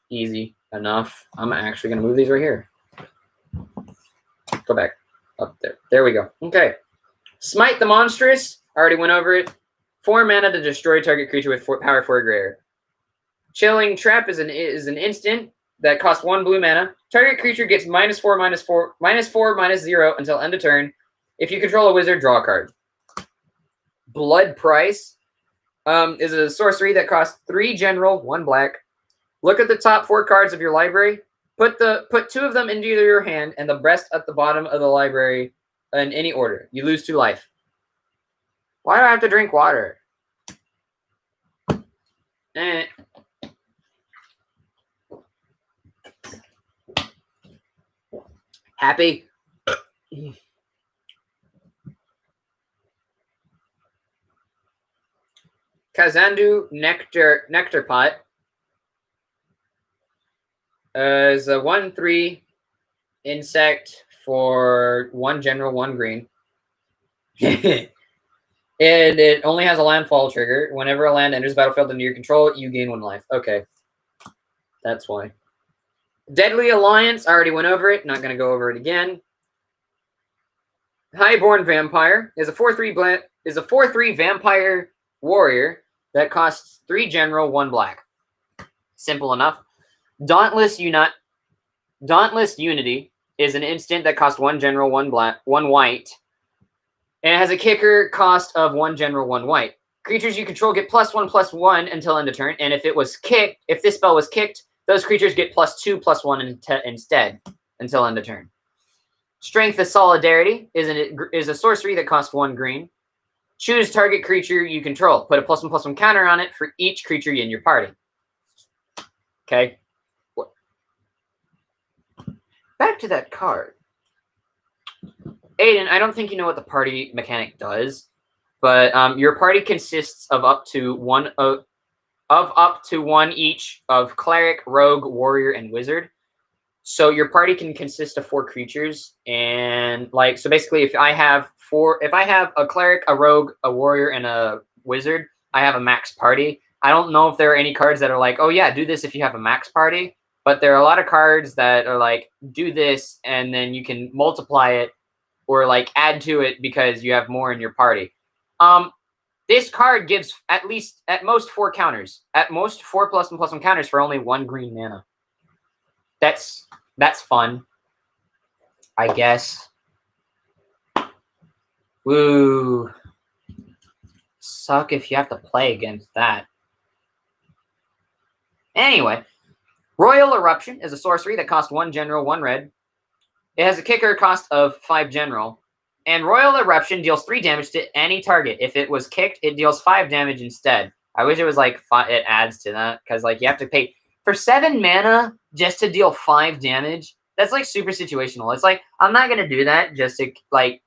Easy enough. I'm actually going to move these right here. Go back. Up there. There we go. Okay. Smite the Monstrous. Already went over it. 4 mana to destroy target creature with power 4 greater. Chilling Trap is an instant that costs 1 blue mana. Target creature gets -4/-0 until end of turn. If you control a wizard, draw a card. Blood Price is a sorcery that costs 3 general, 1 black. Look at the top 4 cards of your library. Put 2 of them into your hand and the rest at the bottom of the library in any order. You lose 2 life. Why do I have to drink water? Happy? Kazandu Nectar Pot is a 1/3 insect for 1 general, 1 green. And it only has a landfall trigger. Whenever a land enters the battlefield under your control, you gain 1 life. Okay. That's why. Deadly Alliance, I already went over it. Not going to go over it again. Highborn Vampire is a 4/3 vampire warrior that costs 3 general, 1 black. Simple enough. Dauntless Unity is an instant that costs 1 general, 1 black, 1 white. And it has a kicker cost of 1 general, 1 white. Creatures you control get +1/+1 until end of turn. And if this spell was kicked, those creatures get +2/+1 instead until end of turn. Strength of Solidarity is a sorcery that costs 1 green. Choose target creature you control. Put a +1/+1 counter on it for each creature in your party. Okay. Back to that card. Aiden, I don't think you know what the party mechanic does, but your party consists of up to one each of cleric, rogue, warrior, and wizard. So your party can consist of 4 creatures, and like so basically, if I have a cleric, a rogue, a warrior, and a wizard, I have a max party. I don't know if there are any cards that are like, oh yeah, do this if you have a max party, but there are a lot of cards that are like, do this, and then you can multiply it or like add to it because you have more in your party. This card gives at most 4 counters, at most 4 +1/+1 counters for only 1 green mana. That's fun, I guess. Woo. Suck if you have to play against that. Anyway, Royal Eruption is a sorcery that costs 1 general, 1 red. It has a kicker cost of 5 general. And Royal Eruption deals 3 damage to any target. If it was kicked, it deals 5 damage instead. I wish it was like it adds to that, because like you have to pay for 7 mana just to deal 5 damage. That's like super situational. It's like, I'm not gonna do that just to like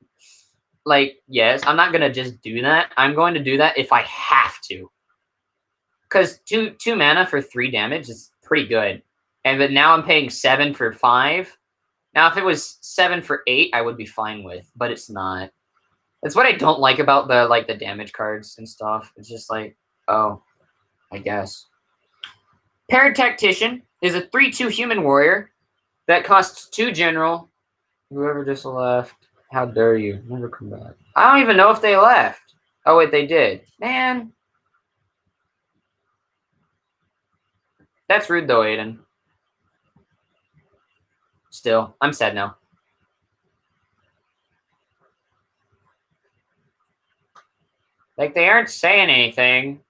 yes, I'm not gonna just do that. I'm going to do that if I have to. Because 2 mana for 3 damage is pretty good. But now I'm paying 7 for 5. Now, if it was 7 for 8, I would be fine with, but it's not. That's what I don't like about the damage cards and stuff. It's just like, oh, I guess. Paired Tactician is a 3/2 human warrior that costs 2 general. Whoever just left, how dare you? Never come back. I don't even know if they left. Oh, wait, they did. Man. That's rude, though, Aiden. Still, I'm sad now. Like, they aren't saying anything.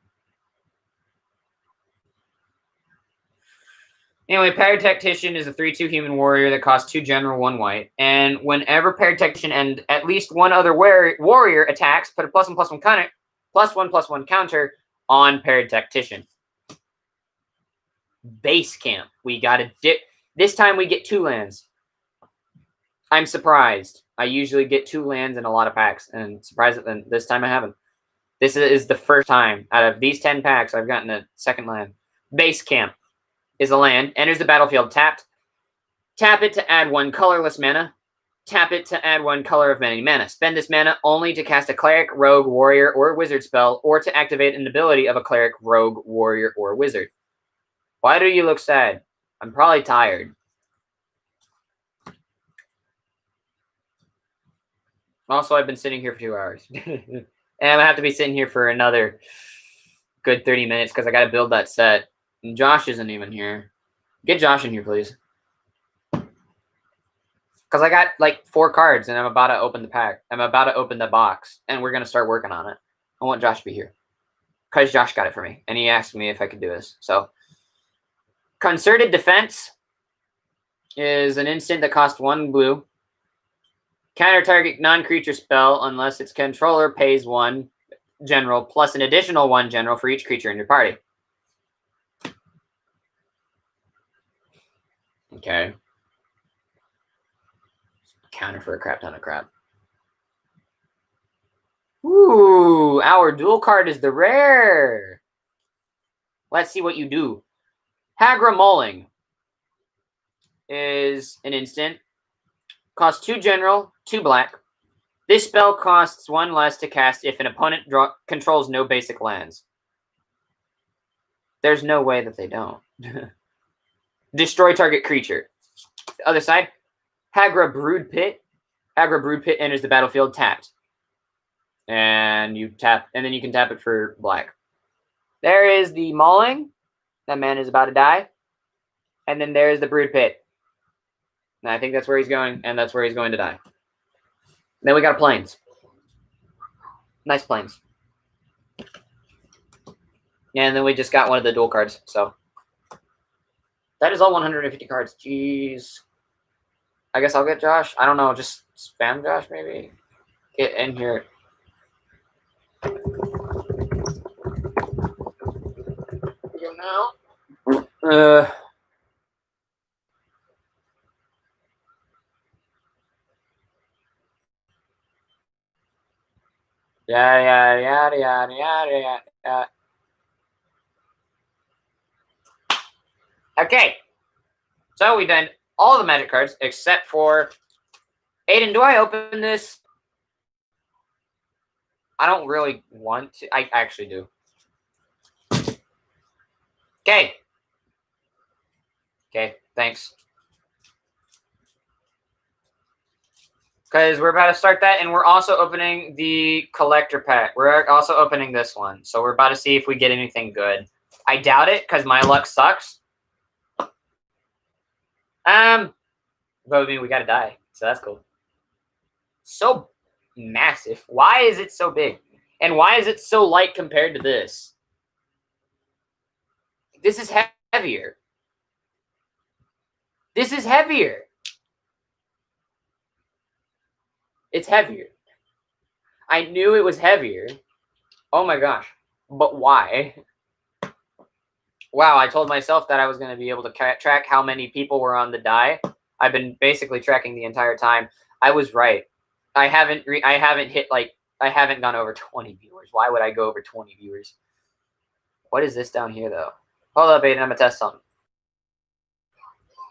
Anyway, Paired Tactician is a 3/2 human warrior that costs 2 general, 1 white. And whenever Paired Tactician and at least 1 other warrior attacks, put a +1/+1 counter, +1/+1 counter on Paired Tactician. Base camp. We got a this time we get 2 lands. I'm surprised. I usually get 2 lands in a lot of packs, and surprised that this time I haven't. This is the first time out of these 10 packs I've gotten a 2nd land. Base camp is a land. Enters the battlefield tapped. Tap it to add 1 colorless mana. Tap it to add 1 color of any mana. Spend this mana only to cast a cleric, rogue, warrior, or wizard spell, or to activate an ability of a cleric, rogue, warrior, or wizard. Why do you look sad? I'm probably tired. Also, I've been sitting here for 2 hours. And I'm going to have to be sitting here for another good 30 minutes because I got to build that set. And Josh isn't even here. Get Josh in here, please. Because I got like 4 cards and I'm about to open the pack. I'm about to open the box and we're going to start working on it. I want Josh to be here. Because Josh got it for me. And he asked me if I could do this. So, Concerted Defense is an instant that costs 1 blue. Counter target non-creature spell unless its controller pays 1 general plus an additional 1 general for each creature in your party. Okay. Counter for a crap ton of crap. Ooh, our dual card is the rare. Let's see what you do. Hagra Mulling is an instant. Costs 2 general, 2 black. This spell costs 1 less to cast if an opponent controls no basic lands. There's no way that they don't. Destroy target creature. The other side, Hagra Brood Pit. Hagra Brood Pit enters the battlefield tapped. And you tap, and then you can tap it for black. There is the Mauling. That man is about to die. And then there is the Brood Pit. And I think that's where he's going, and that's where he's going to die. Then we got Plains. Nice Plains. And then we just got one of the dual cards, so. That is all 150 cards. Jeez. I guess I'll get Josh. I don't know, just spam Josh maybe? Get in here. Now. Yeah. Okay. So we done all the magic cards except for Aiden. Do I open this? I don't really want to. I actually do. Okay. Okay, thanks. Because we're about to start that, and we're also opening the collector pack. We're also opening this one. So we're about to see if we get anything good. I doubt it, because my luck sucks. But I mean, we gotta die. So that's cool. So massive. Why is it so big? And why is it so light compared to this? This is heavier. This is heavier. It's heavier. I knew it was heavier. Oh my gosh. But why? Wow, I told myself that I was going to be able to track how many people were on the die. I've been basically tracking the entire time. I was right. I haven't gone over 20 viewers. Why would I go over 20 viewers? What is this down here though? Hold up, Aiden, I'm gonna test something.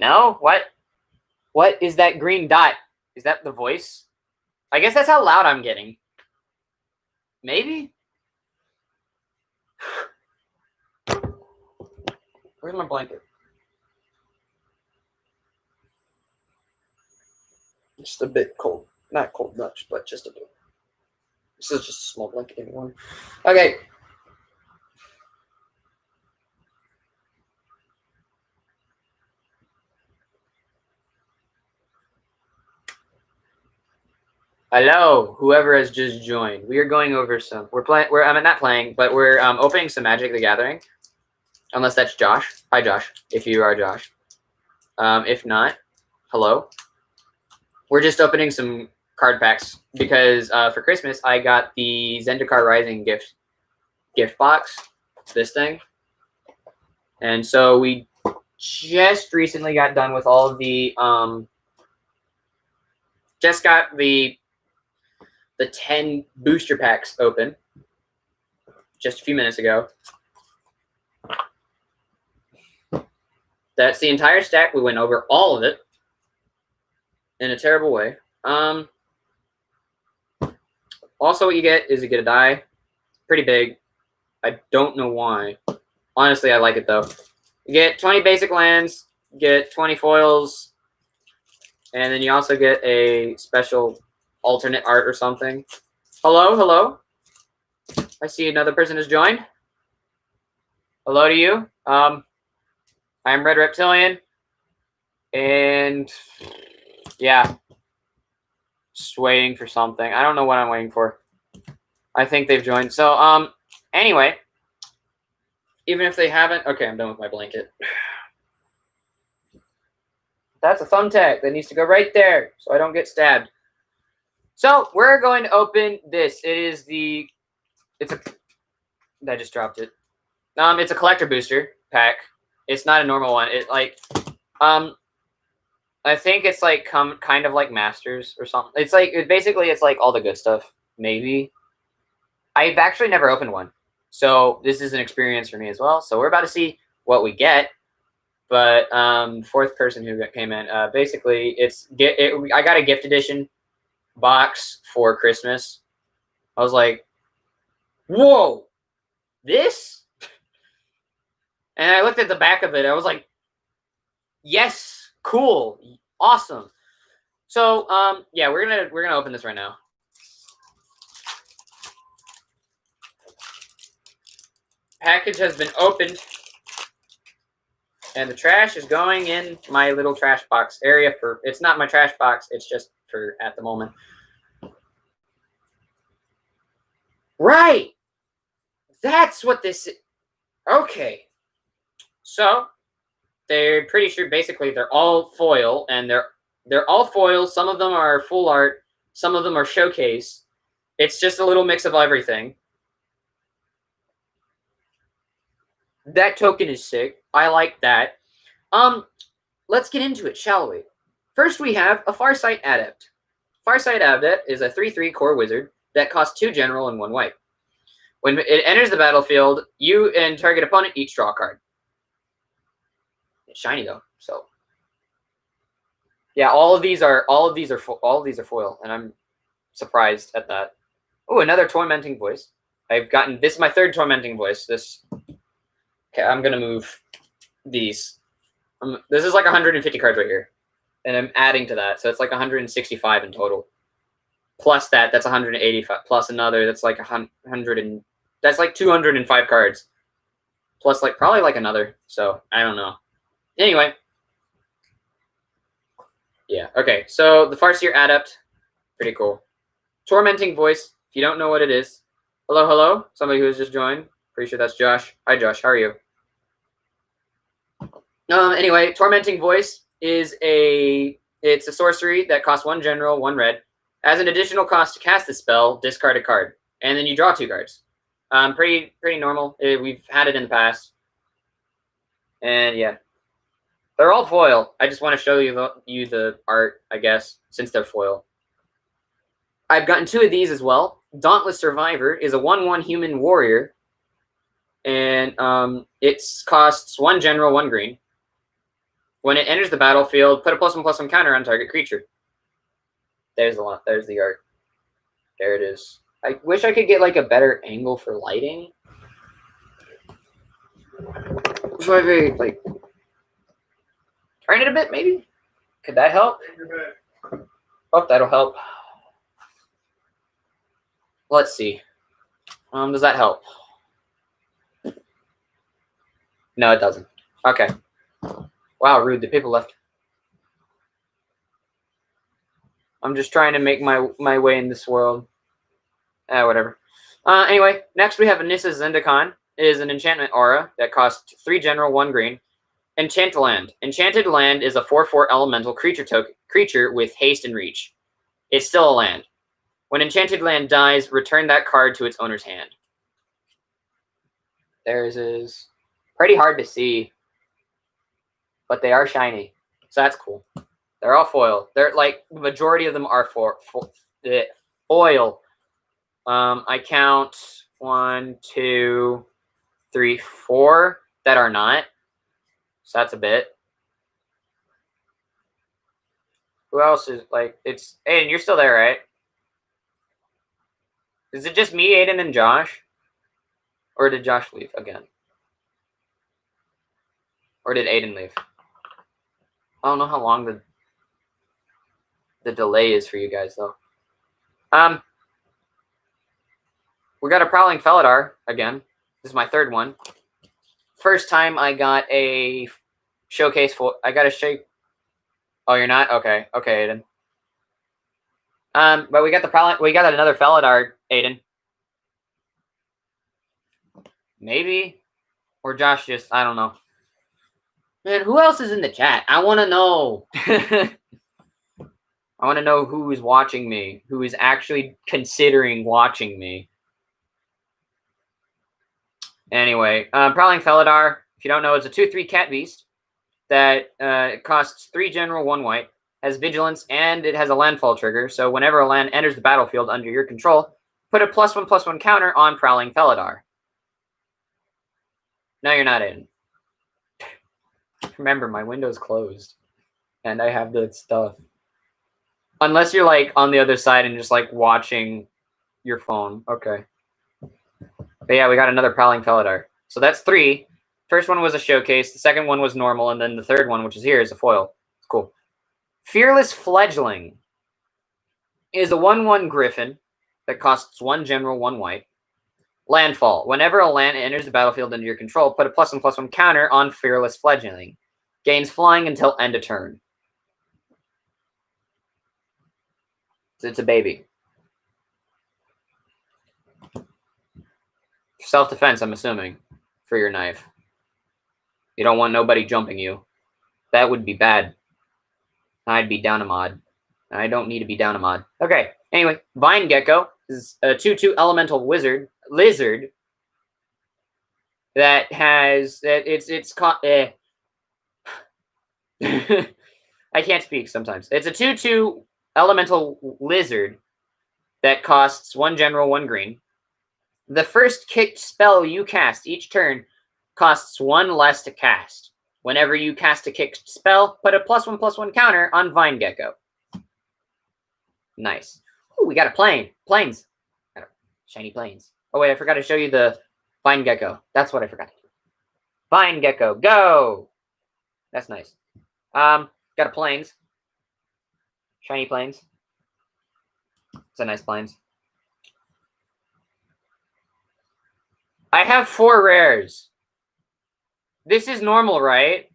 No? What? What is that green dot? Is that the voice? I guess that's how loud I'm getting. Maybe? Where's my blanket? Just a bit cold. Not cold much, but just a bit. This is just a small blanket anymore. Okay. Hello, whoever has just joined. We are going over some. I'm not playing, but we're opening some Magic the Gathering. Unless that's Josh. Hi, Josh. If you are Josh. If not, hello. We're just opening some card packs because for Christmas I got the Zendikar Rising gift box. It's this thing, and so we just recently got done with all of the just got the 10 booster packs open just a few minutes ago. That's the entire stack. We went over all of it in a terrible way. Also, what you get is you get a die. Pretty big. I don't know why. Honestly, I like it though. You get 20 basic lands, you get 20 foils, and then you also get a special alternate art or something. Hello, hello. I see another person has joined. Hello to you. I'm Red Reptilian, and yeah, just waiting for something. I don't know what I'm waiting for. I think they've joined. So anyway, even if they haven't, okay, I'm done with my blanket. That's a thumbtack that needs to go right there so I don't get stabbed. So we're going to open this. I just dropped it. It's a collector booster pack. It's not a normal one. I think it's like kind of like Masters or something. It's like it's like all the good stuff. Maybe. I've actually never opened one, so this is an experience for me as well. So we're about to see what we get. But fourth person who came in, basically I got a gift edition box for Christmas. I was like, whoa, this? And I looked at the back of it. I was like, yes, cool, awesome. So yeah, we're gonna open this right now. Package has been opened, and the trash is going in my little trash box area. It's not my trash box. It's just for at the moment. Right. That's what this is. Okay. So they're pretty sure basically they're all foil, and they're all foil. Some of them are full art. Some of them are showcase. It's just a little mix of everything. That token is sick. I like that. Let's get into it, shall we? First, we have a Farsight Adept. Farsight Adept is a 3/3 core wizard that costs 2 general and 1 white. When it enters the battlefield, you and target opponent each draw a card. It's shiny though, so yeah, all of these are foil, and I'm surprised at that. Oh, another Tormenting Voice. I've gotten this is my 3rd Tormenting Voice. Okay, I'm gonna move these. This is like 150 cards right here, and I'm adding to that, so it's like 165 in total. Plus that's 185. Plus another, that's like 100 and that's like 205 cards. Plus probably another. So I don't know. Anyway, yeah. Okay, so the Farseer Adept, pretty cool. Tormenting Voice. If you don't know what it is, hello. Somebody who has just joined. Pretty sure that's Josh. Hi, Josh. How are you? Anyway, Tormenting Voice is it's a sorcery that costs 1 general, 1 red. As an additional cost to cast the spell, discard a card, and then you draw 2 cards. Pretty normal. We've had it in the past, and yeah, they're all foil. I just want to show you the art, I guess, since they're foil. I've gotten 2 of these as well. Dauntless Survivor is a 1/1 human warrior, and it costs 1 general, 1 green. When it enters the battlefield, put a +1/+1 counter on target creature. There's the art. There it is. I wish I could get a better angle for lighting. If I turn it a bit, maybe? Could that help? Oh, that'll help. Let's see. Does that help? No, it doesn't. Okay. Wow, rude. The people left. I'm just trying to make my way in this world. Whatever. Anyway, next we have Anissa Zendikar. It is an enchantment aura that costs 3 general, 1 green. Enchanted Land. Enchanted Land is a 4/4 elemental creature with haste and reach. It's still a land. When Enchanted Land dies, return that card to its owner's hand. Theirs is pretty hard to see, but they are shiny, so that's cool. They're all foil. They're the majority of them are foil. I count 1, 2, 3, 4 that are not. So that's a bit. Who else is it's Aiden, you're still there, right? Is it just me, Aiden, and Josh? Or did Josh leave again? Or did Aiden leave? I don't know how long the delay is for you guys though. We got a Prowling Felidar again. This is my 3rd one. First time I got a showcase for. I got a shake. Oh, you're not? Okay, Aiden. But we got the Prowling. We got another Felidar, Aiden. Maybe, or Josh just. I don't know. Man, who else is in the chat? I want to know. I want to know who is watching me, who is actually considering watching me. Anyway, Prowling Felidar, if you don't know, it's a 2/3 cat beast that costs 3 general, 1 white, has vigilance, and it has a landfall trigger. So whenever a land enters the battlefield under your control, put a +1/+1 counter on Prowling Felidar. No, you're not in. Remember, my window's closed, and I have the stuff. Unless you're on the other side and just watching your phone. Okay. But yeah, we got another Prowling Felidar. So that's 3. First one was a showcase. The second one was normal. And then the third one, which is here, is a foil. It's cool. Fearless Fledgling is a 1/1 griffin that costs 1 general, 1 white. Landfall. Whenever a land enters the battlefield under your control, put a +1/+1 counter on Fearless Fledgling. Gains flying until end of turn. So it's a baby. Self-defense, I'm assuming, for your knife. You don't want nobody jumping you. That would be bad. I'd be down a mod. I don't need to be down a mod. Okay, anyway, Vine Gecko is a 2/2 elemental lizard that has it's called I can't speak sometimes. It's a 2/2 elemental lizard that costs 1 general, 1 green. The first kicked spell you cast each turn costs 1 less to cast. Whenever you cast a kicked spell, put a +1/+1 counter on Vine Gecko. Nice. Ooh, we got a plane. Planes. Shiny planes. Oh, wait, I forgot to show you the Vine Gecko. That's what I forgot. Vine Gecko, go! That's nice. Got a planes. Shiny planes. It's a nice planes. I have 4 rares. This is normal, right?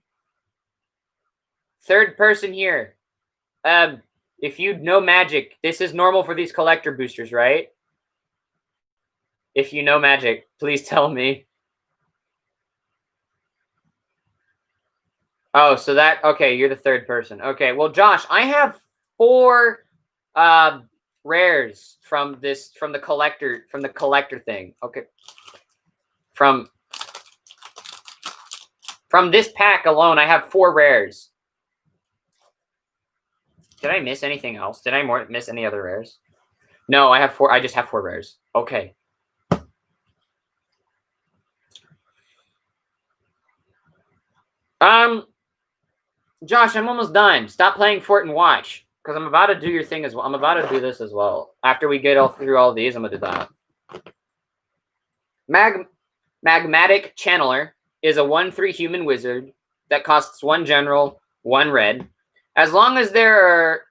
Third person here. If you know Magic, this is normal for these collector boosters, right? If you know Magic, please tell me. Oh, so that, okay, you're the third person. Okay, well, Josh, I have 4 rares from the collector thing. Okay. From this pack alone, I have 4 rares. Did I miss anything else? Did I miss any other rares? No, I have 4. I just have 4 rares. Okay. Josh, I'm almost done. Stop playing Fort and Watch, because I'm about to do your thing as well. I'm about to do this as well. After we get through all these, I'm gonna do that. Magmatic Channeler is a 1/3 human wizard that costs 1 general, 1 red. As long as there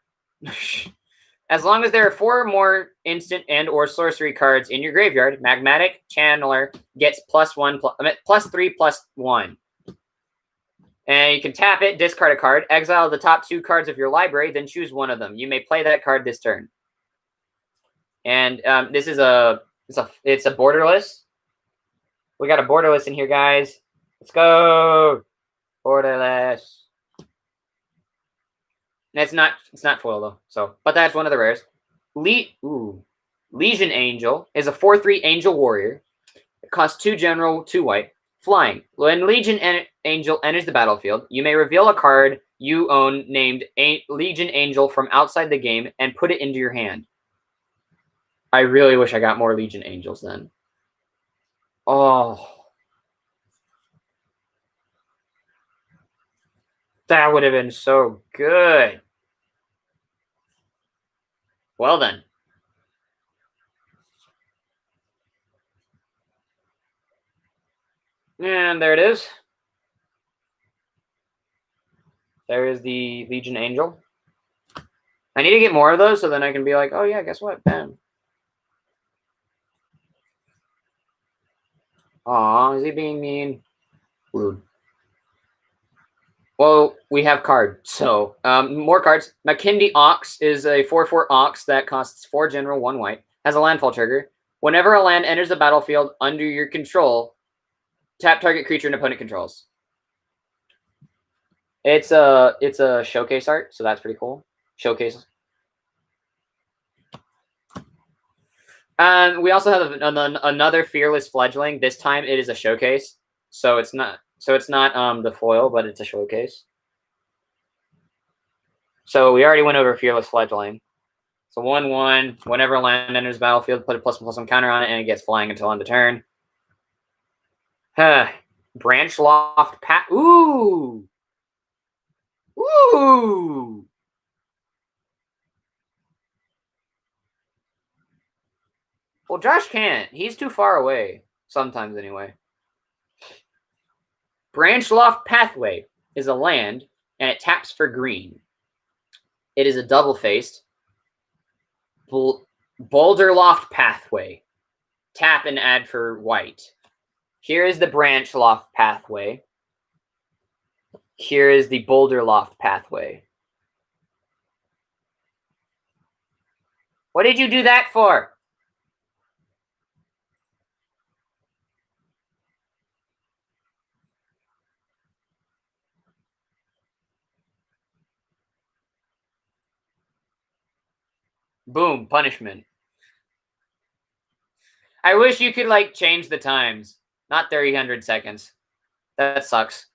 are 4 or more instant and or sorcery cards in your graveyard, Magmatic Channeler gets +3/+1. And you can tap it, discard a card, exile the top 2 cards of your library, then choose one of them. You may play that card this turn. And this is it's a borderless. We got a borderless in here, guys. Let's go. Borderless. It's not foil though. So, but that's one of the rares. Legion Angel is a 4/3 angel warrior. It costs 2 general, 2 white. Flying. When Legion Angel enters the battlefield, you may reveal a card you own named Legion Angel from outside the game and put it into your hand. I really wish I got more Legion Angels then. Oh. That would have been so good. Well then. And there it is. There is the Legion Angel. I need to get more of those so then I can be like, oh yeah, guess what? Bam. Aw, is he being mean? Rude. Well, we have cards, so more cards. Makindi Ox is a 4/4 Ox that costs 4 general, 1 white. Has a landfall trigger. Whenever a land enters the battlefield under your control, tap target creature an opponent controls. It's a showcase art, so that's pretty cool. Showcase. And we also have another Fearless Fledgling. This time it is a showcase, so it's not the foil, but it's a showcase. So we already went over Fearless Fledgling. So 1/1. Whenever a land enters the battlefield, put a +1/+1 counter on it, and it gets flying until end of turn. Branchloft Pathway. Ooh. Ooh. Well, Josh can't. He's too far away. Sometimes, anyway. Branchloft Pathway is a land, and it taps for green. It is a double-faced Boulderloft Pathway. Tap and add for white. Here is the Branchloft Pathway. Here is the Boulderloft Pathway. What did you do that for? Boom, punishment. I wish you could, like, change the times. Not 300 seconds. That sucks.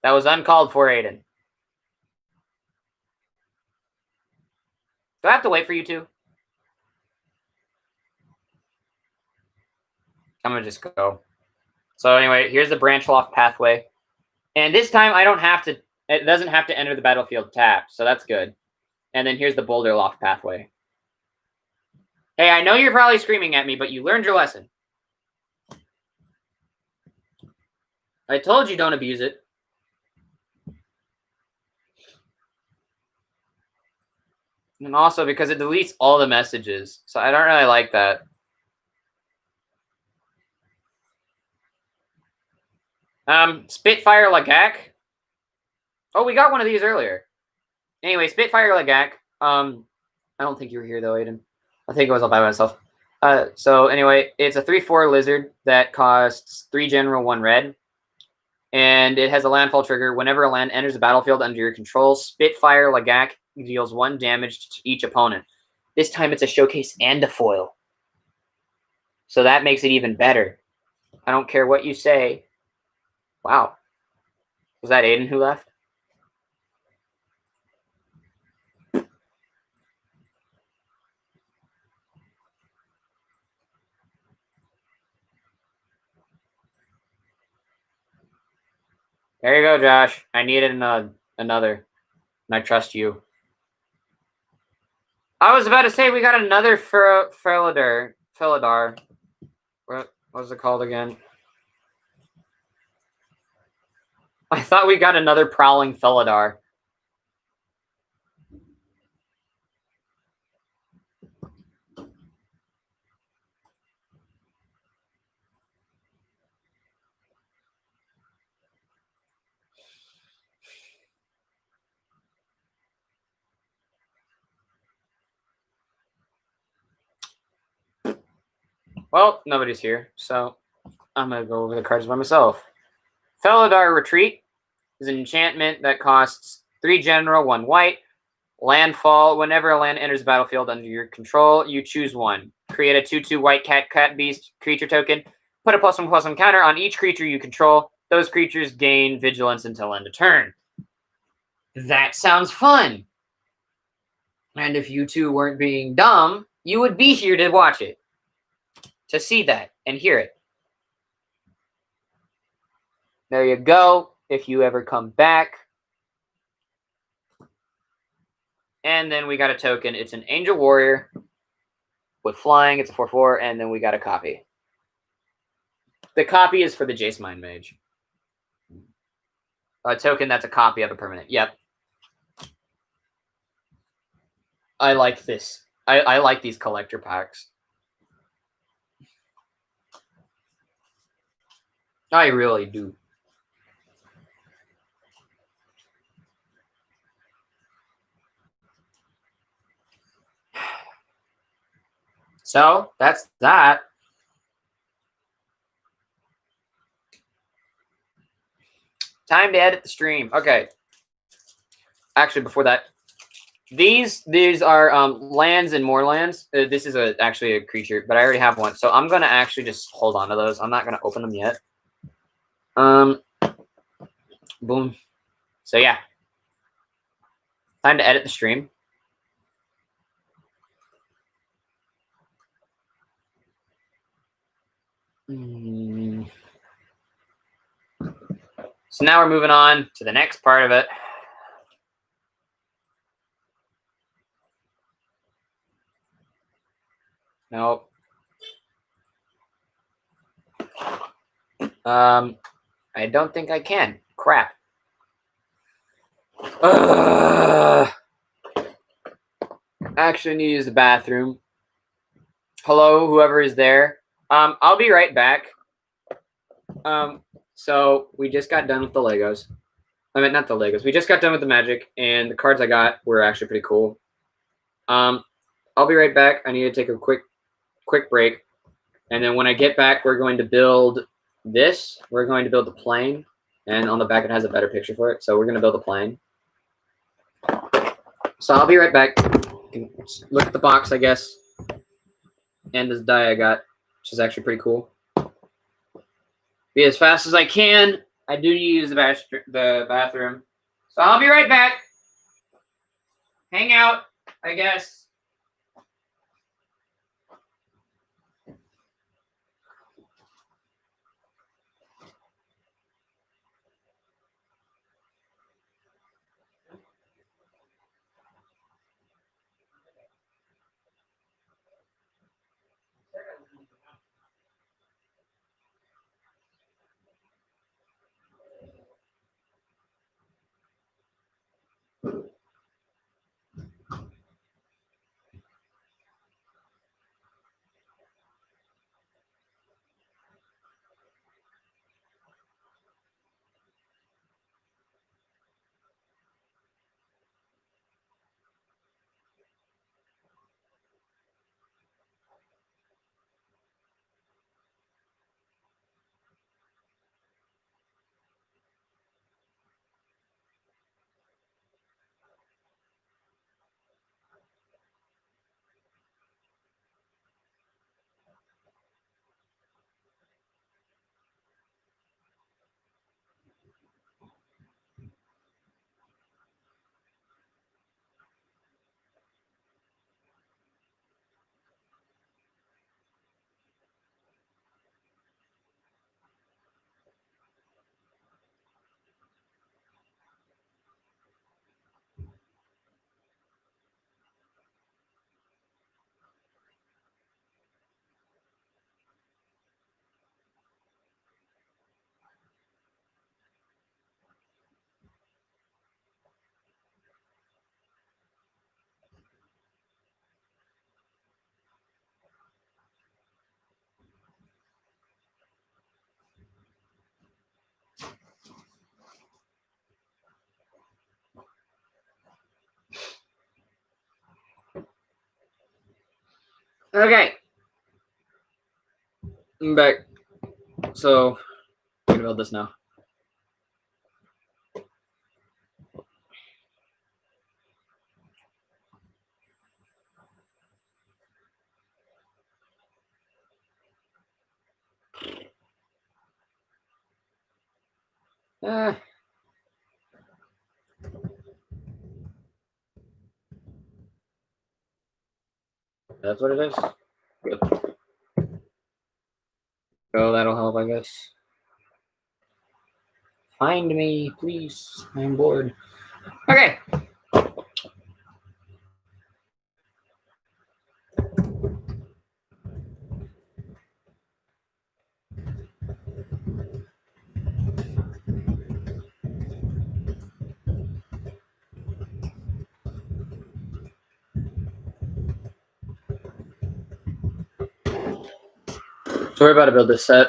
That was uncalled for, Aiden. Do I have to wait for you two? I'm going to just go. So anyway, here's the Branchloft Pathway. And this time I don't have to, it doesn't have to enter the battlefield tapped, so that's good. And then here's the Boulder Loft Pathway. Hey, I know you're probably screaming at me, but you learned your lesson. I told you don't abuse it. And also because it deletes all the messages, so I don't really like that. Spitfire Lagak. Oh, we got one of these earlier. Anyway, Spitfire Lagak. I don't think you were here though, Aiden. I think I was all by myself. So anyway, it's a 3/4 lizard that costs 3 general, 1 red. And it has a landfall trigger. Whenever a land enters the battlefield under your control, Spitfire Lagak deals 1 damage to each opponent. This time it's a showcase and a foil. So that makes it even better. I don't care what you say. Wow. Was that Aiden who left? There you go, Josh. I needed another. And I trust you. I was about to say we got another Felidar. What was it called again? I thought we got another Prowling Felidar. Well, nobody's here, so I'm going to go over the cards by myself. Felidar Retreat is an enchantment that costs 3 general, 1 white. Landfall. Whenever a land enters the battlefield under your control, you choose 1. Create a 2/2 white cat beast creature token. Put a +1/+1 counter on each creature you control. Those creatures gain vigilance until end of turn. That sounds fun. And if you two weren't being dumb, you would be here to watch it. To see that and hear it. There you go. If you ever come back. And then we got a token. It's an Angel Warrior with flying. It's a 4/4. And then we got a copy. The copy is for the Jace Mind Mage. A token that's a copy of a permanent. Yep. I like this. I like these collector packs. I really do. So that's that. Time to edit the stream. Okay. Actually, before that, these are lands and more lands. This is actually a creature, but I already have one, so I'm gonna actually just hold on to those. I'm not gonna open them yet. Boom. So yeah, time to edit the stream. So now we're moving on to the next part of it. Nope. I don't think I can. Crap. I actually need to use the bathroom. Hello, whoever is there. I'll be right back. So we just got done with the Legos. I mean, not the Legos. We just got done with the Magic, and the cards I got were actually pretty cool. I'll be right back. I need to take a quick break. And then when I get back, we're going to build this. We're going to build the plane. And on the back, it has a better picture for it. So we're going to build a plane. So I'll be right back. Look at the box, I guess. And this die I got, which is actually pretty cool. Be as fast as I can. I do need to use the bathroom. So I'll be right back. Hang out, I guess. Okay. I'm back. So, I'm gonna build this now. That's what it is. Good. Oh, that'll help, I guess. Find me, please. I'm bored. Okay. So we're about to build this set.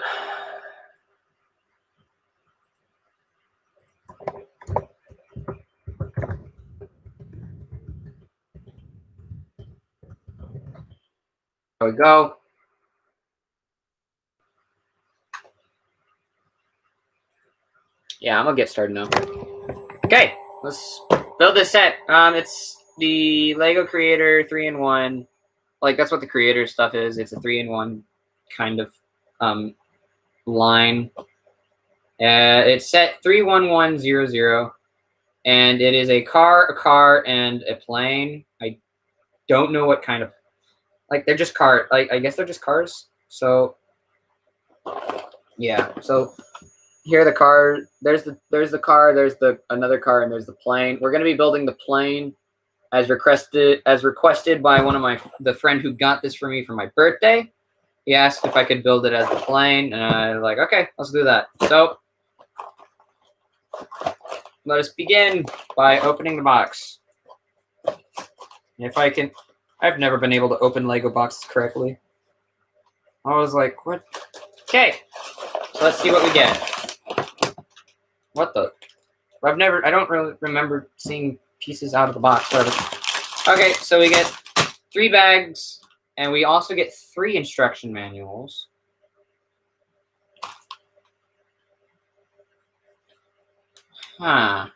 There we go. Yeah, I'm gonna get started now. Okay, let's build this set. It's the Lego Creator 3-in-1. Like, that's what the Creator stuff is. It's a 3-in-1 kind of line. It's set 31100, and it is a car, and a plane. I don't know what kind of, like, they're just car. Like, I guess they're just cars. So yeah. So here are the car. There's the car. There's another car, and there's the plane. We're gonna be building the plane as requested by one of the friend who got this for me for my birthday. He asked if I could build it as the plane, and I was like, okay, let's do that. So let us begin by opening the box. If I can, I've never been able to open Lego boxes correctly. I was like, what? Okay, so let's see what we get. What the? I don't really remember seeing pieces out of the box. Whatever. Okay, so we get 3 bags, and we also get 3 instruction manuals. Huh.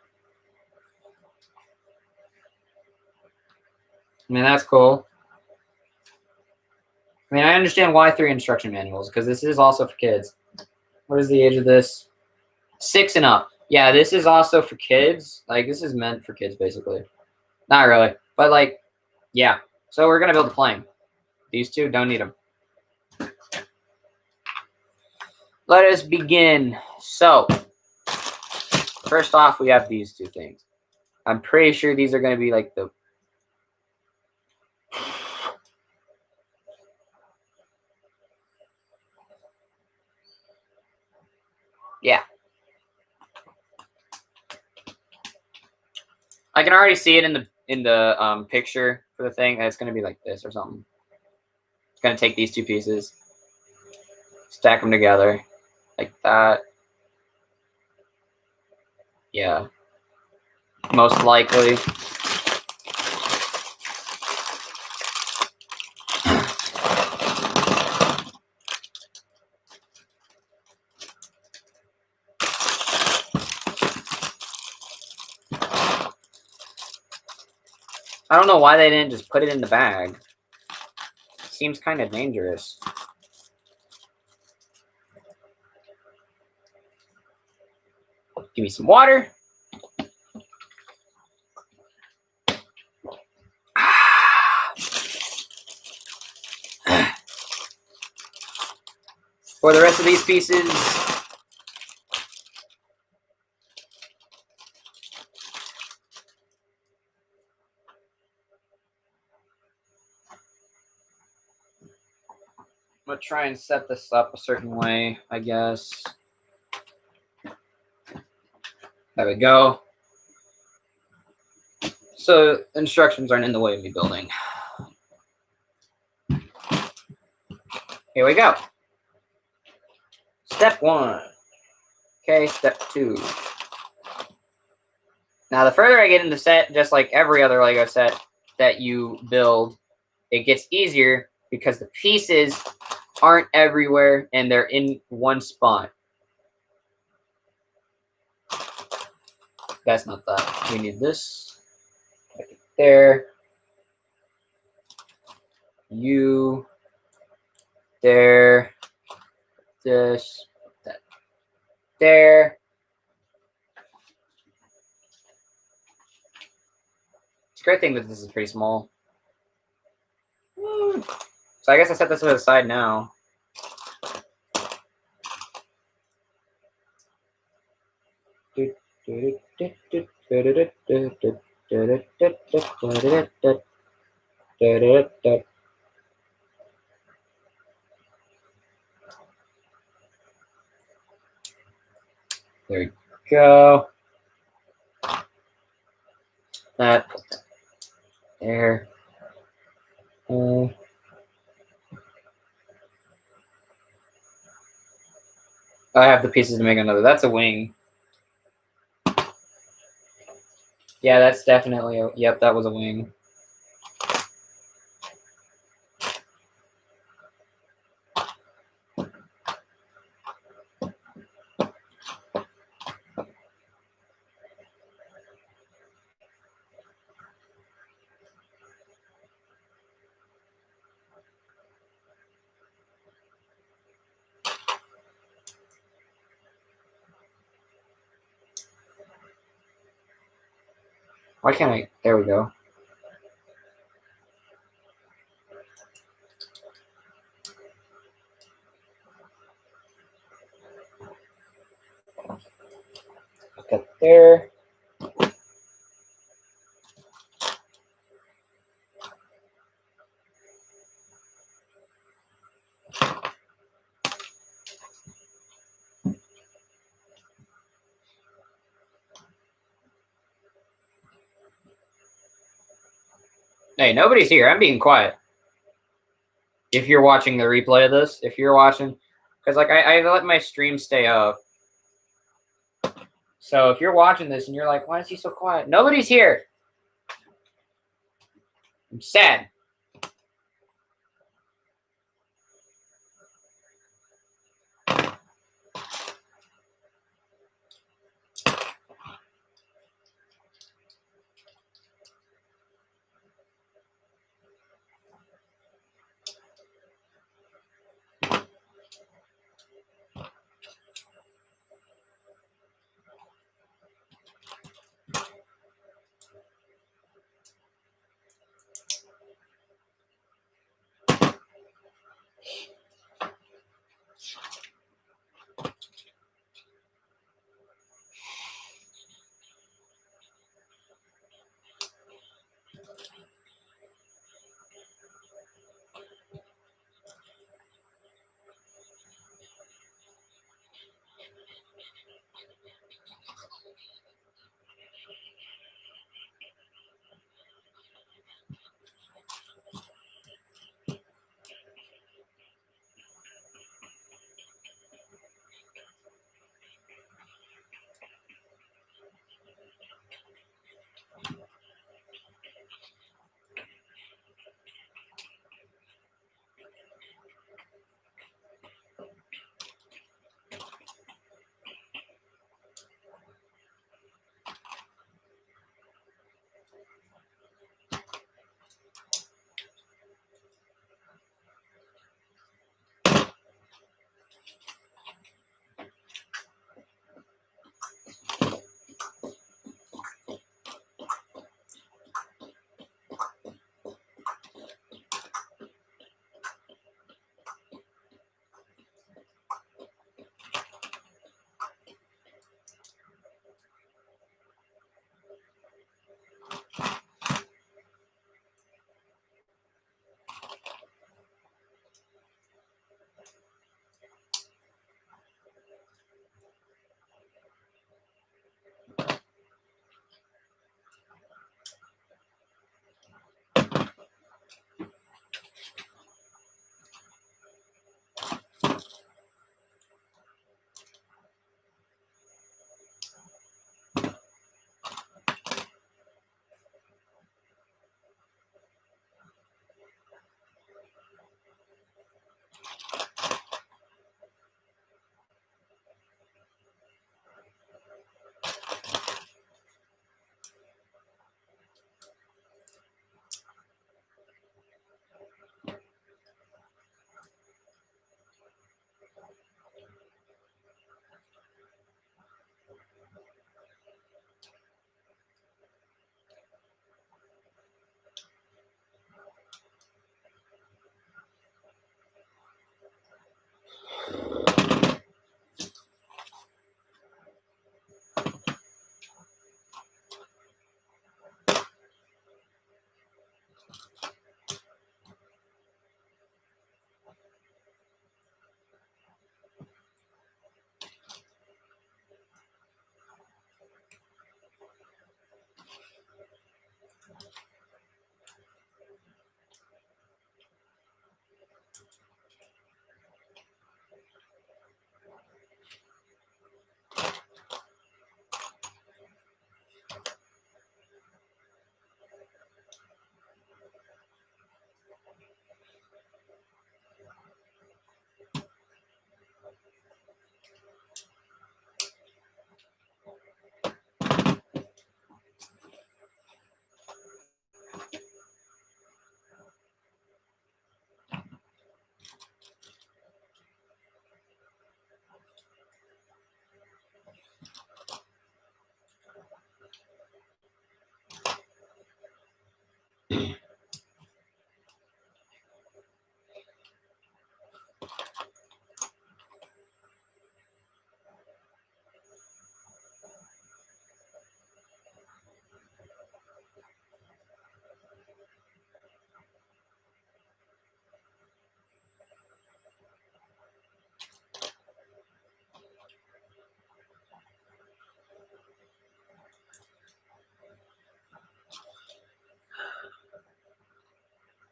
I mean, that's cool. I mean, I understand why 3 instruction manuals, because this is also for kids. What is the age of this? 6 and up. Yeah, this is also for kids. Like, this is meant for kids, basically. Not really, but, like, yeah. So we're going to build a plane. These 2, don't need them. Let us begin. So, first off, we have these 2 things. I'm pretty sure these are going to be, like, the... Yeah. I can already see it in the picture for the thing. It's going to be like this or something. It's going to take these 2 pieces, stack them together like that. Yeah. Most likely. I don't know why they didn't just put it in the bag. Seems kind of dangerous. Give me some water. For the rest of these pieces, I'm going to try and set this up a certain way, I guess. There we go. So instructions aren't in the way of me building. Here we go. Step 1. Okay, step 2. Now, the further I get into the set, just like every other Lego set that you build, it gets easier because the pieces aren't everywhere and they're in one spot. That's not that. We need this. Like there. You. There. This. That. There. It's a great thing that this is pretty small. So I guess I set this to the side now. There we go. That. There. I have the pieces to make another. That's a wing. Yeah, that's definitely a... Yep, that was a wing. Why can't I? There we go. Got there. Hey, nobody's here. I'm being quiet. If you're watching the replay of this, if you're watching, because like I let my stream stay up. So if you're watching this and you're like, why is he so quiet? Nobody's here. I'm sad.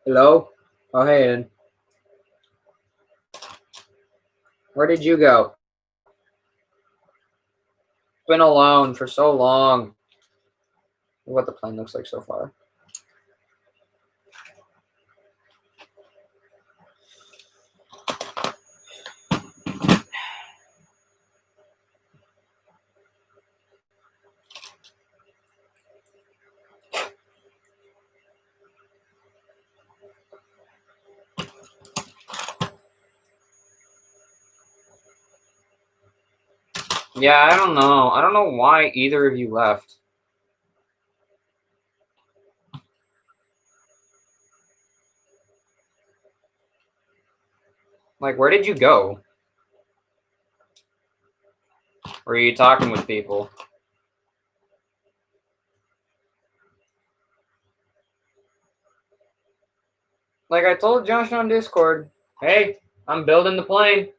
Hello? Oh, hey, Ed. Where did you go? Been alone for so long. What the plane looks like so far. Yeah, I don't know. I don't know why either of you left. Like, where did you go? Or are you talking with people? Like I told Josh on Discord, hey, I'm building the plane.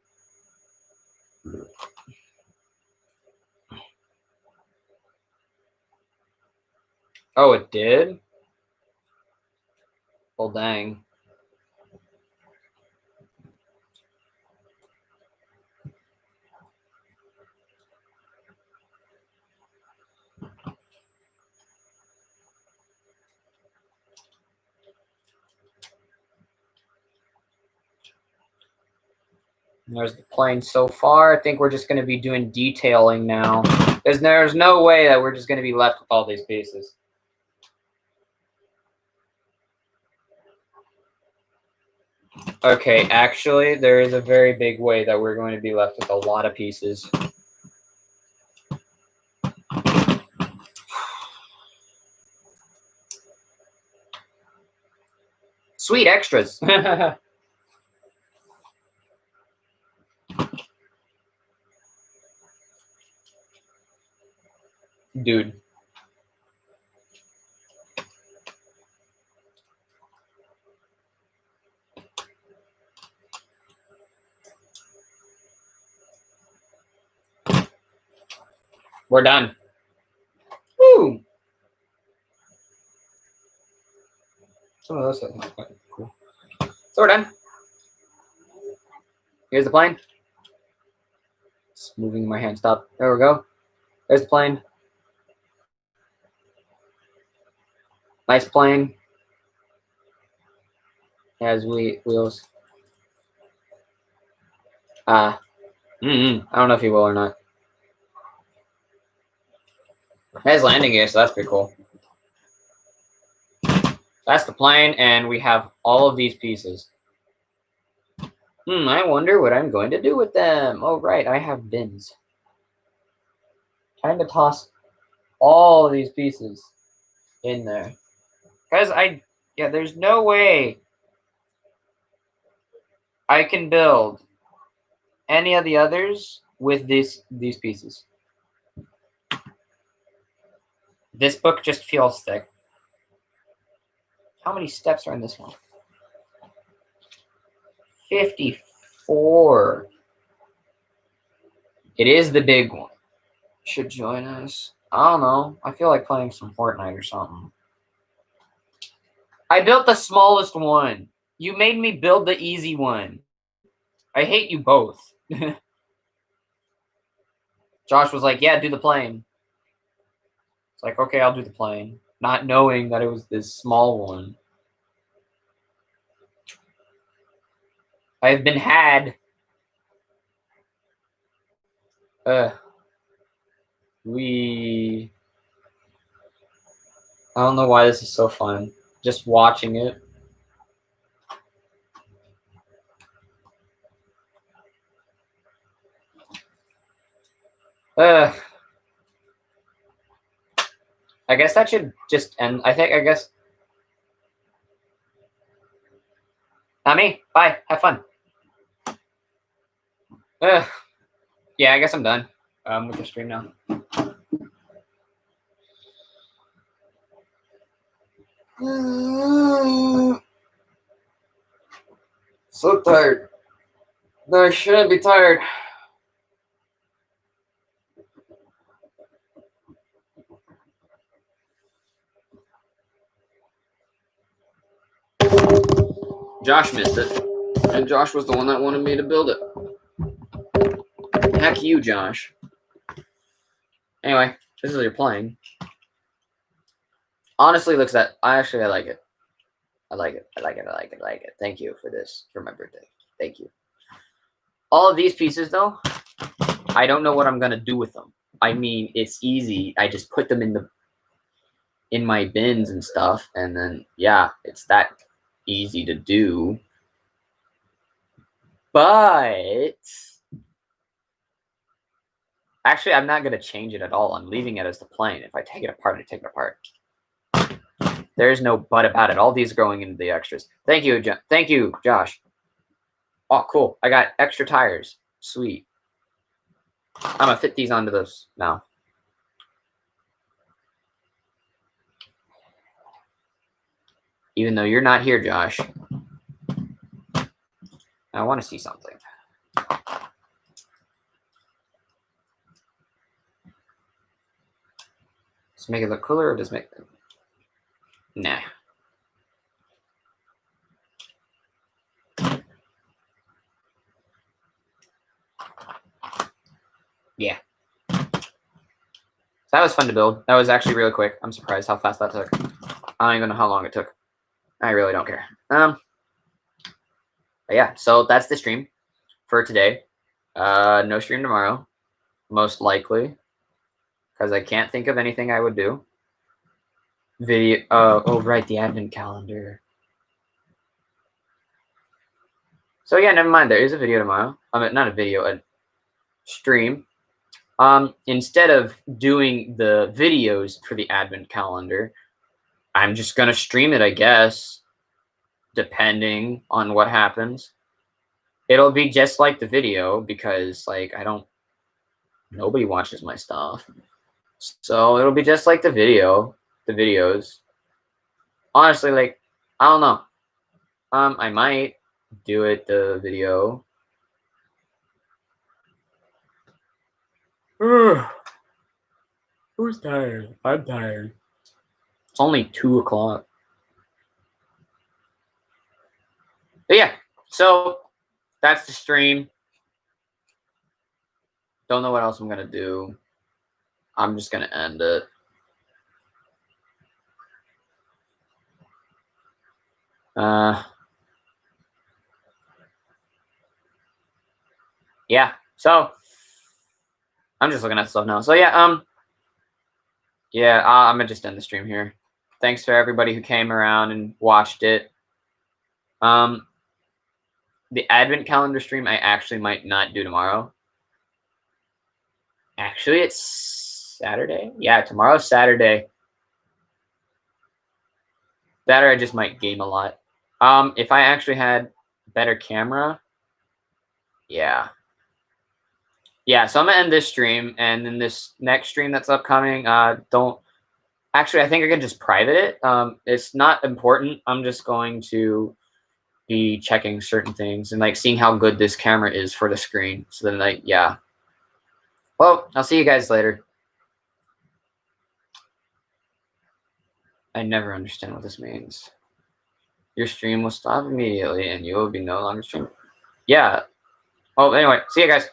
Oh, it did? Well, dang. There's the plane so far. I think we're just going to be doing detailing now. There's no way that we're just going to be left with all these pieces. Okay, actually, there is a very big way that we're going to be left with a lot of pieces. Sweet extras. Dude. We're done. Woo! Some of those are quite cool. So we're done. Here's the plane. It's moving my hand. Stop. There we go. There's the plane. Nice plane. Has wheels. I don't know if he will or not. It has landing gear, so that's pretty cool. That's the plane, and we have all of these pieces. I wonder what I'm going to do with them. Oh, right, I have bins. Time to toss all of these pieces in there. Because there's no way I can build any of the others with these pieces. This book just feels thick. How many steps are in this one? 54. It is the big one. Should join us. I don't know. I feel like playing some Fortnite or something. I built the smallest one. You made me build the easy one. I hate you both. Josh was like, yeah, do the plane. It's like, okay, I'll do the plane. Not knowing that it was this small one. I've been had. I don't know why this is so fun. Just watching it. I guess that should just end. I guess. Not me. Bye. Have fun. Yeah, I guess I'm done with the stream now. So tired. No, I shouldn't be tired. Josh missed it. And Josh was the one that wanted me to build it. Heck you, Josh. Anyway, this is your playing. Honestly, looks at. I like it. I like it. I like it. I like it. I like it. Thank you for this for my birthday. Thank you. All of these pieces, though, I don't know what I'm gonna do with them. I mean, it's easy. I just put them in my bins and stuff, and then yeah, it's that easy to do. But actually, I'm not gonna change it at all. I'm leaving it as the plane. If I take it apart, I take it apart. There's no but about it. All these are going into the extras. Thank you, thank you, Josh. Oh, cool. I got extra tires. Sweet. I'm gonna fit these onto those now. Even though you're not here, Josh. I want to see something. Does it make it look cooler or does it make it? Nah. Yeah. So that was fun to build. That was actually really quick. I'm surprised how fast that took. I don't even know how long it took. I really don't care. But yeah, so that's the stream for today. No stream tomorrow, most likely, because I can't think of anything I would do. Video. Oh, right, the advent calendar. So yeah, never mind. There is a video tomorrow. Not a video, a stream. Instead of doing the videos for the advent calendar, I'm just gonna stream it, I guess, depending on what happens. It'll be just like the video because, like, nobody watches my stuff, so it'll be just like the videos. Honestly, like, I don't know. I might do it the video. Who's tired? I'm tired. It's only 2 o'clock. But yeah, so that's the stream. Don't know what else I'm gonna do. I'm just gonna end it. Yeah, so I'm just looking at stuff now. So yeah, I'm gonna just end the stream here. Thanks for everybody who came around and watched it. The advent calendar stream I actually might not do tomorrow. Actually, it's Saturday. Yeah, tomorrow's Saturday. That or I just might game a lot. If I actually had better camera, yeah. Yeah, so I'm gonna end this stream, and then this next stream that's upcoming, don't actually I think I can just private it. It's not important. I'm just going to be checking certain things and like seeing how good this camera is for the screen. So then like, yeah. Well, I'll see you guys later. I never understand what this means. Your stream will stop immediately and you will be no longer streaming. Yeah. Oh, anyway, see you guys.